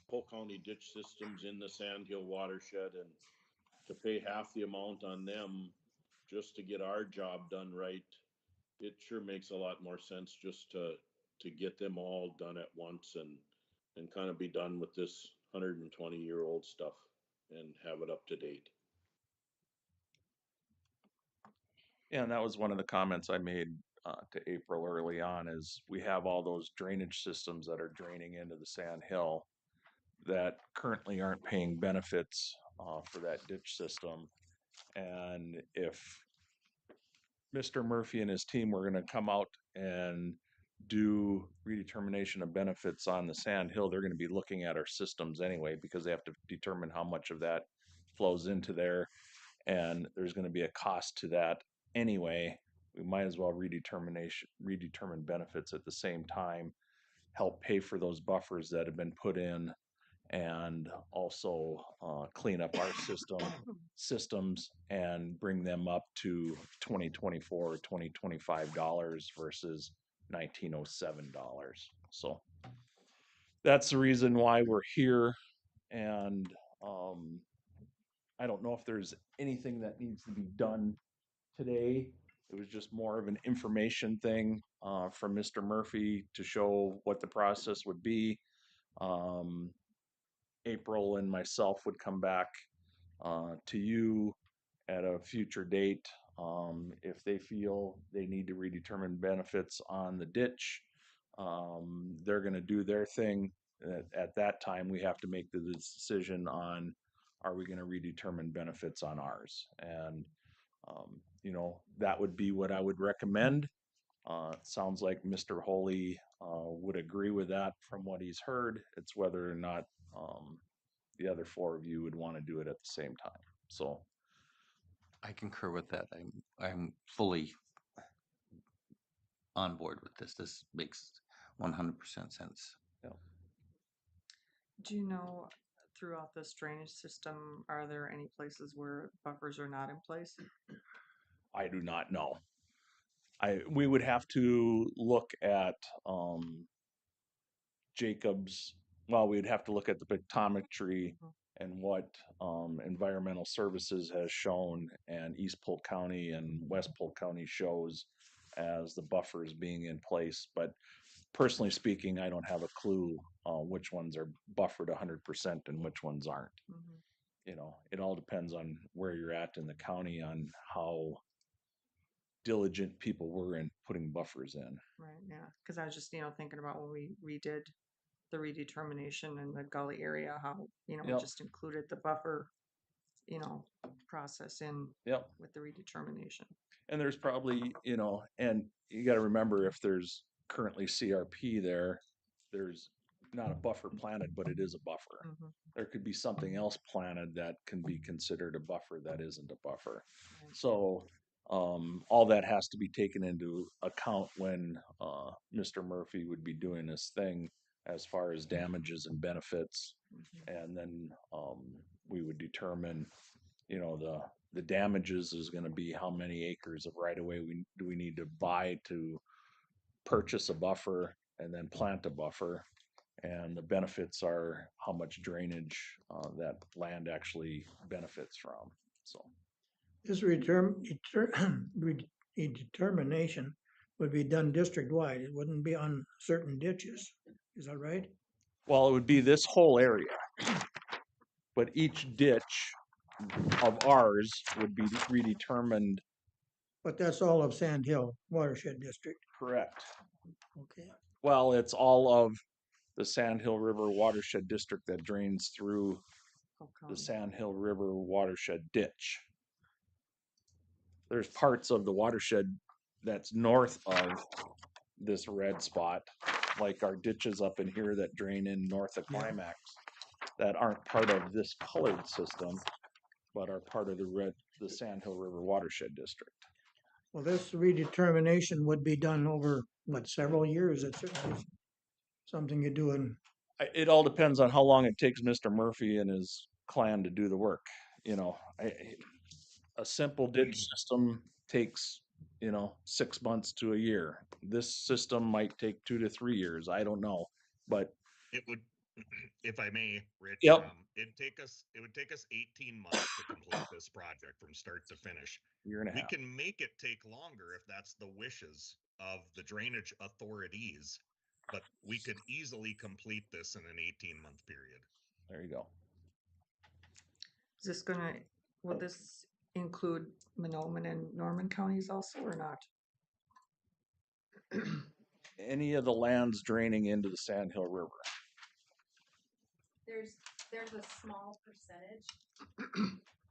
Polk County ditch systems in the Sandhill watershed, and to pay half the amount on them just to get our job done right, it sure makes a lot more sense just to get them all done at once and kind of be done with this 120-year-old stuff and have it up to date. Yeah, and that was one of the comments I made to April early on, is we have all those drainage systems that are draining into the Sand Hill that currently aren't paying benefits for that ditch system. And if Mr. Murphy and his team were going to come out and do redetermination of benefits on the Sand Hill, they're going to be looking at our systems anyway, because they have to determine how much of that flows into there. And there's going to be a cost to that anyway. We might as well redetermine benefits at the same time, help pay for those buffers that have been put in, and also clean up our systems and bring them up to 2024 or $2025 versus $1907. So that's the reason why we're here. And I don't know if there's anything that needs to be done today. It was just more of an information thing from Mr. Murphy to show what the process would be. April and myself would come back to you at a future date if they feel they need to redetermine benefits on the ditch. They're going to do their thing. At that time, we have to make the decision on, are we going to redetermine benefits on ours? And that would be what I would recommend. It sounds like Mr. Holy would agree with that from what he's heard. It's whether or not the other four of you would want to do it at the same time. So I concur with that. I'm fully on board with this. This makes 100% sense. yeah. Do you know, throughout this drainage system, are there any places where buffers are not in place? I do not know. We would have to look at Jacob's. Well, we'd have to look at the pictometry and what environmental services has shown, and East Polk County and West Polk County shows as the buffers being in place. But personally speaking, I don't have a clue which ones are buffered 100% and which ones aren't. It all depends on where you're at in the county on how diligent people were in putting buffers in. Right, yeah, because I was just, thinking about when we redid the redetermination in the gully area, how, we Yep. just included the buffer, process in Yep. with the redetermination. And there's probably, and you got to remember, if there's currently CRP there, there's not a buffer planted, but it is a buffer. Mhm. There could be something else planted that can be considered a buffer that isn't a buffer. Right. So all that has to be taken into account when Mr. Murphy would be doing this thing as far as damages and benefits. And then we would determine, the damages is going to be how many acres of right of way we need to buy to purchase a buffer and then plant a buffer. And the benefits are how much drainage that land actually benefits from. So This determination would be done district-wide. It wouldn't be on certain ditches. Is that right? well, it would be this whole area, but each ditch of ours would be redetermined. But that's all of Sand Hill Watershed District. Correct. Okay. Well, it's all of the Sand Hill River Watershed District that drains through the Sand Hill River Watershed Ditch. There's parts of the watershed that's north of this red spot, like our ditches up in here that drain in north of Climax, that aren't part of this colored system, but are part of the Sand Hill River Watershed District. Well, this redetermination would be done over, several years? It's something you do in. It all depends on how long it takes Mr. Murphy and his clan to do the work. A simple ditch system takes, 6 months to a year. This system might take 2 to 3 years. I don't know, but It would, if I may, Rich. Yep. It would take us 18 months to complete this project from start to finish. Year and a We half. can make it take longer if that's the wishes of the drainage authorities, but we could easily complete this in an 18-month period. There you go. Is this will this include Monoman and Norman counties also or not? Any of the lands draining into the Sand Hill River. There's a small percentage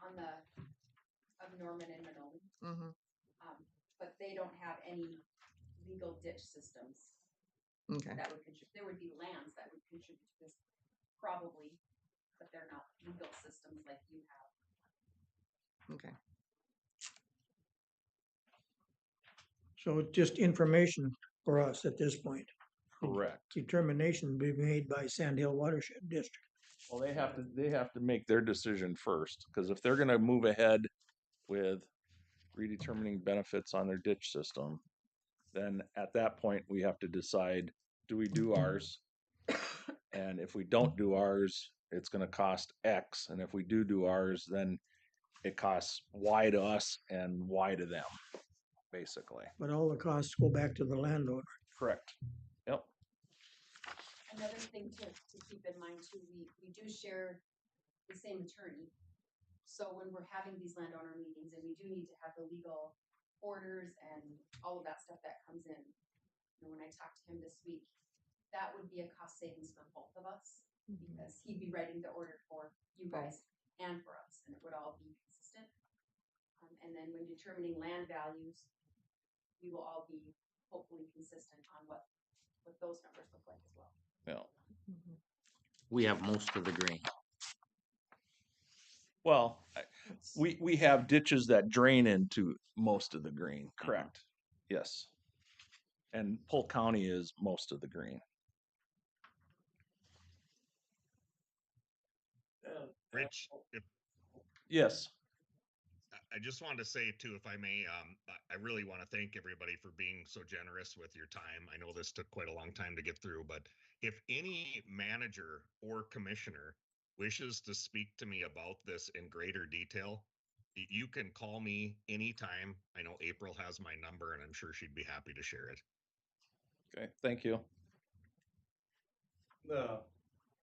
on of Norman and Monoman. Mm-hmm. but they don't have any legal ditch systems Okay. that would contribute. There would be lands that would contribute to this probably, but they're not legal systems like you have. Okay. So it's just information for us at this point. Correct. Determination be made by Sand Hill Watershed District. Well, they have to make their decision first, because if they're gonna move ahead with redetermining benefits on their ditch system, then at that point, we have to decide, do we do ours? And if we don't do ours, it's gonna cost X, and if we do ours, then it costs Y to us and Y to them, basically. But all the costs go back to the landowner. Correct. Yep. Another thing to keep in mind too, we do share the same attorney. So when we're having these landowner meetings and we do need to have the legal orders and all of that stuff that comes in. And when I talked to him this week, that would be a cost savings for both of us because he'd be writing the order for you guys and for us, and it would all be consistent. And then when determining land values, we will all be hopefully consistent on what those numbers look like as well. Yeah. We have most of the grain. Well, we have ditches that drain into most of the green, correct? Yes. And Polk County is most of the green. Rich, if Yes. I just wanted to say too, if I may, I really want to thank everybody for being so generous with your time. I know this took quite a long time to get through, but if any manager or commissioner wishes to speak to me about this in greater detail, you can call me anytime. I know April has my number and I'm sure she'd be happy to share it. Okay, thank you.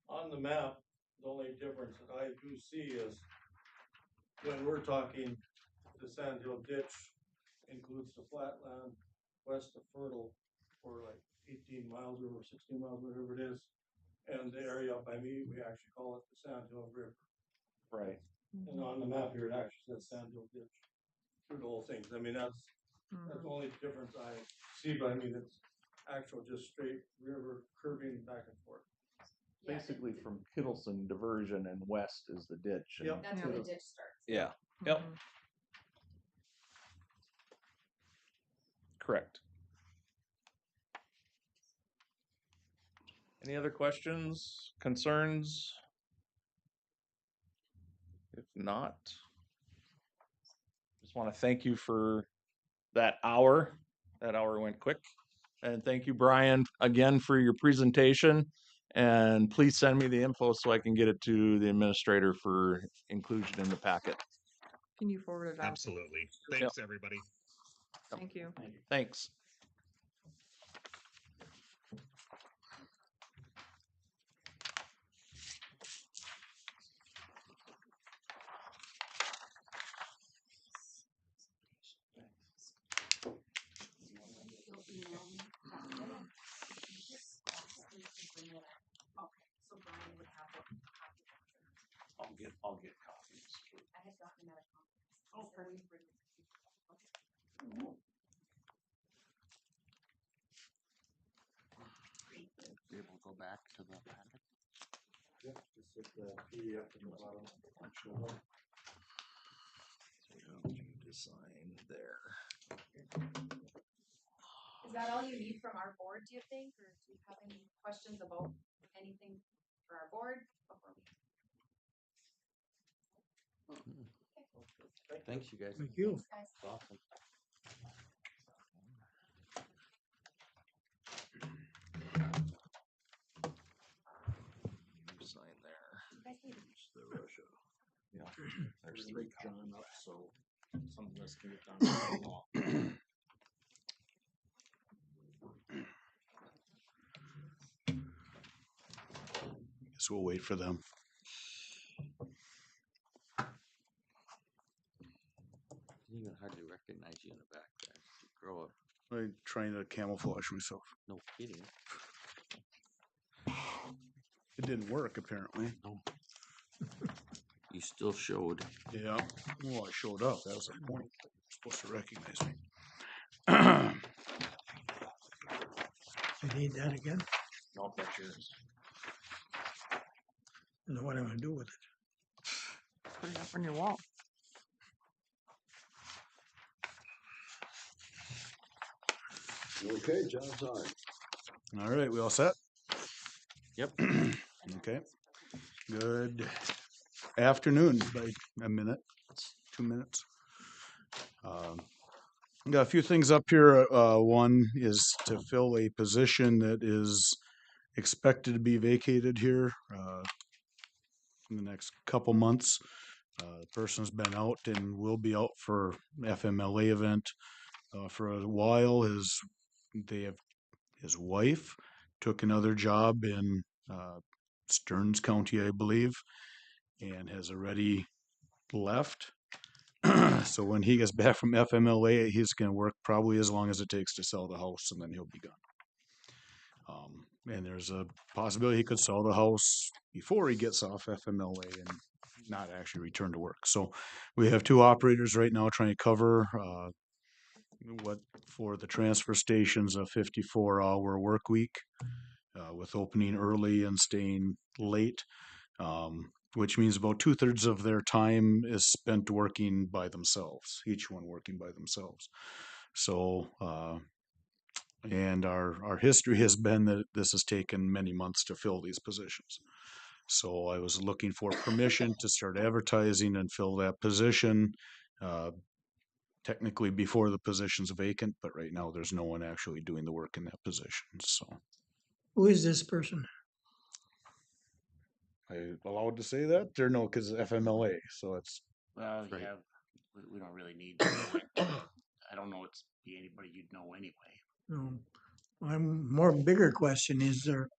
On the map, the only difference that I do see is when we're talking, the Sand Hill Ditch includes the flat land west of Fertile for like 18 miles or 16 miles, whatever it is. And the area up by me, we actually call it the Sand Hill River. Right. And on the map here, it actually says Sand Hill Ditch through the whole thing. I mean, that's the only difference I see, but I mean, it's actual just straight river curving back and forth. Basically from Kittleson diversion and west is the ditch. And Yep. That's where the ditch starts. yeah. Yep. Correct. Any other questions, concerns? If not, just want to thank you for that hour. That hour went quick. And thank you, Brian, again for your presentation. And please send me the info so I can get it to the administrator for inclusion in the packet. Can you forward it on? Absolutely. Thanks, everybody. Thank you. Thanks. So Brian would have it. I'll get copies. I had gotten that a conference. Oh, perfect. Be able to go back to the packet. Yep, just hit the PDF at the bottom. Design there. Is that all you need from our board, do you think, or do you have any questions about anything for our board before we? Thanks, you guys. Thank you. Thanks, guys. Awesome. Sign there. You guys need It's the Russia. Yeah. There's Three three John copies. up, so some of us can get done. Guess we'll wait for them. Didn't even hardly recognize you in the back there. You grow up. I'm trying to camouflage myself. No kidding. It didn't work, apparently. No. You still showed. Yeah. Well, I showed up. That was the point. You're supposed to recognize me. You need that again? Nope, that's yours. I don't know what I'm gonna do with it. Put it up on your wall. Okay, John's on. All right, we all set? Yep. Okay. Good afternoon by a minute, 2 minutes. Got a few things up here. One is to fill a position that is expected to be vacated here in the next couple months. The person's been out and will be out for FMLA event for a while. His wife took another job in Stearns County, I believe, and has already left. So when he gets back from FMLA, he's going to work probably as long as it takes to sell the house, and then he'll be gone. And there's a possibility he could sell the house before he gets off FMLA and not actually return to work. So we have two operators right now trying to cover what for the transfer stations a 54-hour work week with opening early and staying late, which means about 2/3 of their time is spent working by themselves, each one working by themselves. So and our history has been that this has taken many months to fill these positions. So I was looking for permission to start advertising and fill that position, technically before the position's vacant, but right now there's no one actually doing the work in that position. So Who is this person? I allowed to say that or no? Because FMLA, so it's Well, Right. yeah, we don't really need to know it. I don't know it's be anybody you'd know anyway. No. I'm more bigger question, is there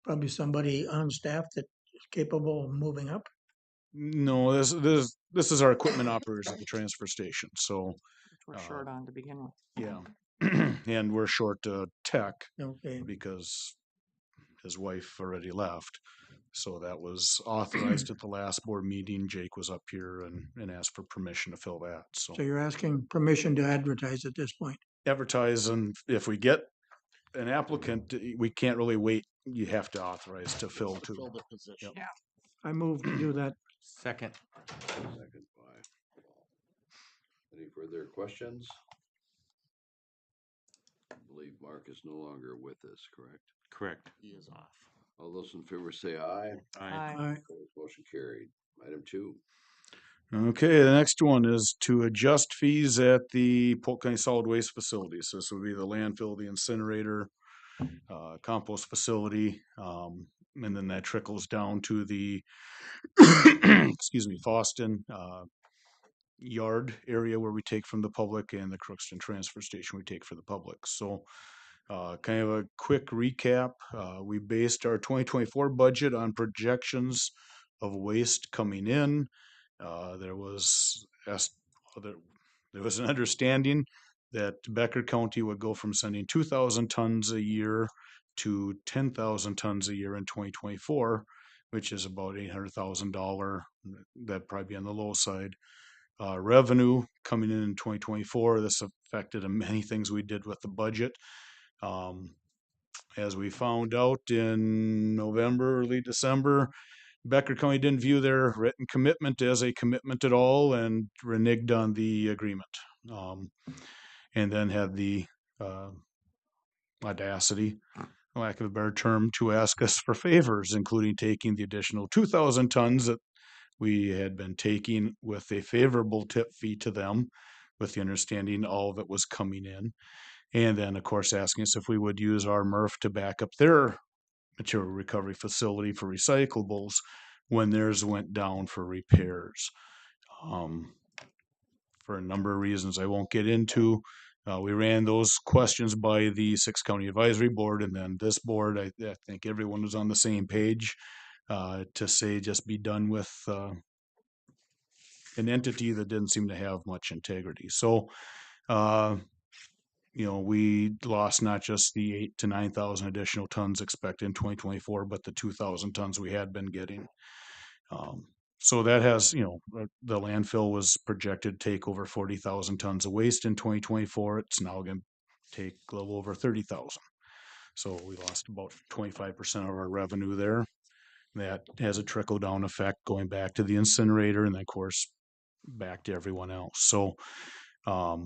probably somebody on staff that is capable of moving up? no. This is our equipment operators at the transfer station. So Which we're short on to begin with. yeah, and we're short tech Okay, because his wife already left. So that was authorized at the last board meeting. Jake was up here and asked for permission to fill that. So so you're asking permission to advertise at this point? advertise, and if we get an applicant, we can't really wait. You have to authorize to fill too. Fill the position. Yeah. I move to do that. Second. Second by Paul. Any further questions? I believe Mark is no longer with us, correct? Correct. He is off. All those in favor say aye. Aye. Aye. Opposed, motion carried. Item 2. Okay, the next one is to adjust fees at the Polk County Solid Waste Facilities. So this would be the landfill, the incinerator, compost facility, and then that trickles down to the, excuse me, Foston yard area where we take from the public, and the Crookston transfer station we take for the public. So kind of a quick recap. We based our 2024 budget on projections of waste coming in. There was an understanding that Becker County would go from sending 2,000 tons a year to 10,000 tons a year in 2024, which is about $800,000. That'd probably be on the low side. Revenue coming in 2024. This affected many things we did with the budget. As we found out in November, early December, Becker County didn't view their written commitment as a commitment at all and reneged on the agreement. And then had the audacity, lack of a better term, to ask us for favors, including taking the additional 2,000 tons that we had been taking with a favorable tip fee to them, with the understanding all of it was coming in. And then, of course, asking us if we would use our MRF to back up their material recovery facility for recyclables when theirs went down for repairs. For a number of reasons I won't get into. We ran those questions by the 6 County Advisory Board, and then this board, I think everyone was on the same page to say just be done with an entity that didn't seem to have much integrity. So, we lost not just the 8,000 to 9,000 additional tons expected in 2024, but the 2,000 tons we had been getting. So that has, the landfill was projected to take over 40,000 tons of waste in 2024. It's now going to take a little over 30,000. So we lost about 25% of our revenue there. That has a trickle down effect going back to the incinerator and then, of course, back to everyone else. So I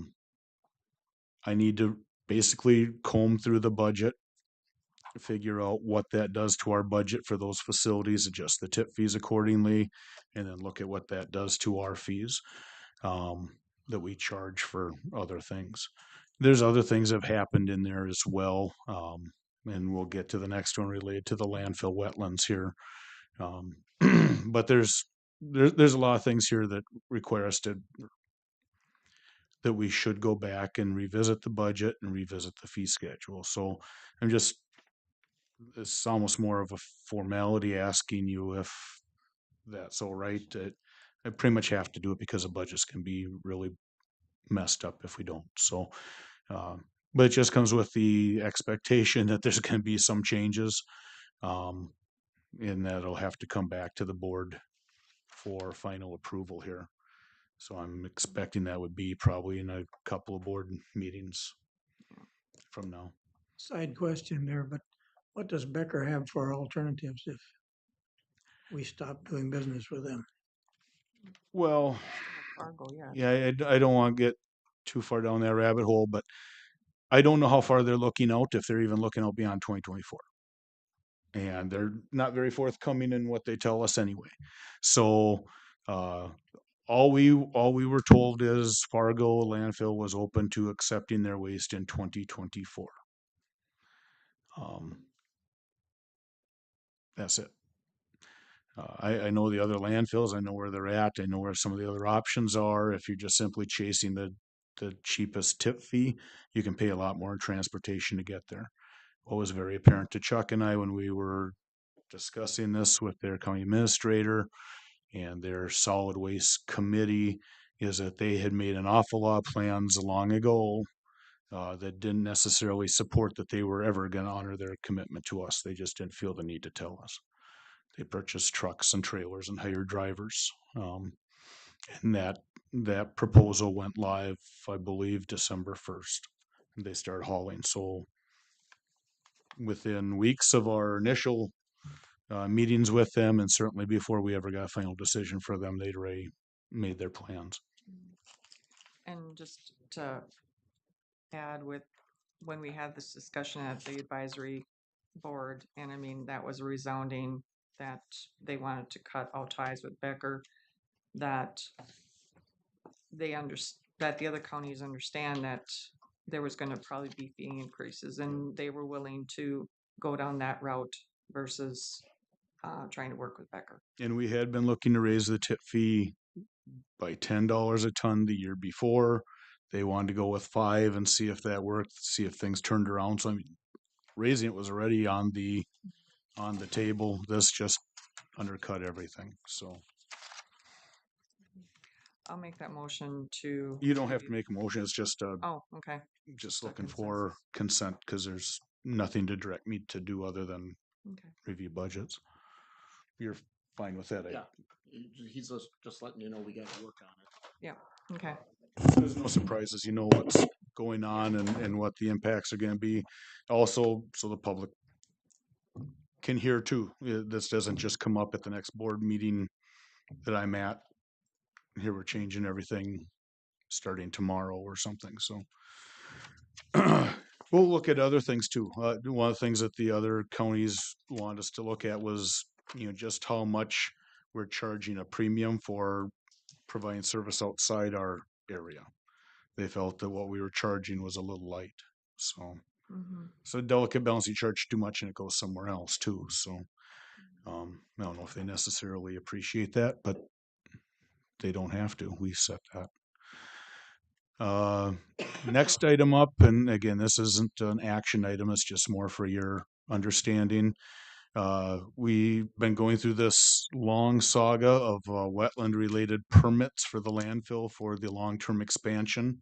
need to basically comb through the budget, figure out what that does to our budget for those facilities, adjust the tip fees accordingly, and then look at what that does to our fees that we charge for other things. There's other things that have happened in there as well, and we'll get to the next one related to the landfill wetlands here. But there's a lot of things here that require us that we should go back and revisit the budget and revisit the fee schedule. So it's almost more of a formality asking you if that's all right. I pretty much have to do it because the budgets can be really messed up if we don't. So, but it just comes with the expectation that there's going to be some changes, and that'll have to come back to the board for final approval here. So I'm expecting that would be probably in a couple of board meetings from now. Side question there, but what does Becker have for alternatives if we stop doing business with them? Well, Fargo, yeah. yeah, I don't want to get too far down that rabbit hole, but I don't know how far they're looking out, if they're even looking out beyond 2024. And they're not very forthcoming in what they tell us anyway. So all we were told is Fargo landfill was open to accepting their waste in 2024. That's it. I know the other landfills. I know where they're at. I know where some of the other options are. If you're just simply chasing the cheapest tip fee, you can pay a lot more in transportation to get there. What was very apparent to Chuck and I when we were discussing this with their county administrator and their solid waste committee is that they had made an awful lot of plans long ago that didn't necessarily support that they were ever going to honor their commitment to us. They just didn't feel the need to tell us. They purchased trucks and trailers and hired drivers. And that proposal went live, I believe, December 1st. They started hauling. So within weeks of our initial meetings with them, and certainly before we ever got a final decision for them, they'd already made their plans. And just to add with, when we had this discussion at the advisory board, and I mean, that was resounding that they wanted to cut all ties with Becker, that that the other counties understand that there was gonna probably be fee increases, and they were willing to go down that route versus trying to work with Becker. And we had been looking to raise the tip fee by $10 a ton the year before. They wanted to go with 5 and see if that worked, see if things turned around. So I mean, raising it was already on the table. This just undercut everything. So I'll make that motion to. you don't have to make a motion. It's just Oh, okay. just looking for consent because there's nothing to direct me to do other than Okay. review budgets. You're fine with that? Yeah, he's just letting you know we gotta work on it. Yeah, okay. There's no surprises. You know what's going on and what the impacts are going to be. Also, so the public can hear too. This doesn't just come up at the next board meeting that I'm at. Here we're changing everything starting tomorrow or something. So we'll look at other things too. One of the things that the other counties wanted us to look at was, just how much we're charging a premium for providing service outside our area. They felt that what we were charging was a little light. So, so delicate balance. You charge too much and it goes somewhere else too. So, I don't know if they necessarily appreciate that, but they don't have to. We set that. Next item up, and again, this isn't an action item. It's just more for your understanding. We've been going through this long saga of wetland-related permits for the landfill for the long-term expansion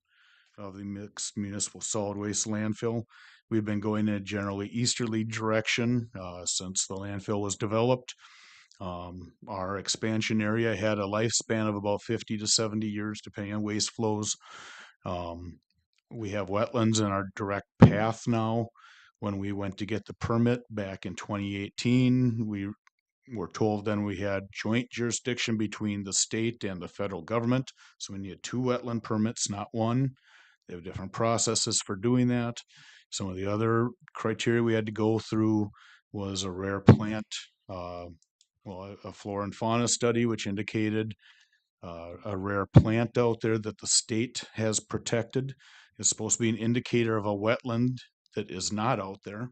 of the mixed municipal solid waste landfill. We've been going in a generally easterly direction since the landfill was developed. Our expansion area had a lifespan of about 50 to 70 years, depending on waste flows. We have wetlands in our direct path now. When we went to get the permit back in 2018, we were told then we had joint jurisdiction between the state and the federal government. So we needed 2 wetland permits, not one. They have different processes for doing that. Some of the other criteria we had to go through was a rare plant, a flora and fauna study, which indicated a rare plant out there that the state has protected. It's supposed to be an indicator of a wetland that is not out there.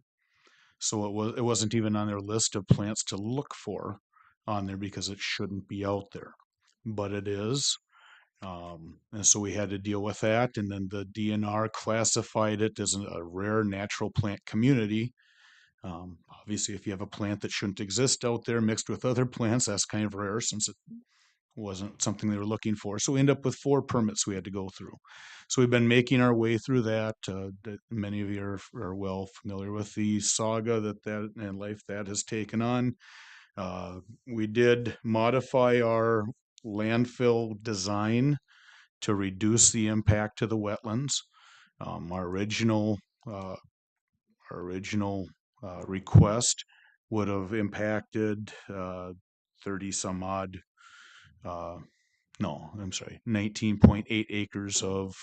So it wasn't even on their list of plants to look for on there because it shouldn't be out there, but it is. And so we had to deal with that. And then the DNR classified it as a rare natural plant community. Obviously, if you have a plant that shouldn't exist out there mixed with other plants, that's kind of rare since it wasn't something they were looking for. So we end up with 4 permits we had to go through. So we've been making our way through that. Many of you are well familiar with the saga that and life that has taken on. We did modify our landfill design to reduce the impact to the wetlands. Our original request would have impacted 30 some odd, no, I'm sorry, 19.8 acres of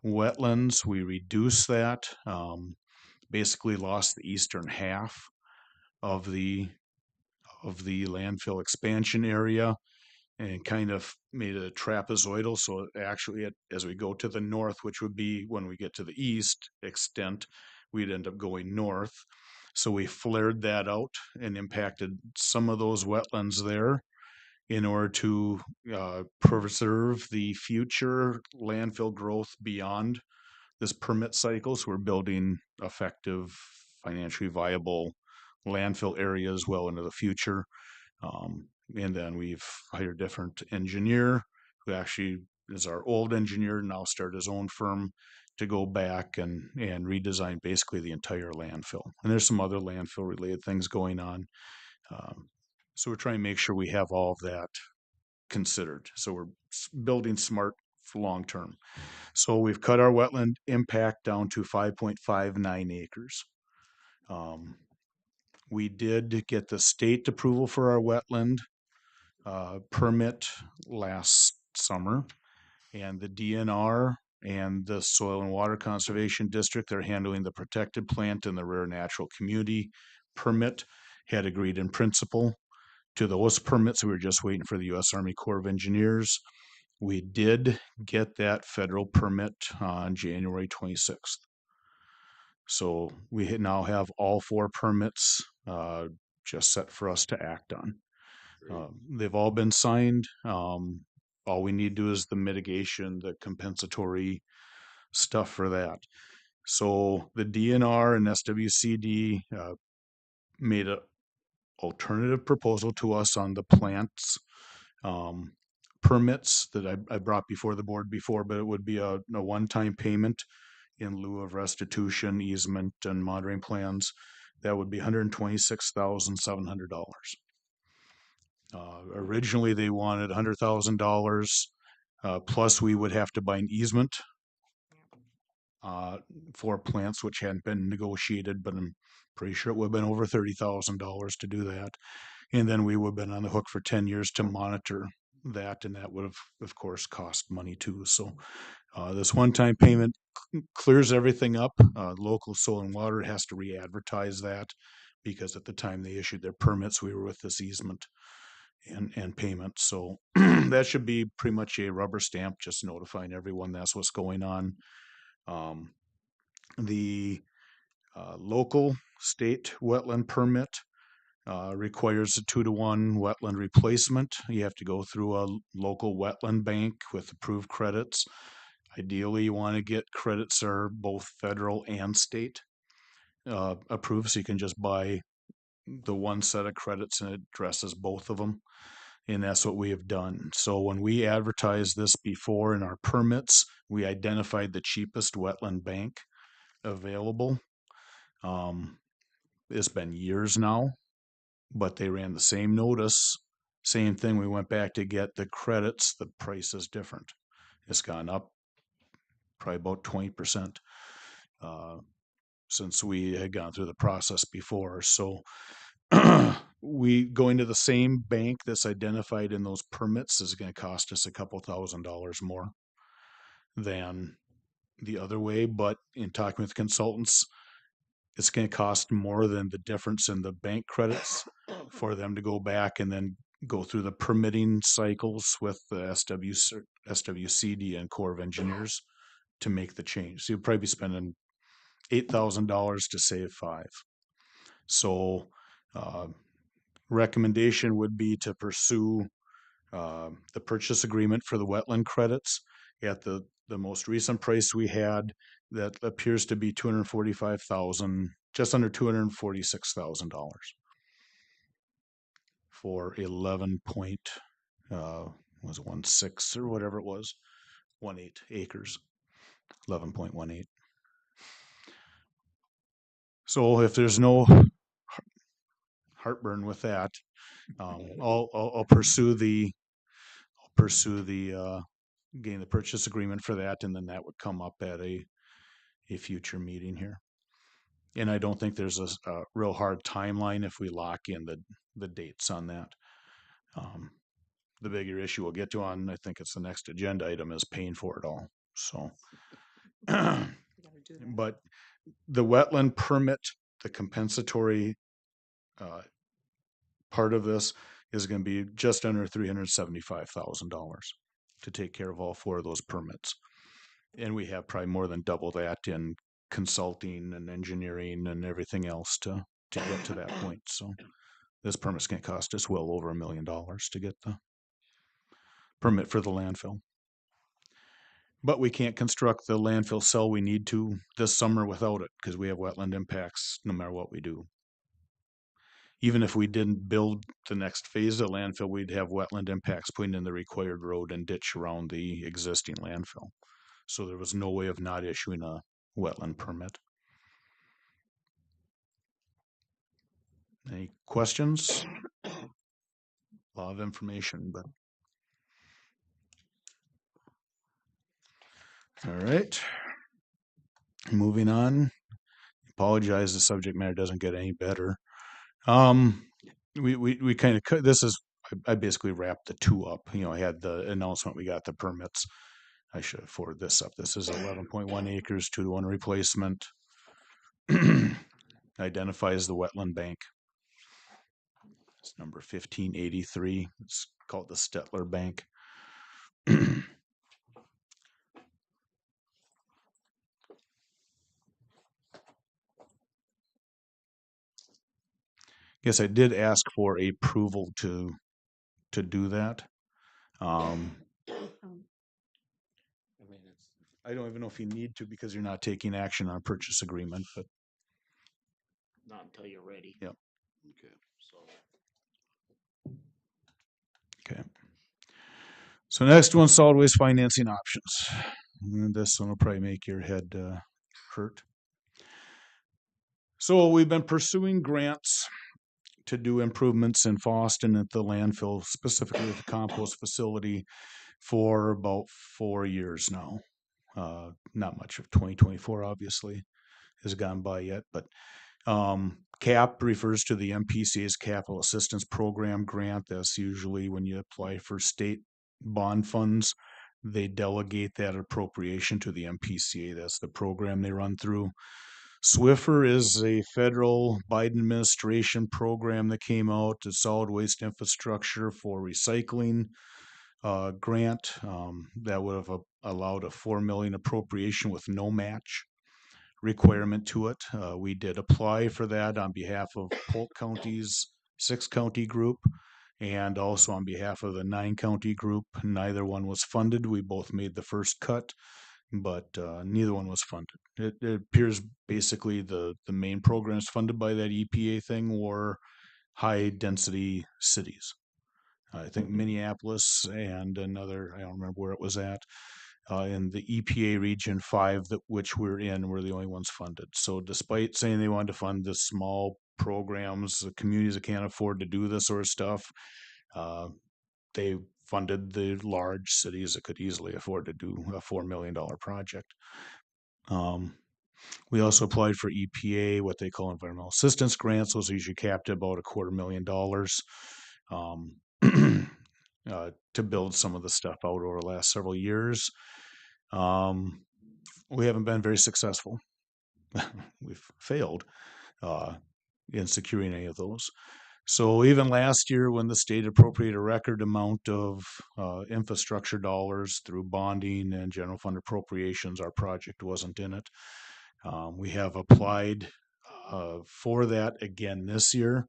wetlands. We reduced that, basically lost the eastern half of the landfill expansion area and kind of made it trapezoidal. So actually, as we go to the north, which would be when we get to the east extent, we'd end up going north. So we flared that out and impacted some of those wetlands there in order to preserve the future landfill growth beyond this permit cycle. So we're building effective, financially viable landfill areas well into the future. And then we've hired a different engineer who actually is our old engineer, now started his own firm to go back and redesign basically the entire landfill. And there's some other landfill related things going on. So we're trying to make sure we have all of that considered. So we're building smart for long term. So we've cut our wetland impact down to 5.59 acres. We did get the state approval for our wetland permit last summer, and the DNR and the Soil and Water Conservation District, they're handling the protected plant and the rare natural community permit, had agreed in principle to those permits. We were just waiting for the U.S. Army Corps of Engineers. We did get that federal permit on January 26th. So we now have all 4 permits just set for us to act on. They've all been signed. All we need to do is the mitigation, the compensatory stuff for that. So the DNR and SWCD made an alternative proposal to us on the plants permits that I brought before the board before, but it would be a one-time payment in lieu of restitution, easement, and monitoring plans. That would be $126,700. Originally, they wanted $100,000 plus we would have to buy an easement for plants which hadn't been negotiated, but I'm pretty sure it would have been over $30,000 to do that. And then we would have been on the hook for 10 years to monitor that, and that would have, of course, cost money too. So this one-time payment clears everything up. Local Soil and Water has to re-advertise that because at the time they issued their permits, we were with this easement and payment. So that should be pretty much a rubber stamp, just notifying everyone that's what's going on. The local state wetland permit requires a 2-to-1 wetland replacement. You have to go through a local wetland bank with approved credits. Ideally, you want to get credits that are both federal and state approved, so you can just buy the one set of credits and it addresses both of them. And that's what we have done. So when we advertised this before in our permits, we identified the cheapest wetland bank available. It's been years now but they ran the same notice, same thing. We went back to get the credits. The price is different. It's gone up probably about 20% since we had gone through the process before. So we going to the same bank that's identified in those permits is going to cost us a couple $1,000s more than the other way. But in talking with consultants, it's going to cost more than the difference in the bank credits for them to go back and then go through the permitting cycles with the SWCD and Corps of Engineers to make the change. So you'll probably be spending $8,000 to save $5,000. So recommendation would be to pursue the purchase agreement for the wetland credits at the most recent price we had. That appears to be $245,000, just under $246,000 for 11 point was it 16 or whatever it was, 18 acres, 11.18. So if there's no heartburn with that, I'll pursue the getting the purchase agreement for that, and then that would come up at a future meeting here. And I don't think there's a real hard timeline if we lock in the dates on that. The bigger issue we'll get to on, I think it's the next agenda item, is paying for it all. So, but the wetland permit, the compensatory part of this is going to be just under $375,000 to take care of all 4 of those permits. And we have probably more than double that in consulting and engineering and everything else to get to that point. So this permit's going to cost us well over $1 million to get the permit for the landfill. But we can't construct the landfill cell we need to this summer without it, because we have wetland impacts no matter what we do. Even if we didn't build the next phase of landfill, we'd have wetland impacts putting in the required road and ditch around the existing landfill. So there was no way of not issuing a wetland permit. Any questions? A lot of information, but. All right. Moving on. Apologize, the subject matter doesn't get any better. We kind of, this is, I basically wrapped the 2 up. You know, I had the announcement, we got the permits. I should have forwarded this up. This is 11.1 acres, 2-to-1 replacement. Identifies the wetland bank. It's number 1583. It's called the Stettler Bank. Yes, I did ask for approval to do that. I mean, I don't even know if you need to, because you're not taking action on a purchase agreement, but Not until you're ready. Yep. Okay. Okay. So next one, solid waste financing options. And this one will probably make your head hurt. So we've been pursuing grants to do improvements in Fosston at the landfill, specifically at the compost facility, for about 4 years now. Not much of 2024, obviously, has gone by yet, but CAP refers to the MPCA's Capital Assistance Program grant. That's usually when you apply for state bond funds, they delegate that appropriation to the MPCA. That's the program they run through. SWIFR is a federal Biden administration program that came out, the solid waste infrastructure for recycling grant that would have allowed a $4 million appropriation with no match requirement to it. We did apply for that on behalf of Polk County's 6-county group and also on behalf of the 9-county group. Neither one was funded. We both made the first cut, but neither one was funded. It appears basically the main programs funded by that EPA thing were high density cities. I think Minneapolis and another, I don't remember where it was at, in the EPA region 5, which we're in, were the only ones funded. So despite saying they wanted to fund this small programs, the communities that can't afford to do this sort of stuff. They funded the large cities that could easily afford to do a $4 million project. We also applied for EPA, what they call environmental assistance grants. Those are usually capped at about $250,000 to build some of the stuff out over the last several years. We haven't been very successful. We've failed in securing any of those. So even last year, when the state appropriated a record amount of infrastructure dollars through bonding and general fund appropriations, our project wasn't in it. We have applied for that again this year,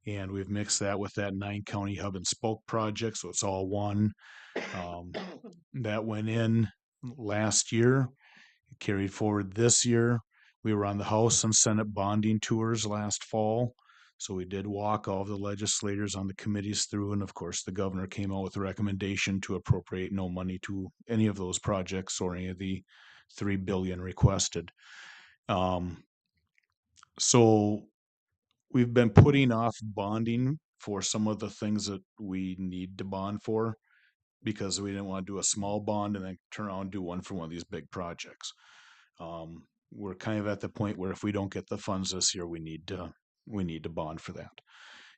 and we've mixed that with that 9-county hub and spoke project, so it's all one. That went in last year, carried forward this year. We were on the House and Senate bonding tours last fall. So we did walk all of the legislators on the committees through, and of course the governor came out with a recommendation to appropriate no money to any of those projects or any of the $3 billion requested. So we've been putting off bonding for some of the things that we need to bond for because we didn't want to do a small bond and then turn around and do one for one of these big projects. We're kind of at the point where if we don't get the funds this year, we need to bond for that.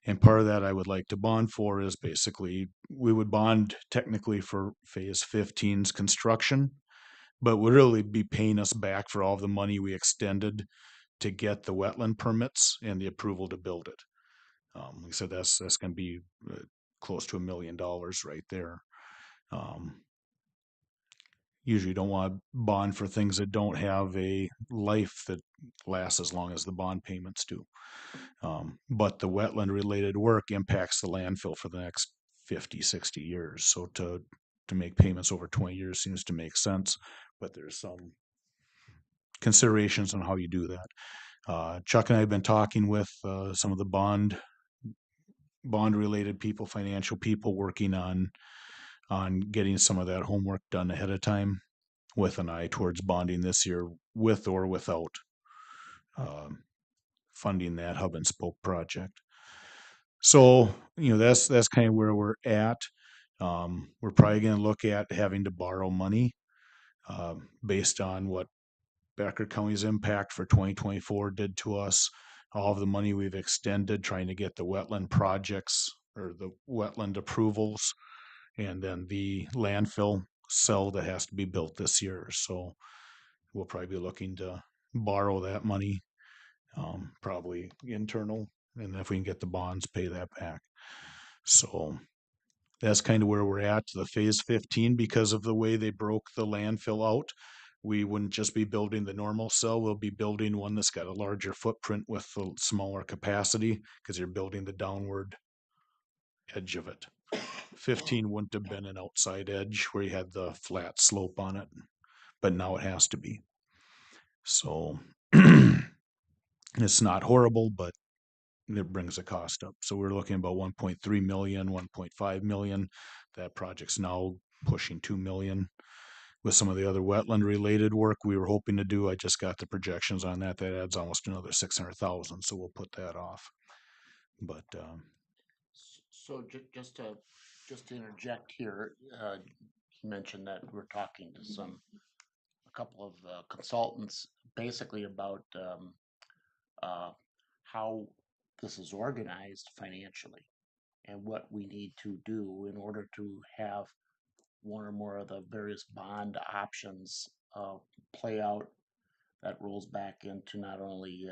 And part of that I would like to bond for is basically we would bond technically for phase 15's construction, but would really be paying us back for all of the money we extended to get the wetland permits and the approval to build it. Like I said, that's going to be close to $1 million right there. Usually you don't want to bond for things that don't have a life that lasts as long as the bond payments do. But the wetland related work impacts the landfill for the next 50, 60 years. So to make payments over 20 years seems to make sense, but there's some considerations on how you do that. Chuck and I have been talking with some of the bond related people, financial people, working on getting some of that homework done ahead of time with an eye towards bonding this year with or without funding that hub and spoke project. So, that's kind of where we're at. We're probably going to look at having to borrow money based on what Becker County's impact for 2024 did to us. All of the money we've extended trying to get the wetland projects or the wetland approvals, and then the landfill cell that has to be built this year. So we'll probably be looking to borrow that money, probably internal, and if we can get the bonds, pay that back. So that's kind of where we're at. The phase 15, because of the way they broke the landfill out, we wouldn't just be building the normal cell, we'll be building one that's got a larger footprint with a smaller capacity because you're building the downward edge of it. 15 wouldn't have been an outside edge where you had the flat slope on it, but now it has to be. So it's not horrible, but it brings the cost up. So we're looking about 1.3 million, 1.5 million. That project's now pushing 2 million. With some of the other wetland related work we were hoping to do, I just got the projections on that. That adds almost another 600,000. So we'll put that off. But So just to interject here, you mentioned that we're talking to a couple of consultants basically about how this is organized financially and what we need to do in order to have one or more of the various bond options play out. That rolls back into not only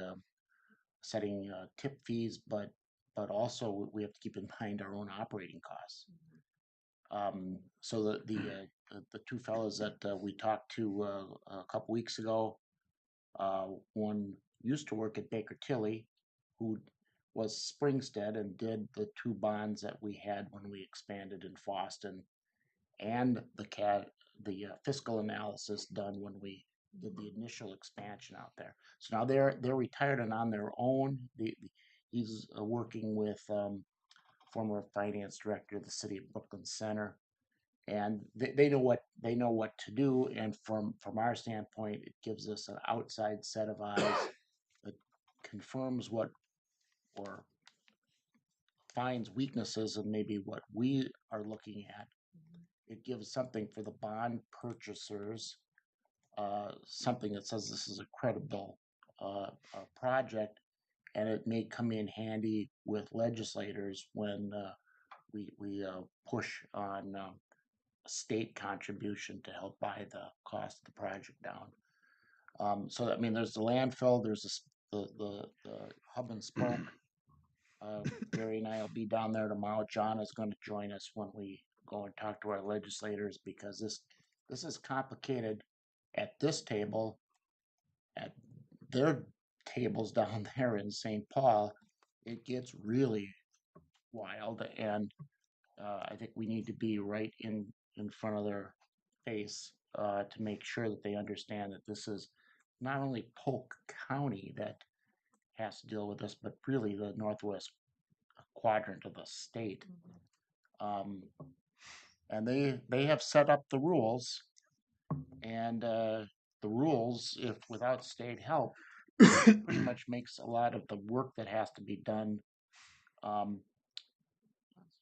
setting tip fees, but also we have to keep in mind our own operating costs. So the two fellows that we talked to a couple weeks ago, one used to work at Baker Tilly, who was Springstead and did the two bonds that we had when we expanded in Foston, and the fiscal analysis done when we did the initial expansion out there. So now they're retired and on their own. He's working with former finance director of the city of Brooklyn Center, and they know what to do. And from our standpoint, it gives us an outside set of eyes that confirms what or finds weaknesses in maybe what we are looking at. It gives something for the bond purchasers, something that says this is a credible project, and it may come in handy with legislators when we push on state contribution to help buy the cost of the project down. So I mean, there's the landfill, there's the hub and spoke. Gary and I will be down there tomorrow. John is going to join us when we go and talk to our legislators, because this is complicated at this table, at their tables down there in St. Paul. It gets really wild, and I think we need to be right in front of their face to make sure that they understand that this is not only Polk County that has to deal with this, but really the northwest quadrant of the state. And they have set up the rules, and the rules, if without state help, pretty much makes a lot of the work that has to be done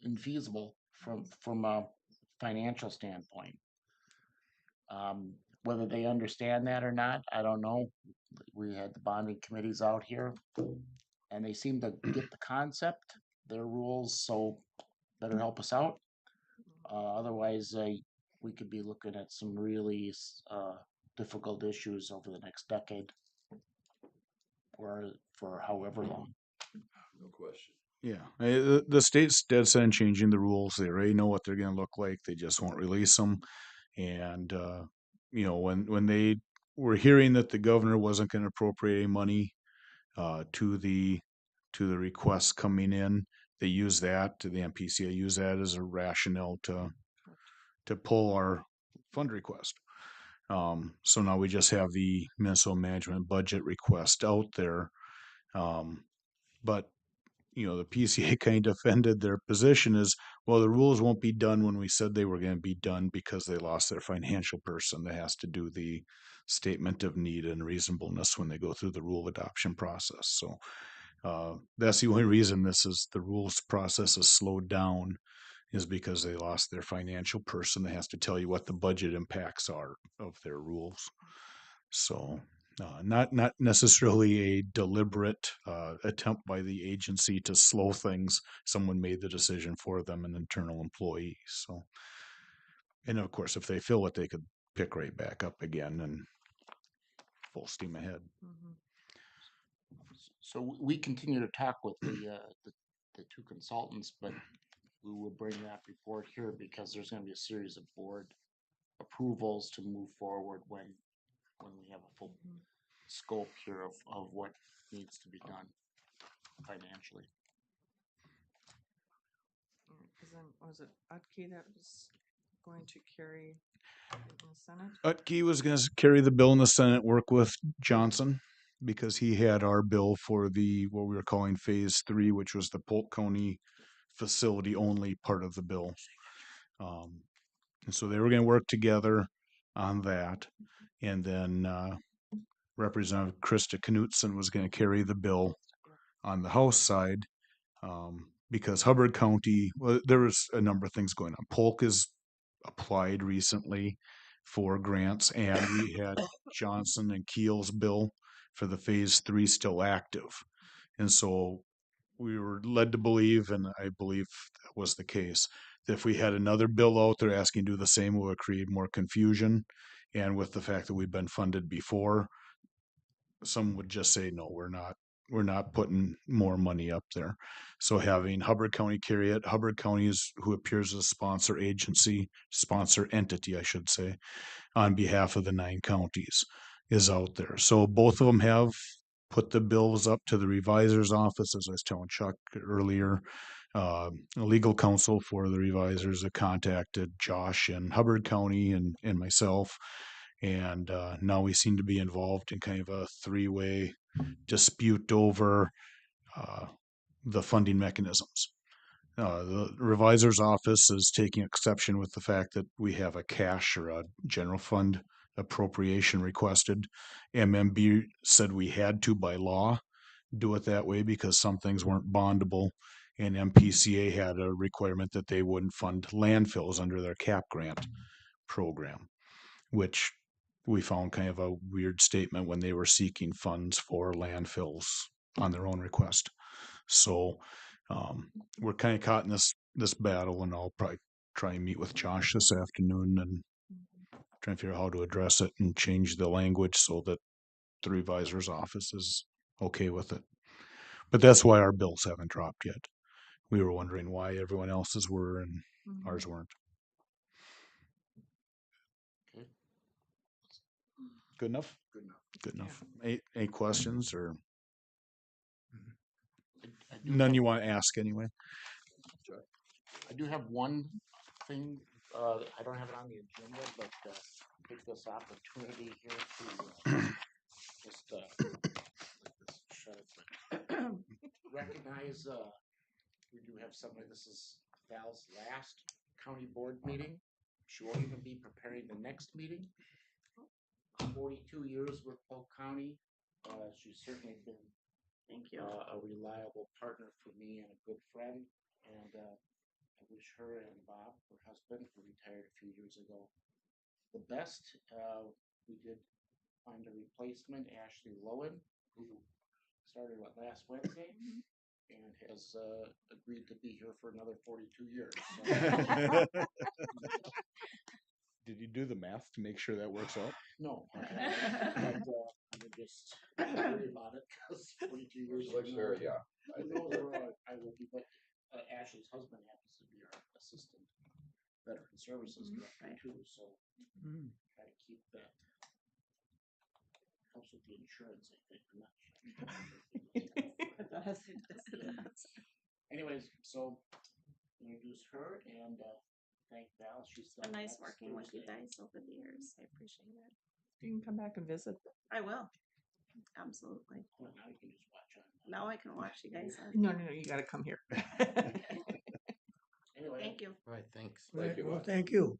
infeasible from a financial standpoint. Whether they understand that or not, I don't know. We had the bonding committees out here, and they seem to get the concept, their rules, so better help us out. Otherwise, we could be looking at some really difficult issues over the next decade, or for however long. No question. Yeah, the state's dead set on changing the rules. They already know what they're going to look like. They just won't release them. And you know, when they were hearing that the governor wasn't going to appropriate any money to the requests coming in, they use that, to the MPCA use that as a rationale to pull our fund request. So now we just have the Minnesota management budget request out there. But you know, the PCA kind of defended their position as, well, the rules won't be done when we said they were going to be done, because they lost their financial person that has to do the statement of need and reasonableness when they go through the rule adoption process. So that's the only reason the rules process is slowed down, is because they lost their financial person that has to tell you what the budget impacts are of their rules. So not necessarily a deliberate attempt by the agency to slow things. Someone made the decision for them, an internal employee. So, and of course, if they feel it, they could pick right back up again and full steam ahead. So we continue to talk with the two consultants, but we will bring that report here because there's going to be a series of board approvals to move forward when we have a full scope here of what needs to be done financially. Because then, was it Utke that was going to carry it in the Senate? Utke was going to carry the bill in the Senate, work with Johnson, because he had our bill for what we were calling phase 3, which was the Polk County facility only part of the bill. And so they were going to work together on that. And then Representative Krista Knutson was going to carry the bill on the House side, because Hubbard County, well, there was a number of things going on. Polk has applied recently for grants, and we had Johnson and Keel's bill for the phase 3 still active. And so we were led to believe, and I believe that was the case, that if we had another bill out there asking to do the same, it would create more confusion. And with the fact that we've been funded before, some would just say, no, we're not putting more money up there. So having Hubbard County carry it, Hubbard County is who appears as a sponsor entity, I should say, on behalf of the 9 counties, is out there. So both of them have put the bills up to the revisor's office, as I was telling Chuck earlier. Legal counsel for the revisors have contacted Josh in Hubbard County and myself. And now we seem to be involved in kind of a 3-way dispute over the funding mechanisms. The revisor's office is taking exception with the fact that we have a cash or a general fund appropriation requested. MMB said we had to by law, do it that way because some things weren't bondable, and MPCA had a requirement that they wouldn't fund landfills under their cap grant program, which we found kind of a weird statement when they were seeking funds for landfills on their own request. So we're kind of caught in this battle, and I'll probably try and meet with Josh this afternoon and try and figure out how to address it and change the language so that the revisor's office is okay with it. But that's why our bills haven't dropped yet. We were wondering why everyone else's were and ours weren't. Okay. Good enough? Good enough. Good enough. Any questions or I do none have- you want to ask anyway? I do have one thing, I don't have it on the agenda, but take this opportunity here to just shut it. Recognize we do have somebody, this is Val's last county board meeting. She won't even be preparing the next meeting. 42 years with Polk County. She's certainly been a reliable partner for me and a good friend. And I wish her and Bob, her husband, who retired a few years ago, the best. We did find a replacement, Ashley Lowen, who started last Wednesday and has agreed to be here for another 42 years. So. Did you do the math to make sure that works out? No, but I'm just worried about it because 42 years. Looks very young. Who knows where I will be, but Ashley's husband happens to be our assistant veteran services director too, so try to keep that. Helps with the insurance, I think. I'm not sure. Anyways, so introduce her and thank Val. She's been nice working with you guys over the years. I appreciate it. You can come back and visit. I will. Absolutely. Well, now you can just watch on. Now I can watch you guys. No, you got to come here. Anyway. Thank you. All right, thanks. Thank you. Well, thank you.